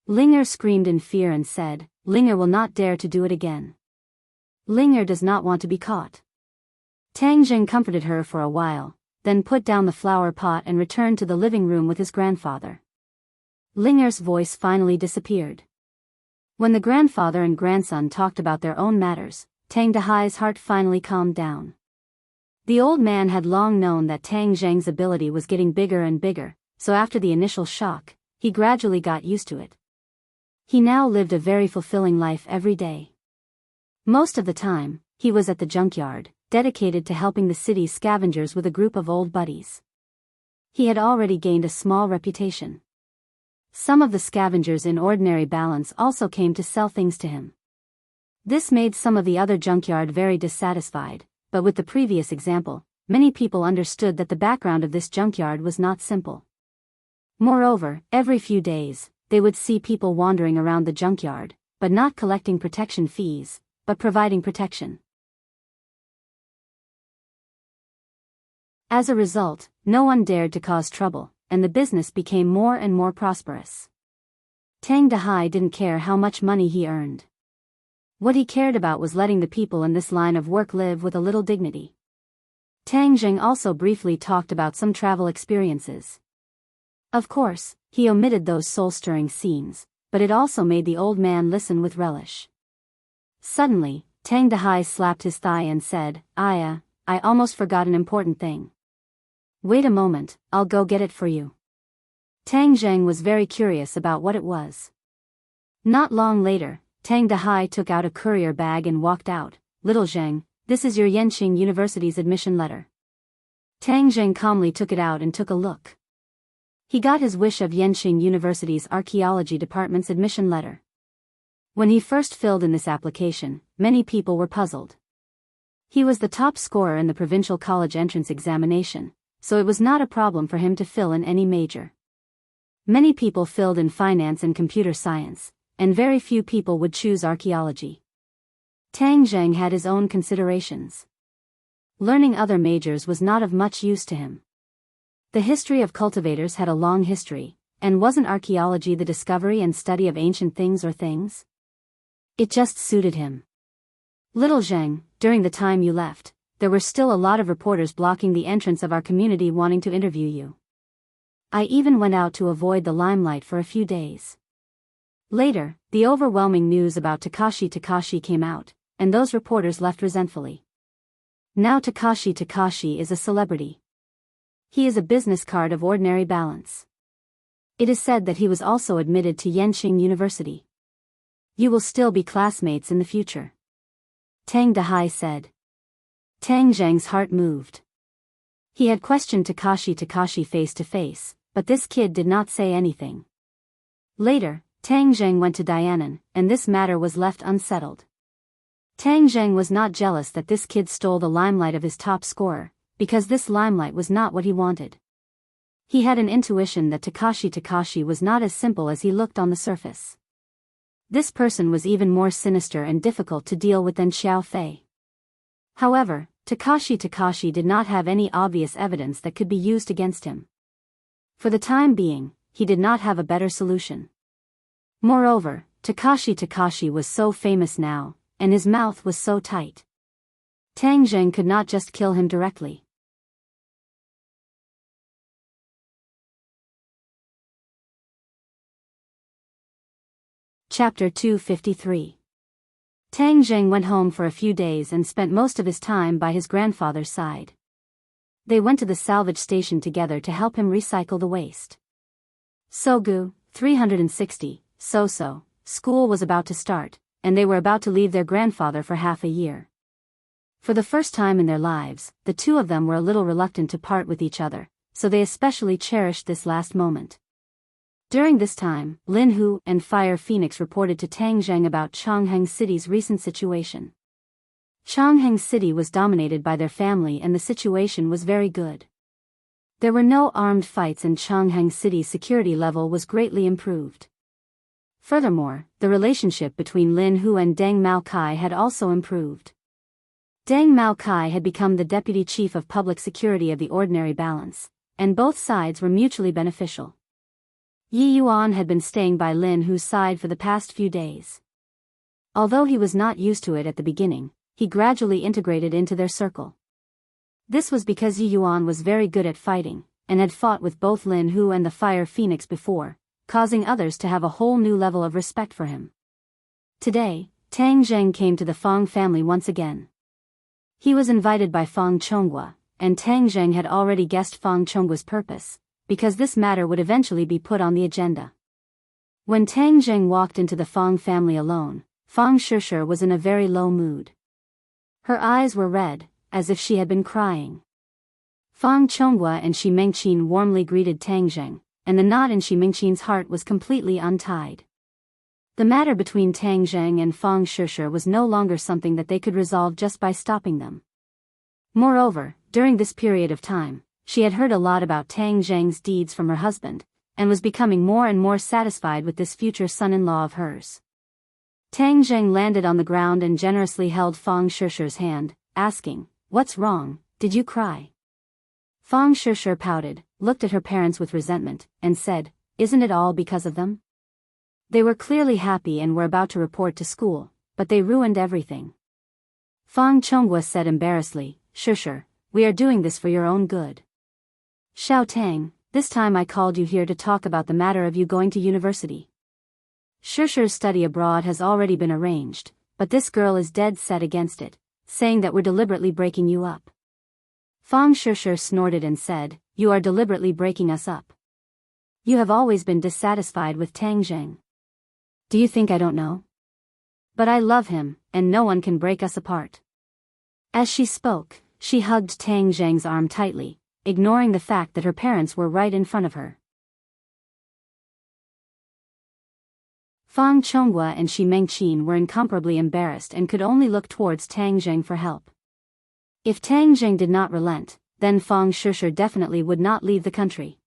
A: Linger screamed in fear and said, "Linger will not dare to do it again. Linger does not want to be caught." Tang Zheng comforted her for a while, then put down the flower pot and returned to the living room with his grandfather. Linger's voice finally disappeared. When the grandfather and grandson talked about their own matters, Tang Dahai's heart finally calmed down. The old man had long known that Tang Zheng's ability was getting bigger and bigger, so after the initial shock, he gradually got used to it. He now lived a very fulfilling life every day. Most of the time, he was at the junkyard, dedicated to helping the city's scavengers with a group of old buddies. He had already gained a small reputation. Some of the scavengers in ordinary balance also came to sell things to him. This made some of the other junkyard very dissatisfied, but with the previous example, many people understood that the background of this junkyard was not simple. Moreover, every few days, they would see people wandering around the junkyard, but not collecting protection fees, but providing protection. As a result, no one dared to cause trouble, and the business became more and more prosperous. Tang Dahai didn't care how much money he earned. What he cared about was letting the people in this line of work live with a little dignity. Tang Zheng also briefly talked about some travel experiences. Of course, he omitted those soul-stirring scenes, but it also made the old man listen with relish. Suddenly, Tang Dahai slapped his thigh and said, I almost forgot an important thing. Wait a moment, I'll go get it for you." Tang Zheng was very curious about what it was. Not long later, Tang Dahai took out a courier bag and walked out. "Little Zheng, this is your Yenqing University's admission letter." Tang Zheng calmly took it out and took a look. He got his wish of Yenqing University's archaeology department's admission letter. When he first filled in this application, many people were puzzled. He was the top scorer in the provincial college entrance examination, so it was not a problem for him to fill in any major. Many people filled in finance and computer science, and very few people would choose archaeology. Tang Zheng had his own considerations. Learning other majors was not of much use to him. The history of cultivators had a long history, and wasn't archaeology the discovery and study of ancient things or things? It just suited him. Little Zheng, during the time you left, there were still a lot of reporters blocking the entrance of our community wanting to interview you. I even went out to avoid the limelight for a few days. Later, the overwhelming news about Takashi came out, and those reporters left resentfully. Now Takashi is a celebrity. He is a business card of ordinary balance. It is said that he was also admitted to Yenching University. You will still be classmates in the future. Tang Dahai said. Tang Zheng's heart moved. He had questioned Takashi face to face, but this kid did not say anything. Later, Tang Zheng went to Dianan, and this matter was left unsettled. Tang Zheng was not jealous that this kid stole the limelight of his top scorer, because this limelight was not what he wanted. He had an intuition that Takashi was not as simple as he looked on the surface. This person was even more sinister and difficult to deal with than Xiao Fei. However, Takashi did not have any obvious evidence that could be used against him. For the time being, he did not have a better solution. Moreover, Takashi was so famous now, and his mouth was so tight. Tang Zheng could not just kill him directly. Chapter 253. Tang Zheng went home for a few days and spent most of his time by his grandfather's side. They went to the salvage station together to help him recycle the waste. Sogu, 360, So, school was about to start, and they were about to leave their grandfather for half a year. For the first time in their lives, the two of them were a little reluctant to part with each other, so they especially cherished this last moment. During this time, Lin Hu and Fire Phoenix reported to Tang Zheng about Changheng City's recent situation. Changheng City was dominated by their family and the situation was very good. There were no armed fights and Changheng City's security level was greatly improved. Furthermore, the relationship between Lin Hu and Deng Maokai had also improved. Deng Maokai had become the deputy chief of public security of the ordinary balance, and both sides were mutually beneficial. Yi Yuan had been staying by Lin Hu's side for the past few days. Although he was not used to it at the beginning, he gradually integrated into their circle. This was because Yi Yuan was very good at fighting, and had fought with both Lin Hu and the Fire Phoenix before, causing others to have a whole new level of respect for him. Today, Tang Zheng came to the Fang family once again. He was invited by Fang Chonghua, and Tang Zheng had already guessed Fang Chonghua's purpose, because this matter would eventually be put on the agenda. When Tang Zheng walked into the Fang family alone, Fang Shishir was in a very low mood. Her eyes were red, as if she had been crying. Fang Chonghua and Shi Mengqin warmly greeted Tang Zheng, and the knot in Shi Mengqin's heart was completely untied. The matter between Tang Zheng and Fang Shishir was no longer something that they could resolve just by stopping them. Moreover, during this period of time, she had heard a lot about Tang Zheng's deeds from her husband, and was becoming more and more satisfied with this future son-in-law of hers. Tang Zheng landed on the ground and generously held Fang Shishir's hand, asking, "What's wrong, did you cry?" Fang Shishir pouted, looked at her parents with resentment, and said, "Isn't it all because of them? They were clearly happy and were about to report to school, but they ruined everything." Fang Chonghua said embarrassedly, "Shishir, we are doing this for your own good. Xiao Tang, this time I called you here to talk about the matter of you going to university. Shishir's study abroad has already been arranged, but this girl is dead set against it, saying that we're deliberately breaking you up." Fang Shishir snorted and said, "You are deliberately breaking us up. You have always been dissatisfied with Tang Zheng. Do you think I don't know? But I love him, and no one can break us apart." As she spoke, she hugged Tang Zheng's arm tightly, ignoring the fact that her parents were right in front of her. Fang Chonghua and Shi Mengqin were incomparably embarrassed and could only look towards Tang Zheng for help. If Tang Zheng did not relent, then Fang Shishir definitely would not leave the country.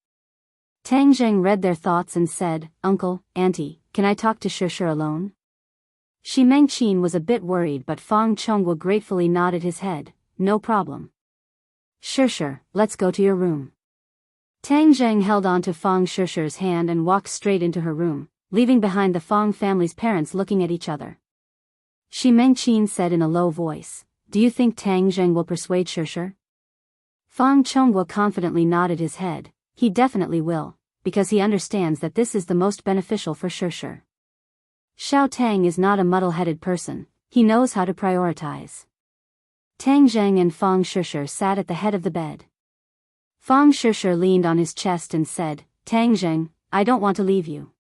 A: Tang Zheng read their thoughts and said, "Uncle, Auntie, can I talk to Shishir alone?" Shi Mengqin was a bit worried, but Fang Chonghua gratefully nodded his head, "No problem. Shishir, let's go to your room." Tang Zheng held on to Fang Shishir's hand and walked straight into her room, leaving behind the Fang family's parents looking at each other. Shi Mengqin said in a low voice, "Do you think Tang Zheng will persuade Shishir?" Fang Chonghua confidently nodded his head. He definitely will, because he understands that this is the most beneficial for Shishir. Xiao Tang is not a muddle-headed person, he knows how to prioritize. Tang Zheng and Fang Shishir sat at the head of the bed. Fang Shishir leaned on his chest and said, "Tang Zheng, I don't want to leave you.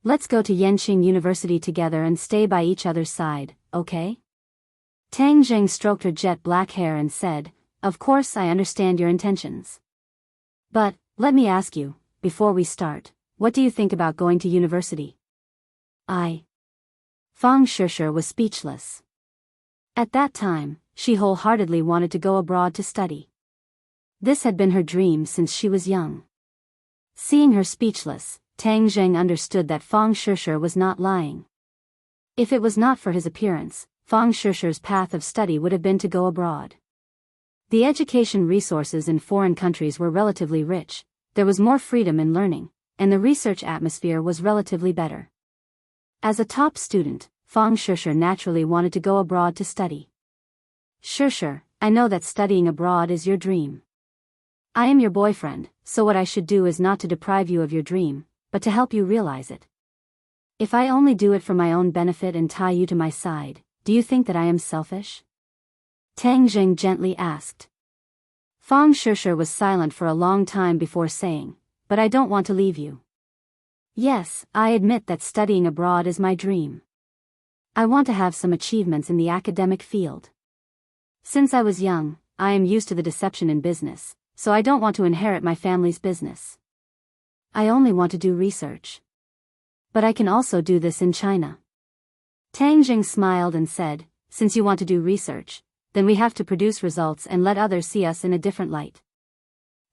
A: Let's go to Yenqing University together and stay by each other's side, okay?" Tang Zheng stroked her jet black hair and said, "Of course I understand your intentions. But, let me ask you, before we start, what do you think about going to university?" Fang Shishir was speechless. At that time, she wholeheartedly wanted to go abroad to study. This had been her dream since she was young. Seeing her speechless, Tang Zheng understood that Fang Shishir was not lying. If it was not for his appearance, Fang Shishir's path of study would have been to go abroad. The education resources in foreign countries were relatively rich, there was more freedom in learning, and the research atmosphere was relatively better. As a top student, Fang Shishir naturally wanted to go abroad to study. "Shishir, I know that studying abroad is your dream. I am your boyfriend, so what I should do is not to deprive you of your dream, but to help you realize it. If I only do it for my own benefit and tie you to my side, do you think that I am selfish?" Tang Zheng gently asked. Fang Shishir was silent for a long time before saying, "But I don't want to leave you. Yes, I admit that studying abroad is my dream. I want to have some achievements in the academic field. Since I was young, I am used to the deception in business, so I don't want to inherit my family's business. I only want to do research. But I can also do this in China." Tang Zheng smiled and said, "Since you want to do research, then we have to produce results and let others see us in a different light.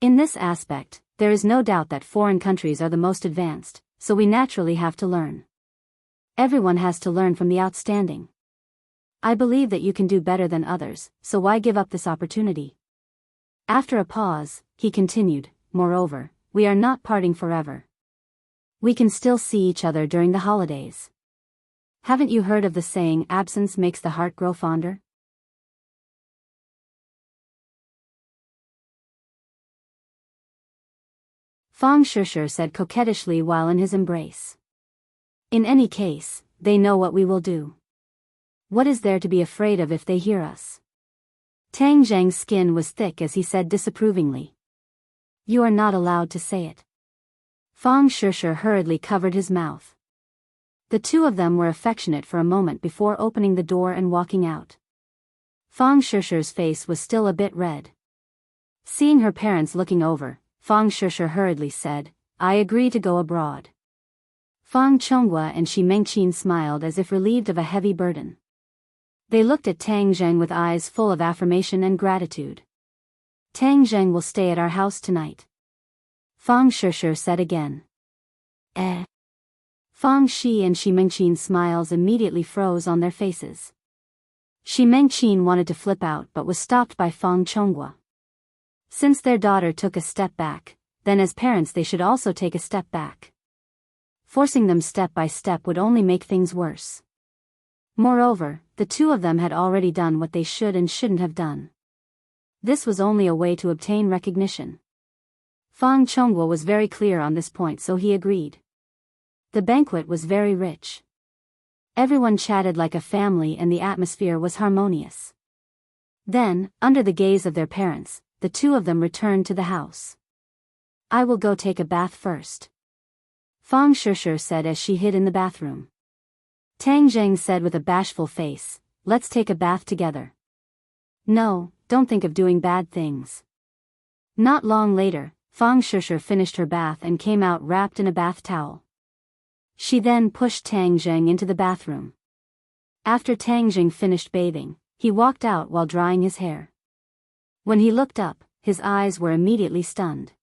A: In this aspect, there is no doubt that foreign countries are the most advanced, so we naturally have to learn. Everyone has to learn from the outstanding. I believe that you can do better than others, so why give up this opportunity?" After a pause, he continued, "Moreover, we are not parting forever. We can still see each other during the holidays. Haven't you heard of the saying, absence makes the heart grow fonder?" Fang Shishir said coquettishly while in his embrace. "In any case, they know what we will do. What is there to be afraid of if they hear us?" Tang Zheng's skin was thick as he said disapprovingly, "You are not allowed to say it." Fang Shishir hurriedly covered his mouth. The two of them were affectionate for a moment before opening the door and walking out. Fang Shishir's face was still a bit red. Seeing her parents looking over, Fang Shishir hurriedly said, "I agree to go abroad." Fang Chonghua and Shi Mengqin smiled as if relieved of a heavy burden. They looked at Tang Zheng with eyes full of affirmation and gratitude. "Tang Zheng will stay at our house tonight," Fang Shishir said again. Fang Shi and Shi Mengqin's smiles immediately froze on their faces. Shi Mengqin wanted to flip out but was stopped by Fang Chonghua. Since their daughter took a step back, then as parents they should also take a step back. Forcing them step by step would only make things worse. Moreover, the two of them had already done what they should and shouldn't have done. This was only a way to obtain recognition. Fang Chonghua was very clear on this point, so he agreed. The banquet was very rich. Everyone chatted like a family and the atmosphere was harmonious. Then, under the gaze of their parents, the two of them returned to the house. "I will go take a bath first," Fang Shishir said as she hid in the bathroom. Tang Zheng said with a bashful face, "Let's take a bath together." "No, don't think of doing bad things." Not long later, Fang Shishir finished her bath and came out wrapped in a bath towel. She then pushed Tang Zheng into the bathroom. After Tang Zheng finished bathing, he walked out while drying his hair. When he looked up, his eyes were immediately stunned.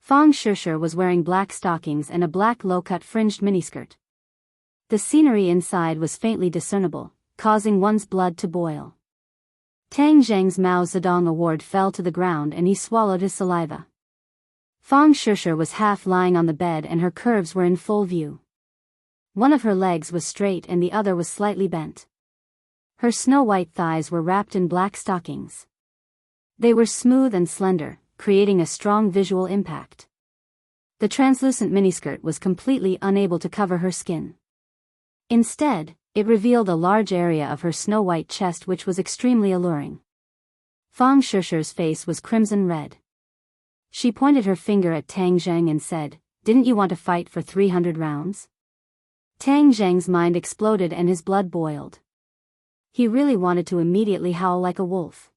A: Fang Shishir was wearing black stockings and a black low-cut fringed miniskirt. The scenery inside was faintly discernible, causing one's blood to boil. Tang Zheng's Mao Zedong award fell to the ground and he swallowed his saliva. Fang Shishir was half lying on the bed and her curves were in full view. One of her legs was straight and the other was slightly bent. Her snow-white thighs were wrapped in black stockings. They were smooth and slender, creating a strong visual impact. The translucent miniskirt was completely unable to cover her skin. Instead, it revealed a large area of her snow-white chest which was extremely alluring. Fang Shishir's face was crimson red. She pointed her finger at Tang Zheng and said, "Didn't you want to fight for 300 rounds?" Tang Zheng's mind exploded and his blood boiled. He really wanted to immediately howl like a wolf.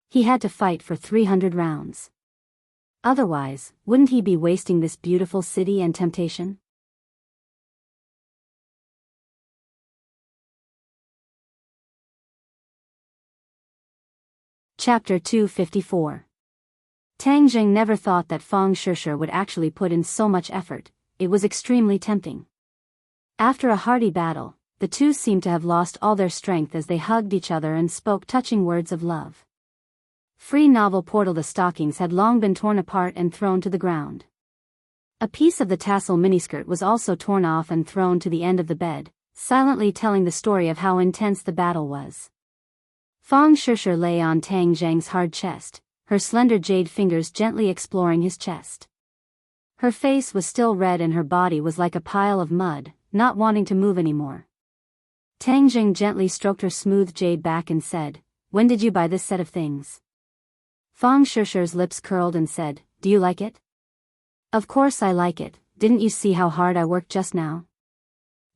A: He had to fight for 300 rounds. Otherwise, wouldn't he be wasting this beautiful city and temptation? Chapter 254. Tang Zheng never thought that Fang Shishir would actually put in so much effort. It was extremely tempting. After a hearty battle, the two seemed to have lost all their strength as they hugged each other and spoke touching words of love. Free novel portal. The stockings had long been torn apart and thrown to the ground. A piece of the tassel miniskirt was also torn off and thrown to the end of the bed, silently telling the story of how intense the battle was. Fang Shishir lay on Tang Zheng's hard chest, her slender jade fingers gently exploring his chest. Her face was still red and her body was like a pile of mud, not wanting to move anymore. Tang Zheng gently stroked her smooth jade back and said, "When did you buy this set of things?" Fang Shishir's lips curled and said, "Do you like it?" "Of course I like it, didn't you see how hard I worked just now?"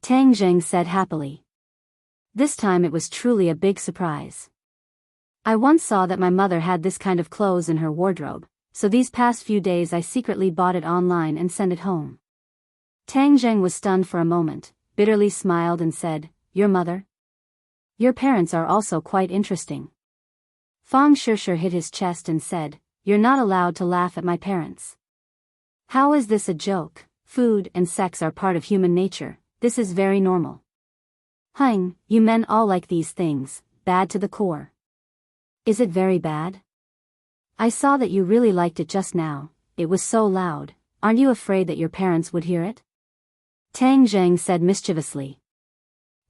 A: Tang Zheng said happily. This time it was truly a big surprise. "I once saw that my mother had this kind of clothes in her wardrobe, so these past few days I secretly bought it online and sent it home." Tang Zheng was stunned for a moment, bitterly smiled and said, "Your mother? Your parents are also quite interesting." Fang Shishir hit his chest and said, "You're not allowed to laugh at my parents." "How is this a joke? Food and sex are part of human nature, this is very normal." "Hang, you men all like these things, bad to the core." "Is it very bad? I saw that you really liked it just now, it was so loud, aren't you afraid that your parents would hear it?" Tang Zheng said mischievously.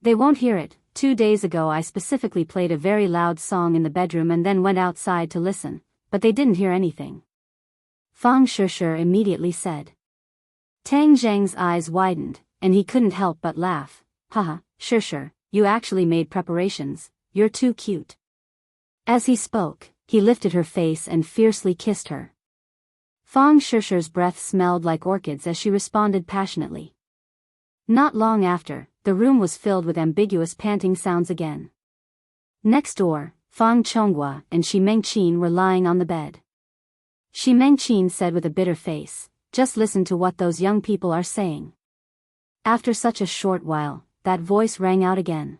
A: "They won't hear it. 2 days ago I specifically played a very loud song in the bedroom and then went outside to listen, but they didn't hear anything." Fang Shishir immediately said. Tang Zheng's eyes widened, and he couldn't help but laugh. "Haha, Shishir, you actually made preparations, you're too cute." As he spoke, he lifted her face and fiercely kissed her. Fang Shishir's breath smelled like orchids as she responded passionately. Not long after, the room was filled with ambiguous panting sounds again. Next door, Fang Chonghua and Shi Mengqin were lying on the bed. Shi Mengqin said with a bitter face, "Just listen to what those young people are saying." After such a short while, that voice rang out again.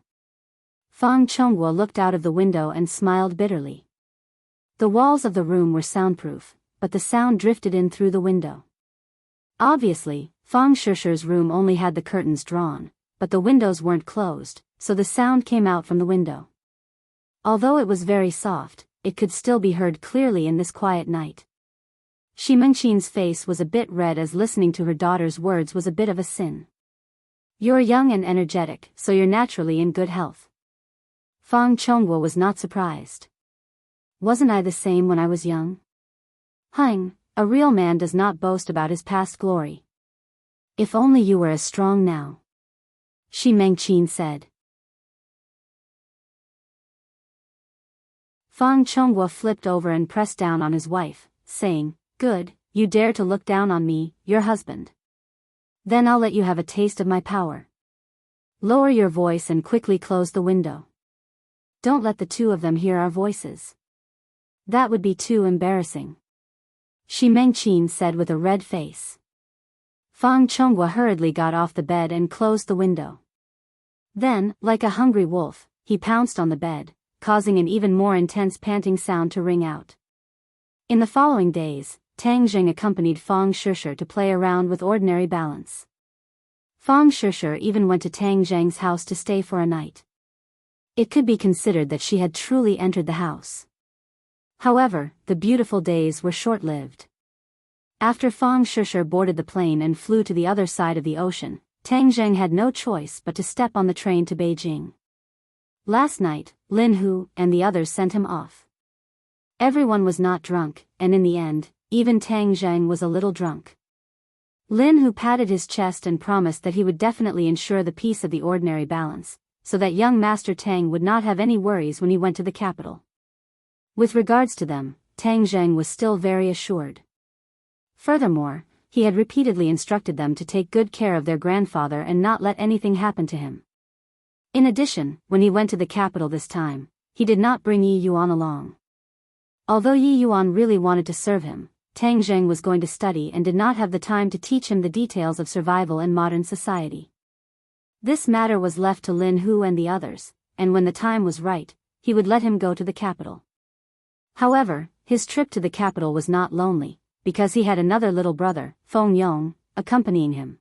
A: Fang Chonghua looked out of the window and smiled bitterly. The walls of the room were soundproof, but the sound drifted in through the window. Obviously, Fang Shishir's room only had the curtains drawn, but the windows weren't closed, so the sound came out from the window. Although it was very soft, it could still be heard clearly in this quiet night. Shi Mengqin's face was a bit red as listening to her daughter's words was a bit of a sin. "You're young and energetic, so you're naturally in good health." Fang Chonghua was not surprised. "Wasn't I the same when I was young?" "Hang, a real man does not boast about his past glory." "If only you were as strong now," Shi Mengqin said. Fang Chonghua flipped over and pressed down on his wife, saying, "Good, you dare to look down on me, your husband. Then I'll let you have a taste of my power. Lower your voice and quickly close the window. Don't let the two of them hear our voices. That would be too embarrassing," Shi Mengqin said with a red face. Fang Chonghua hurriedly got off the bed and closed the window. Then, like a hungry wolf, he pounced on the bed, causing an even more intense panting sound to ring out. In the following days, Tang Jing accompanied Fang Shishir to play around with ordinary balance. Fang Shishir even went to Tang Zhang's house to stay for a night. It could be considered that she had truly entered the house. However, the beautiful days were short-lived. After Fang Shishir boarded the plane and flew to the other side of the ocean, Tang Zhang had no choice but to step on the train to Beijing. Last night, Lin Hu and the others sent him off. Everyone was not drunk, and in the end, even Tang Zhang was a little drunk. Lin Hu patted his chest and promised that he would definitely ensure the peace of the ordinary balance, so that young Master Tang would not have any worries when he went to the capital. With regards to them, Tang Zhang was still very assured. Furthermore, he had repeatedly instructed them to take good care of their grandfather and not let anything happen to him. In addition, when he went to the capital this time, he did not bring Yi Yuan along. Although Yi Yuan really wanted to serve him, Tang Zhang was going to study and did not have the time to teach him the details of survival in modern society. This matter was left to Lin Hu and the others, and when the time was right, he would let him go to the capital. However, his trip to the capital was not lonely, because he had another little brother, Feng Yong, accompanying him.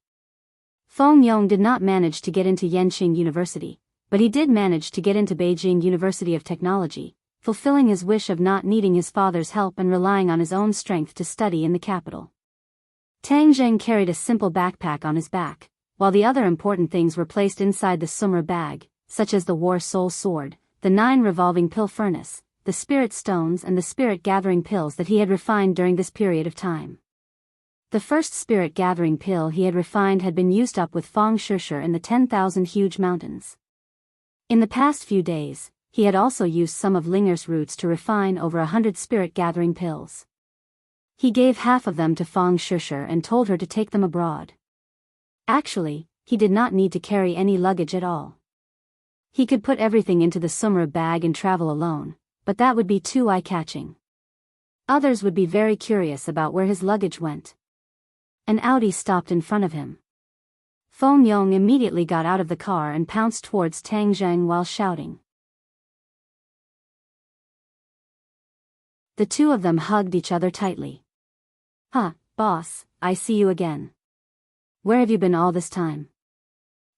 A: Feng Yong did not manage to get into Yenqing University, but he did manage to get into Beijing University of Technology, fulfilling his wish of not needing his father's help and relying on his own strength to study in the capital. Tang Zhang carried a simple backpack on his back, while the other important things were placed inside the summer bag, such as the War Soul Sword, the 9 revolving pill furnace, the spirit stones and the spirit-gathering pills that he had refined during this period of time. The first spirit-gathering pill he had refined had been used up with Fang Shishir in the 10,000 huge mountains. In the past few days, he had also used some of Linger's roots to refine over 100 spirit-gathering pills. He gave half of them to Fang Shishir and told her to take them abroad. Actually, he did not need to carry any luggage at all. He could put everything into the summer bag and travel alone, but that would be too eye-catching. Others would be very curious about where his luggage went. An Audi stopped in front of him. Feng Yong immediately got out of the car and pounced towards Tang Zhang while shouting. The two of them hugged each other tightly. "Huh, boss, I see you again. Where have you been all this time?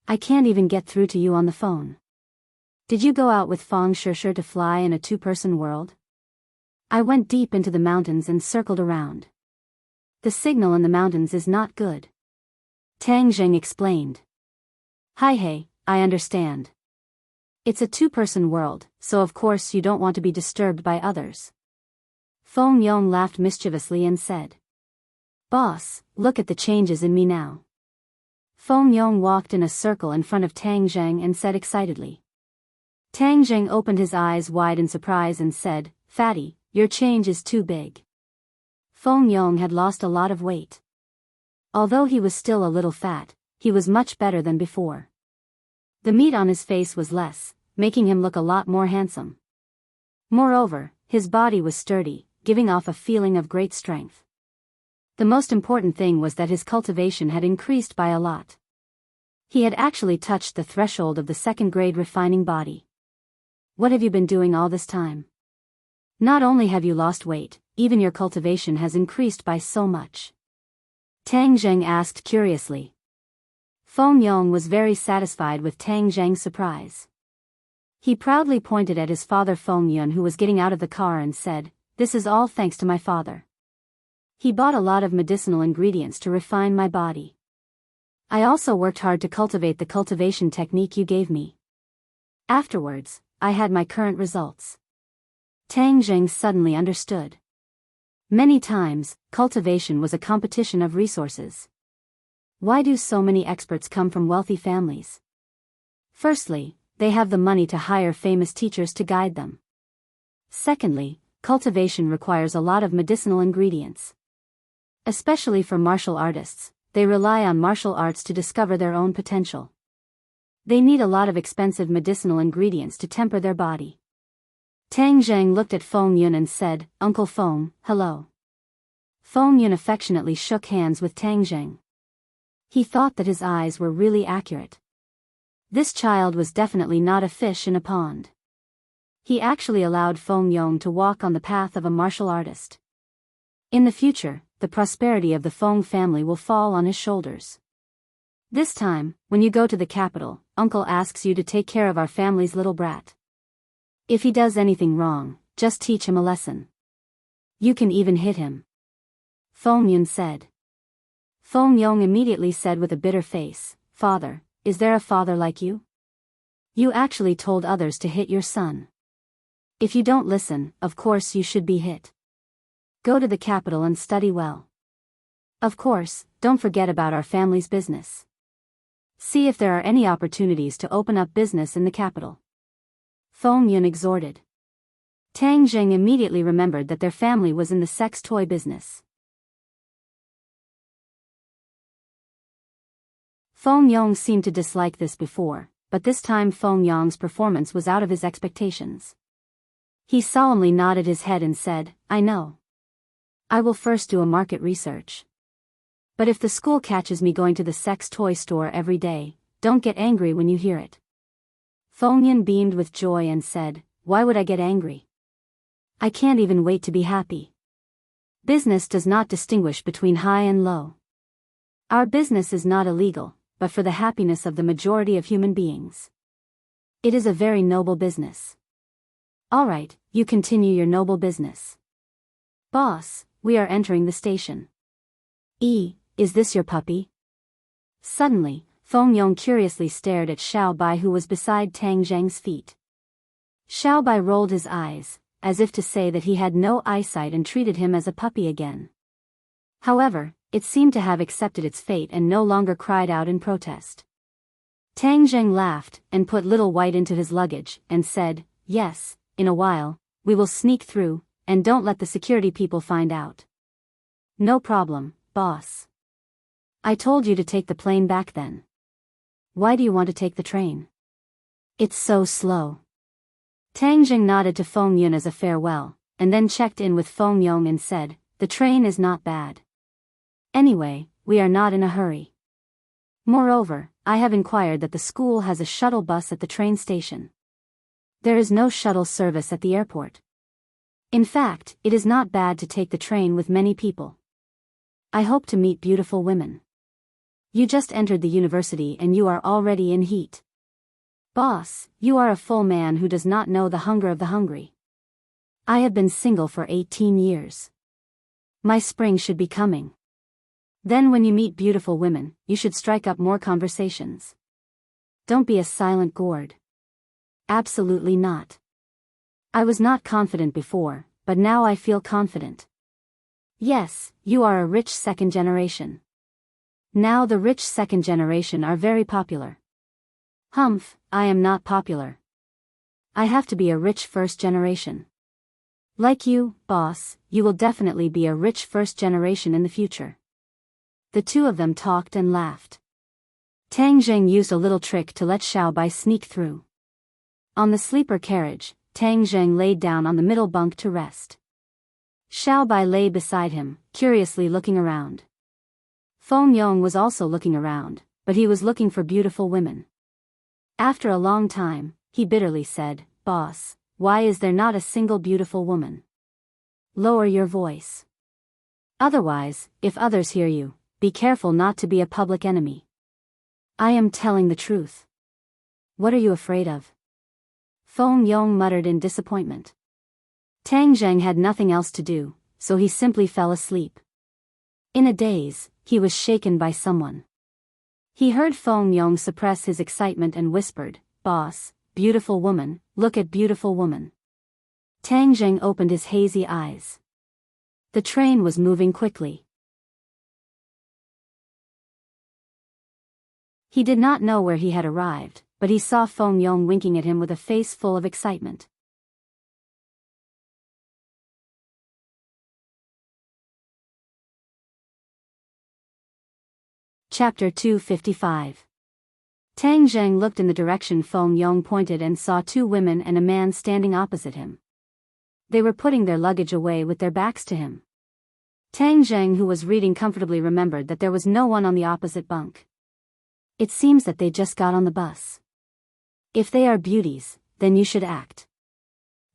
A: I can't even get through to you on the phone. Did you go out with Fang Shishir to fly in a 2-person world?" "I went deep into the mountains and circled around. The signal in the mountains is not good," Tang Zhang explained. Hey, I understand. It's a 2-person world, so of course you don't want to be disturbed by others." Feng Yong laughed mischievously and said. "Boss, look at the changes in me now." Feng Yong walked in a circle in front of Tang Zhang and said excitedly. Tang Zhang opened his eyes wide in surprise and said, "Fatty, your change is too big." Feng Yong had lost a lot of weight. Although he was still a little fat, he was much better than before. The meat on his face was less, making him look a lot more handsome. Moreover, his body was sturdy, giving off a feeling of great strength. The most important thing was that his cultivation had increased by a lot. He had actually touched the threshold of the 2nd-grade refining body. "What have you been doing all this time? Not only have you lost weight, even your cultivation has increased by so much." Tang Zhang asked curiously. Feng Yong was very satisfied with Tang Zhang's surprise. He proudly pointed at his father Feng Yun, who was getting out of the car, and said, "This is all thanks to my father. He bought a lot of medicinal ingredients to refine my body. I also worked hard to cultivate the cultivation technique you gave me. Afterwards, I had my current results." Tang Zhang suddenly understood. Many times, cultivation was a competition of resources. Why do so many experts come from wealthy families? Firstly, they have the money to hire famous teachers to guide them. Secondly, cultivation requires a lot of medicinal ingredients. Especially for martial artists, they rely on martial arts to discover their own potential. They need a lot of expensive medicinal ingredients to temper their body. Tang Zhang looked at Feng Yun and said, "Uncle Feng, hello." Feng Yun affectionately shook hands with Tang Zhang. He thought that his eyes were really accurate. This child was definitely not a fish in a pond. He actually allowed Feng Yong to walk on the path of a martial artist. In the future, the prosperity of the Feng family will fall on his shoulders. This time, when you go to the capital, Uncle asks you to take care of our family's little brat. If he does anything wrong, just teach him a lesson. You can even hit him. Feng Yun said. Feng Yong immediately said with a bitter face, "Father, is there a father like you? You actually told others to hit your son. If you don't listen, of course you should be hit. Go to the capital and study well. Of course, don't forget about our family's business. See if there are any opportunities to open up business in the capital." Feng Yun exhorted. Tang Zheng immediately remembered that their family was in the sex toy business. Feng Yong seemed to dislike this before, but this time Feng Yong's performance was out of his expectations. He solemnly nodded his head and said, "I know. I will first do a market research. But if the school catches me going to the sex toy store every day, don't get angry when you hear it." Feng Yun beamed with joy and said, "Why would I get angry? I can't even wait to be happy. Business does not distinguish between high and low. Our business is not illegal, but for the happiness of the majority of human beings. It is a very noble business." "All right, you continue your noble business." "Boss, we are entering the station." Is this your puppy?" Suddenly, Feng Yong curiously stared at Xiao Bai, who was beside Tang Zheng's feet. Xiao Bai rolled his eyes, as if to say that he had no eyesight, and treated him as a puppy again. However, it seemed to have accepted its fate and no longer cried out in protest. Tang Zheng laughed, and put Little White into his luggage, and said, "Yes, in a while, we will sneak through, and don't let the security people find out." "No problem, boss. I told you to take the plane back then. Why do you want to take the train? It's so slow." Tang Zheng nodded to Feng Yun as a farewell, and then checked in with Feng Yong and said, "The train is not bad. Anyway, we are not in a hurry. Moreover, I have inquired that the school has a shuttle bus at the train station. There is no shuttle service at the airport. In fact, it is not bad to take the train with many people. I hope to meet beautiful women. You just entered the university and you are already in heat. Boss, you are a full man who does not know the hunger of the hungry. I have been single for 18 years. My spring should be coming. Then when you meet beautiful women, you should strike up more conversations. Don't be a silent gourd. Absolutely not. I was not confident before, but now I feel confident. Yes, you are a rich second generation. Now the rich second generation are very popular. Humph, I am not popular. I have to be a rich first generation. Like you, boss, you will definitely be a rich first generation in the future." The two of them talked and laughed. Tang Zheng used a little trick to let Xiao Bai sneak through. On the sleeper carriage, Tang Zheng laid down on the middle bunk to rest. Xiao Bai lay beside him, curiously looking around. Feng Yong was also looking around, but he was looking for beautiful women. After a long time, he bitterly said, "Boss, why is there not a single beautiful woman? Lower your voice. Otherwise, if others hear you, be careful not to be a public enemy. I am telling the truth. What are you afraid of?" Feng Yong muttered in disappointment. Tang Zheng had nothing else to do, so he simply fell asleep. In a daze, he was shaken by someone. He heard Feng Yong suppress his excitement and whispered, "Boss, beautiful woman, look at beautiful woman." Tang Zheng opened his hazy eyes. The train was moving quickly. He did not know where he had arrived, but he saw Feng Yong winking at him with a face full of excitement. Chapter 255. Tang Zheng looked in the direction Feng Yong pointed and saw two women and a man standing opposite him. They were putting their luggage away with their backs to him. Tang Zheng, who was reading comfortably, remembered that there was no one on the opposite bunk. It seems that they just got on the bus. If they are beauties, then you should act.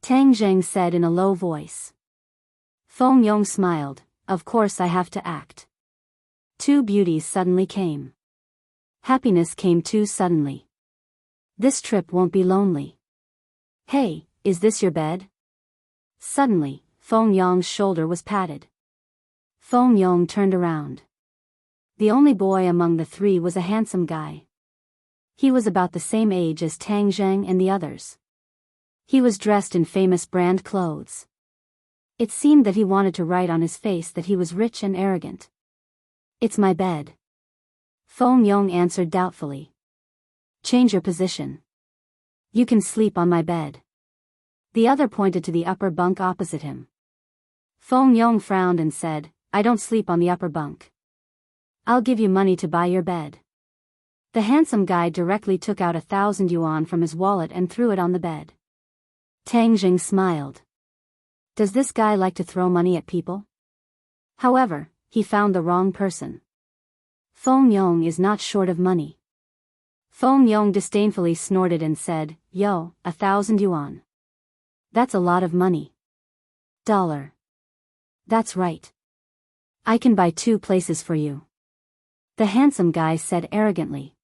A: Tang Zheng said in a low voice. Feng Yong smiled. Of course I have to act. Two beauties suddenly came. Happiness came too suddenly. This trip won't be lonely. Hey, is this your bed? Suddenly, Feng Yong's shoulder was patted. Feng Yong turned around. The only boy among the three was a handsome guy. He was about the same age as Tang Zheng and the others. He was dressed in famous brand clothes. It seemed that he wanted to write on his face that he was rich and arrogant. It's my bed. Feng Yong answered doubtfully. Change your position. You can sleep on my bed. The other pointed to the upper bunk opposite him. Feng Yong frowned and said, I don't sleep on the upper bunk. I'll give you money to buy your bed. The handsome guy directly took out 1,000 yuan from his wallet and threw it on the bed. Tang Jing smiled. Does this guy like to throw money at people? However, he found the wrong person. Feng Yong is not short of money. Feng Yong disdainfully snorted and said, Yo, 1,000 yuan. That's a lot of money. Dollar. That's right. I can buy 2 places for you. The handsome guy said arrogantly.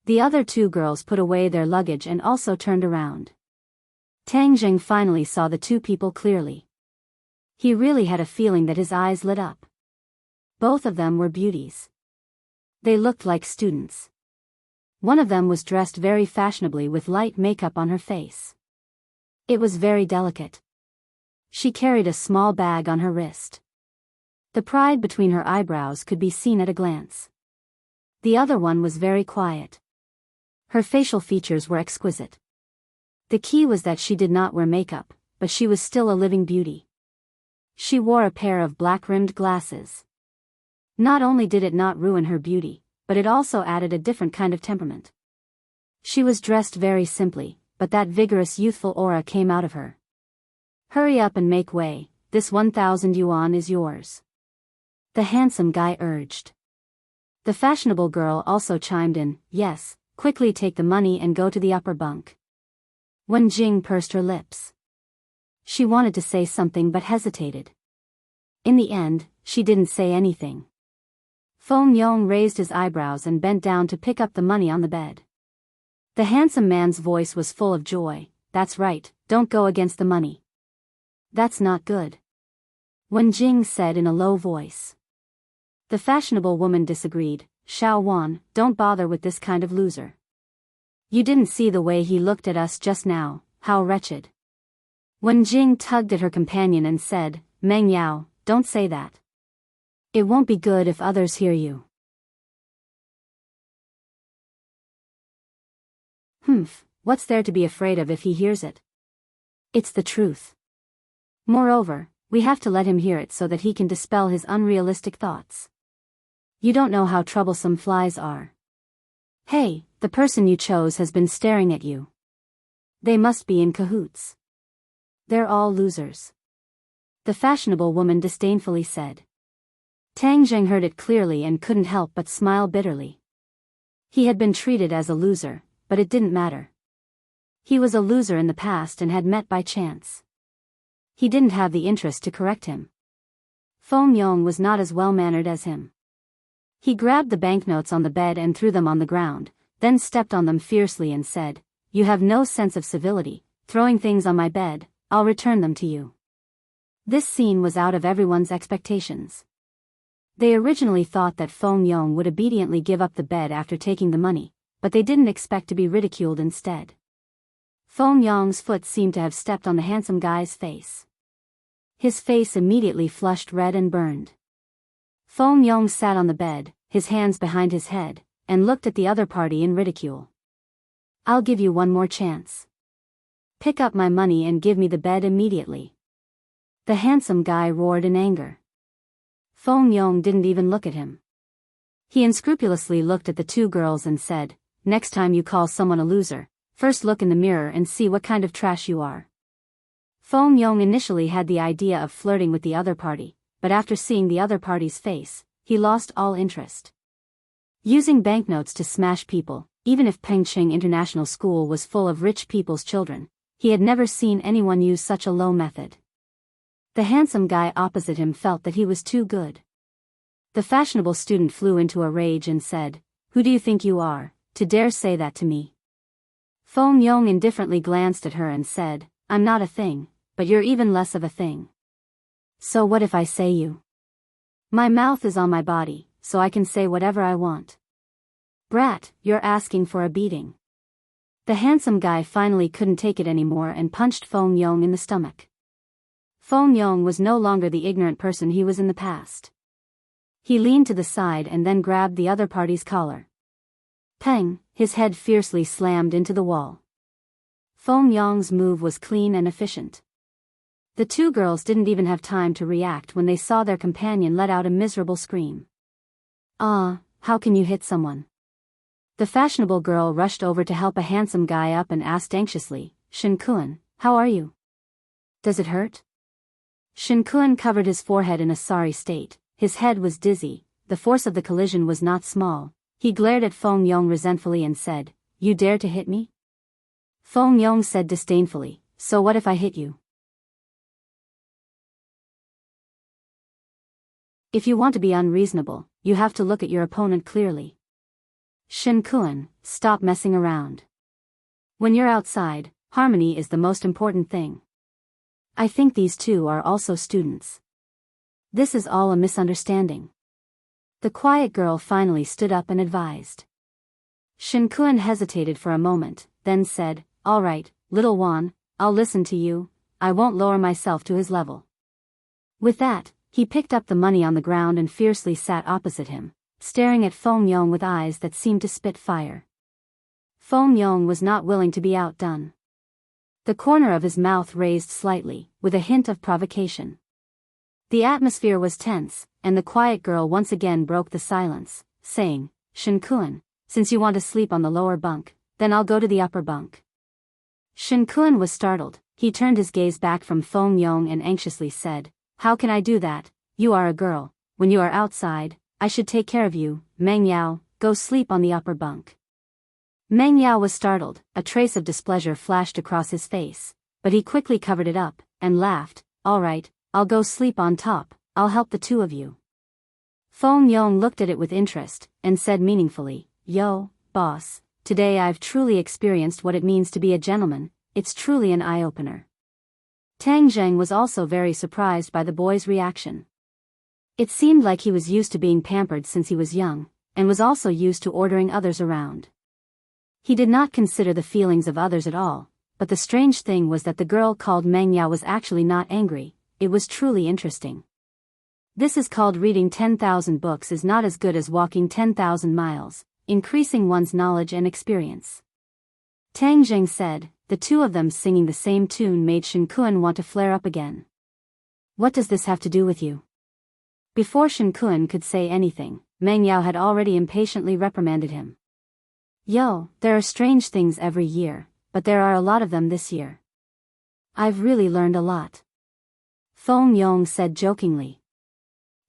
A: The other 2 girls put away their luggage and also turned around. Tang Jing finally saw the 2 people clearly. He really had a feeling that his eyes lit up. Both of them were beauties. They looked like students. One of them was dressed very fashionably with light makeup on her face. It was very delicate. She carried a small bag on her wrist. The pride between her eyebrows could be seen at a glance. The other one was very quiet. Her facial features were exquisite. The key was that she did not wear makeup, but she was still a living beauty. She wore a pair of black-rimmed glasses. Not only did it not ruin her beauty, but it also added a different kind of temperament. She was dressed very simply, but that vigorous youthful aura came out of her. Hurry up and make way, this 1,000 yuan is yours. The handsome guy urged. The fashionable girl also chimed in, yes, quickly take the money and go to the upper bunk. Wen Jing pursed her lips. She wanted to say something but hesitated. In the end, she didn't say anything. Feng Yong raised his eyebrows and bent down to pick up the money on the bed. The handsome man's voice was full of joy. That's right, don't go against the money. That's not good. Wen Jing said in a low voice. The fashionable woman disagreed. Xiao Wan, don't bother with this kind of loser. You didn't see the way he looked at us just now, how wretched. Wen Jing tugged at her companion and said, Meng Yao, don't say that. It won't be good if others hear you. What's there to be afraid of if he hears it? It's the truth. Moreover, we have to let him hear it so that he can dispel his unrealistic thoughts. You don't know how troublesome flies are. Hey, the person you chose has been staring at you. They must be in cahoots. They're all losers. The fashionable woman disdainfully said. Tang Zheng heard it clearly and couldn't help but smile bitterly. He had been treated as a loser, but it didn't matter. He was a loser in the past and had met by chance. He didn't have the interest to correct him. Feng Yong was not as well-mannered as him. He grabbed the banknotes on the bed and threw them on the ground, then stepped on them fiercely and said, You have no sense of civility, throwing things on my bed, I'll return them to you. This scene was out of everyone's expectations. They originally thought that Feng Yong would obediently give up the bed after taking the money, but they didn't expect to be ridiculed instead. Feng Yong's foot seemed to have stepped on the handsome guy's face. His face immediately flushed red and burned. Feng Yong sat on the bed, his hands behind his head, and looked at the other party in ridicule. I'll give you one more chance. Pick up my money and give me the bed immediately. The handsome guy roared in anger. Feng Yong didn't even look at him. He unscrupulously looked at the 2 girls and said, Next time you call someone a loser, first look in the mirror and see what kind of trash you are. Feng Yong initially had the idea of flirting with the other party, but after seeing the other party's face, he lost all interest. Using banknotes to smash people, even if Pengcheng International School was full of rich people's children, he had never seen anyone use such a low method. The handsome guy opposite him felt that he was too good. The fashionable student flew into a rage and said, "Who do you think you are, to dare say that to me?" Feng Yong indifferently glanced at her and said, "I'm not a thing, but you're even less of a thing. So what if I say you? My mouth is on my body, so I can say whatever I want." "Brat, you're asking for a beating." The handsome guy finally couldn't take it anymore and punched Feng Yong in the stomach. Feng Yong was no longer the ignorant person he was in the past. He leaned to the side and then grabbed the other party's collar. Peng, his head fiercely slammed into the wall. Feng Yong's move was clean and efficient. The two girls didn't even have time to react when they saw their companion let out a miserable scream. "Ah, how can you hit someone?" The fashionable girl rushed over to help a handsome guy up and asked anxiously, "Shin-kun, how are you? Does it hurt?" Shin-kun covered his forehead in a sorry state. His head was dizzy, the force of the collision was not small. He glared at Feng Yong resentfully and said, "You dare to hit me?" Feng Yong said disdainfully, "So what if I hit you?" If you want to be unreasonable, you have to look at your opponent clearly. Shin-kun, stop messing around. When you're outside, harmony is the most important thing. I think these two are also students. This is all a misunderstanding. The quiet girl finally stood up and advised. Shin-kun hesitated for a moment, then said, "All right, little Wan, I'll listen to you, I won't lower myself to his level." With that, he picked up the money on the ground and fiercely sat opposite him, staring at Feng Yong with eyes that seemed to spit fire. Feng Yong was not willing to be outdone. The corner of his mouth raised slightly, with a hint of provocation. The atmosphere was tense, and the quiet girl once again broke the silence, saying, "Shin-kun, since you want to sleep on the lower bunk, then I'll go to the upper bunk." Shin-kun was startled. He turned his gaze back from Feng Yong and anxiously said, "How can I do that? You are a girl. When you are outside, I should take care of you. Meng Yao, go sleep on the upper bunk." Meng Yao was startled. A trace of displeasure flashed across his face, but he quickly covered it up, and laughed. "All right, I'll go sleep on top, I'll help the two of you." Feng Yong looked at it with interest, and said meaningfully, "Yo, boss, today I've truly experienced what it means to be a gentleman, it's truly an eye-opener." Tang Zheng was also very surprised by the boy's reaction. It seemed like he was used to being pampered since he was young, and was also used to ordering others around. He did not consider the feelings of others at all, but the strange thing was that the girl called Meng Yao was actually not angry. It was truly interesting. This is called reading 10,000 books is not as good as walking 10,000 miles, increasing one's knowledge and experience. Tang Zheng said. The two of them singing the same tune made Shin-kun want to flare up again. "What does this have to do with you?" Before Shin-kun could say anything, Meng Yao had already impatiently reprimanded him. "Yo, there are strange things every year, but there are a lot of them this year. I've really learned a lot." Feng Yong said jokingly.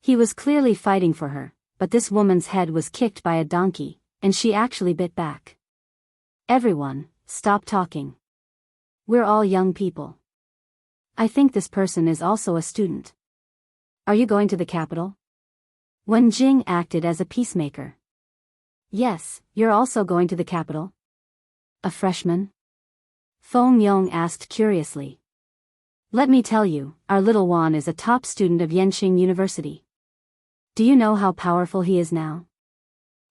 A: He was clearly fighting for her, but this woman's head was kicked by a donkey, and she actually bit back. "Everyone, stop talking. We're all young people. I think this person is also a student. Are you going to the capital?" Wen Jing acted as a peacemaker. "Yes, you're also going to the capital?" "A freshman?" Feng Yong asked curiously. "Let me tell you, our little Wan is a top student of Yenqing University. Do you know how powerful he is now?"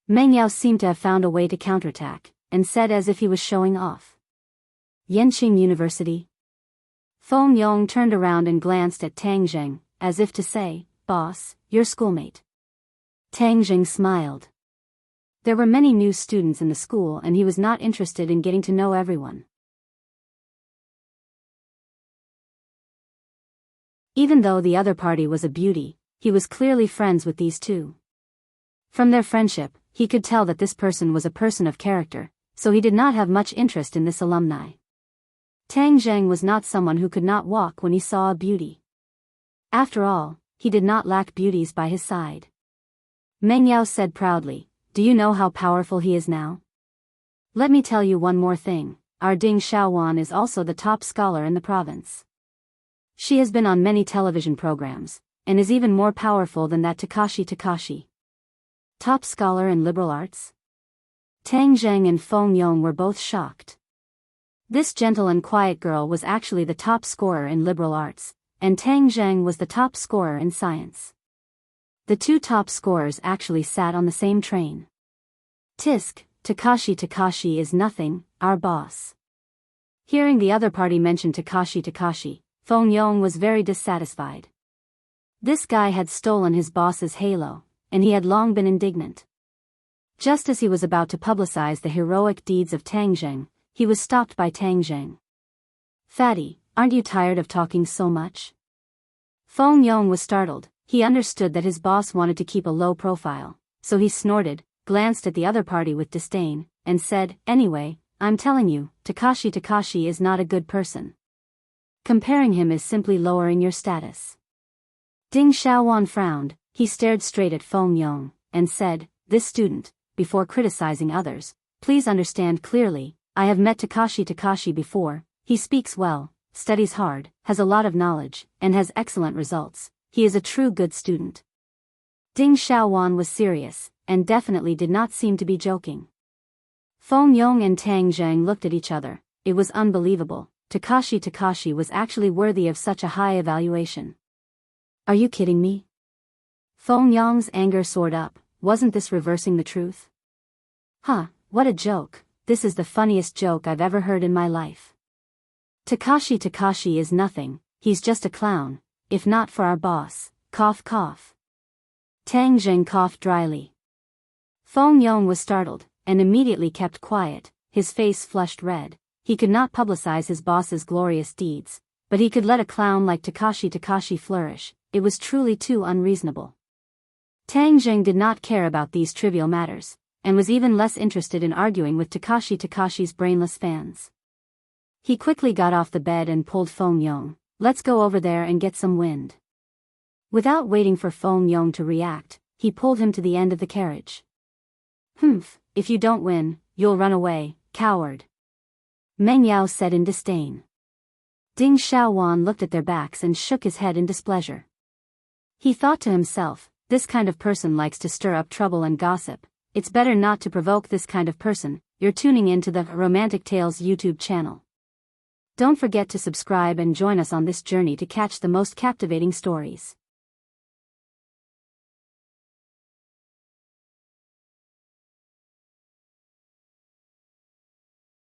A: Meng Yao seemed to have found a way to counterattack, and said as if he was showing off. "Yenqing University?" Feng Yong turned around and glanced at Tang Zheng, as if to say, "Boss, your schoolmate." Tang Zheng smiled. There were many new students in the school and he was not interested in getting to know everyone. Even though the other party was a beauty, he was clearly friends with these two. From their friendship, he could tell that this person was a person of character, so he did not have much interest in this alumni. Tang Zheng was not someone who could not walk when he saw a beauty. After all, he did not lack beauties by his side. Meng Yao said proudly, "Do you know how powerful he is now? Let me tell you one more thing, our Ding Xiaowan is also the top scholar in the province. She has been on many television programs, and is even more powerful than that Takashi. Top scholar in liberal arts?" Tang Zheng and Feng Yong were both shocked. This gentle and quiet girl was actually the top scorer in liberal arts, and Tang Zheng was the top scorer in science. The two top scorers actually sat on the same train. Tisk, Takashi is nothing, our boss. Hearing the other party mention Takashi, Feng Yong was very dissatisfied. This guy had stolen his boss's halo, and he had long been indignant. Just as he was about to publicize the heroic deeds of Tang Zheng, he was stopped by Tang Zheng. "Fatty, aren't you tired of talking so much?" Feng Yong was startled. He understood that his boss wanted to keep a low profile, so he snorted, glanced at the other party with disdain, and said, "Anyway, I'm telling you, Takashi is not a good person. Comparing him is simply lowering your status." Ding Xiaowan frowned. He stared straight at Feng Yong, and said, "This student, before criticizing others, please understand clearly, I have met Takashi before, he speaks well, studies hard, has a lot of knowledge, and has excellent results. He is a true good student." Ding Xiaowan was serious, and definitely did not seem to be joking. Feng Yong and Tang Zheng looked at each other. It was unbelievable. Takashi was actually worthy of such a high evaluation. "Are you kidding me?" Feng Yong's anger soared up. Wasn't this reversing the truth? "Huh, what a joke. This is the funniest joke I've ever heard in my life. Takashi is nothing, he's just a clown, if not for our boss, cough cough." Tang Zheng coughed dryly. Feng Yong was startled, and immediately kept quiet. His face flushed red. He could not publicize his boss's glorious deeds, but he could let a clown like Takashi flourish. It was truly too unreasonable. Tang Zheng did not care about these trivial matters, and was even less interested in arguing with Takashi's brainless fans. He quickly got off the bed and pulled Feng Yong. "Let's go over there and get some wind." Without waiting for Feng Yong to react, he pulled him to the end of the carriage. "Humph, if you don't win, you'll run away, coward," Meng Yao said in disdain. Ding Xiaowan looked at their backs and shook his head in displeasure. He thought to himself, this kind of person likes to stir up trouble and gossip. It's better not to provoke this kind of person. You're tuning in to the Romantic Tales YouTube channel. Don't forget to subscribe and join us on this journey to catch the most captivating stories.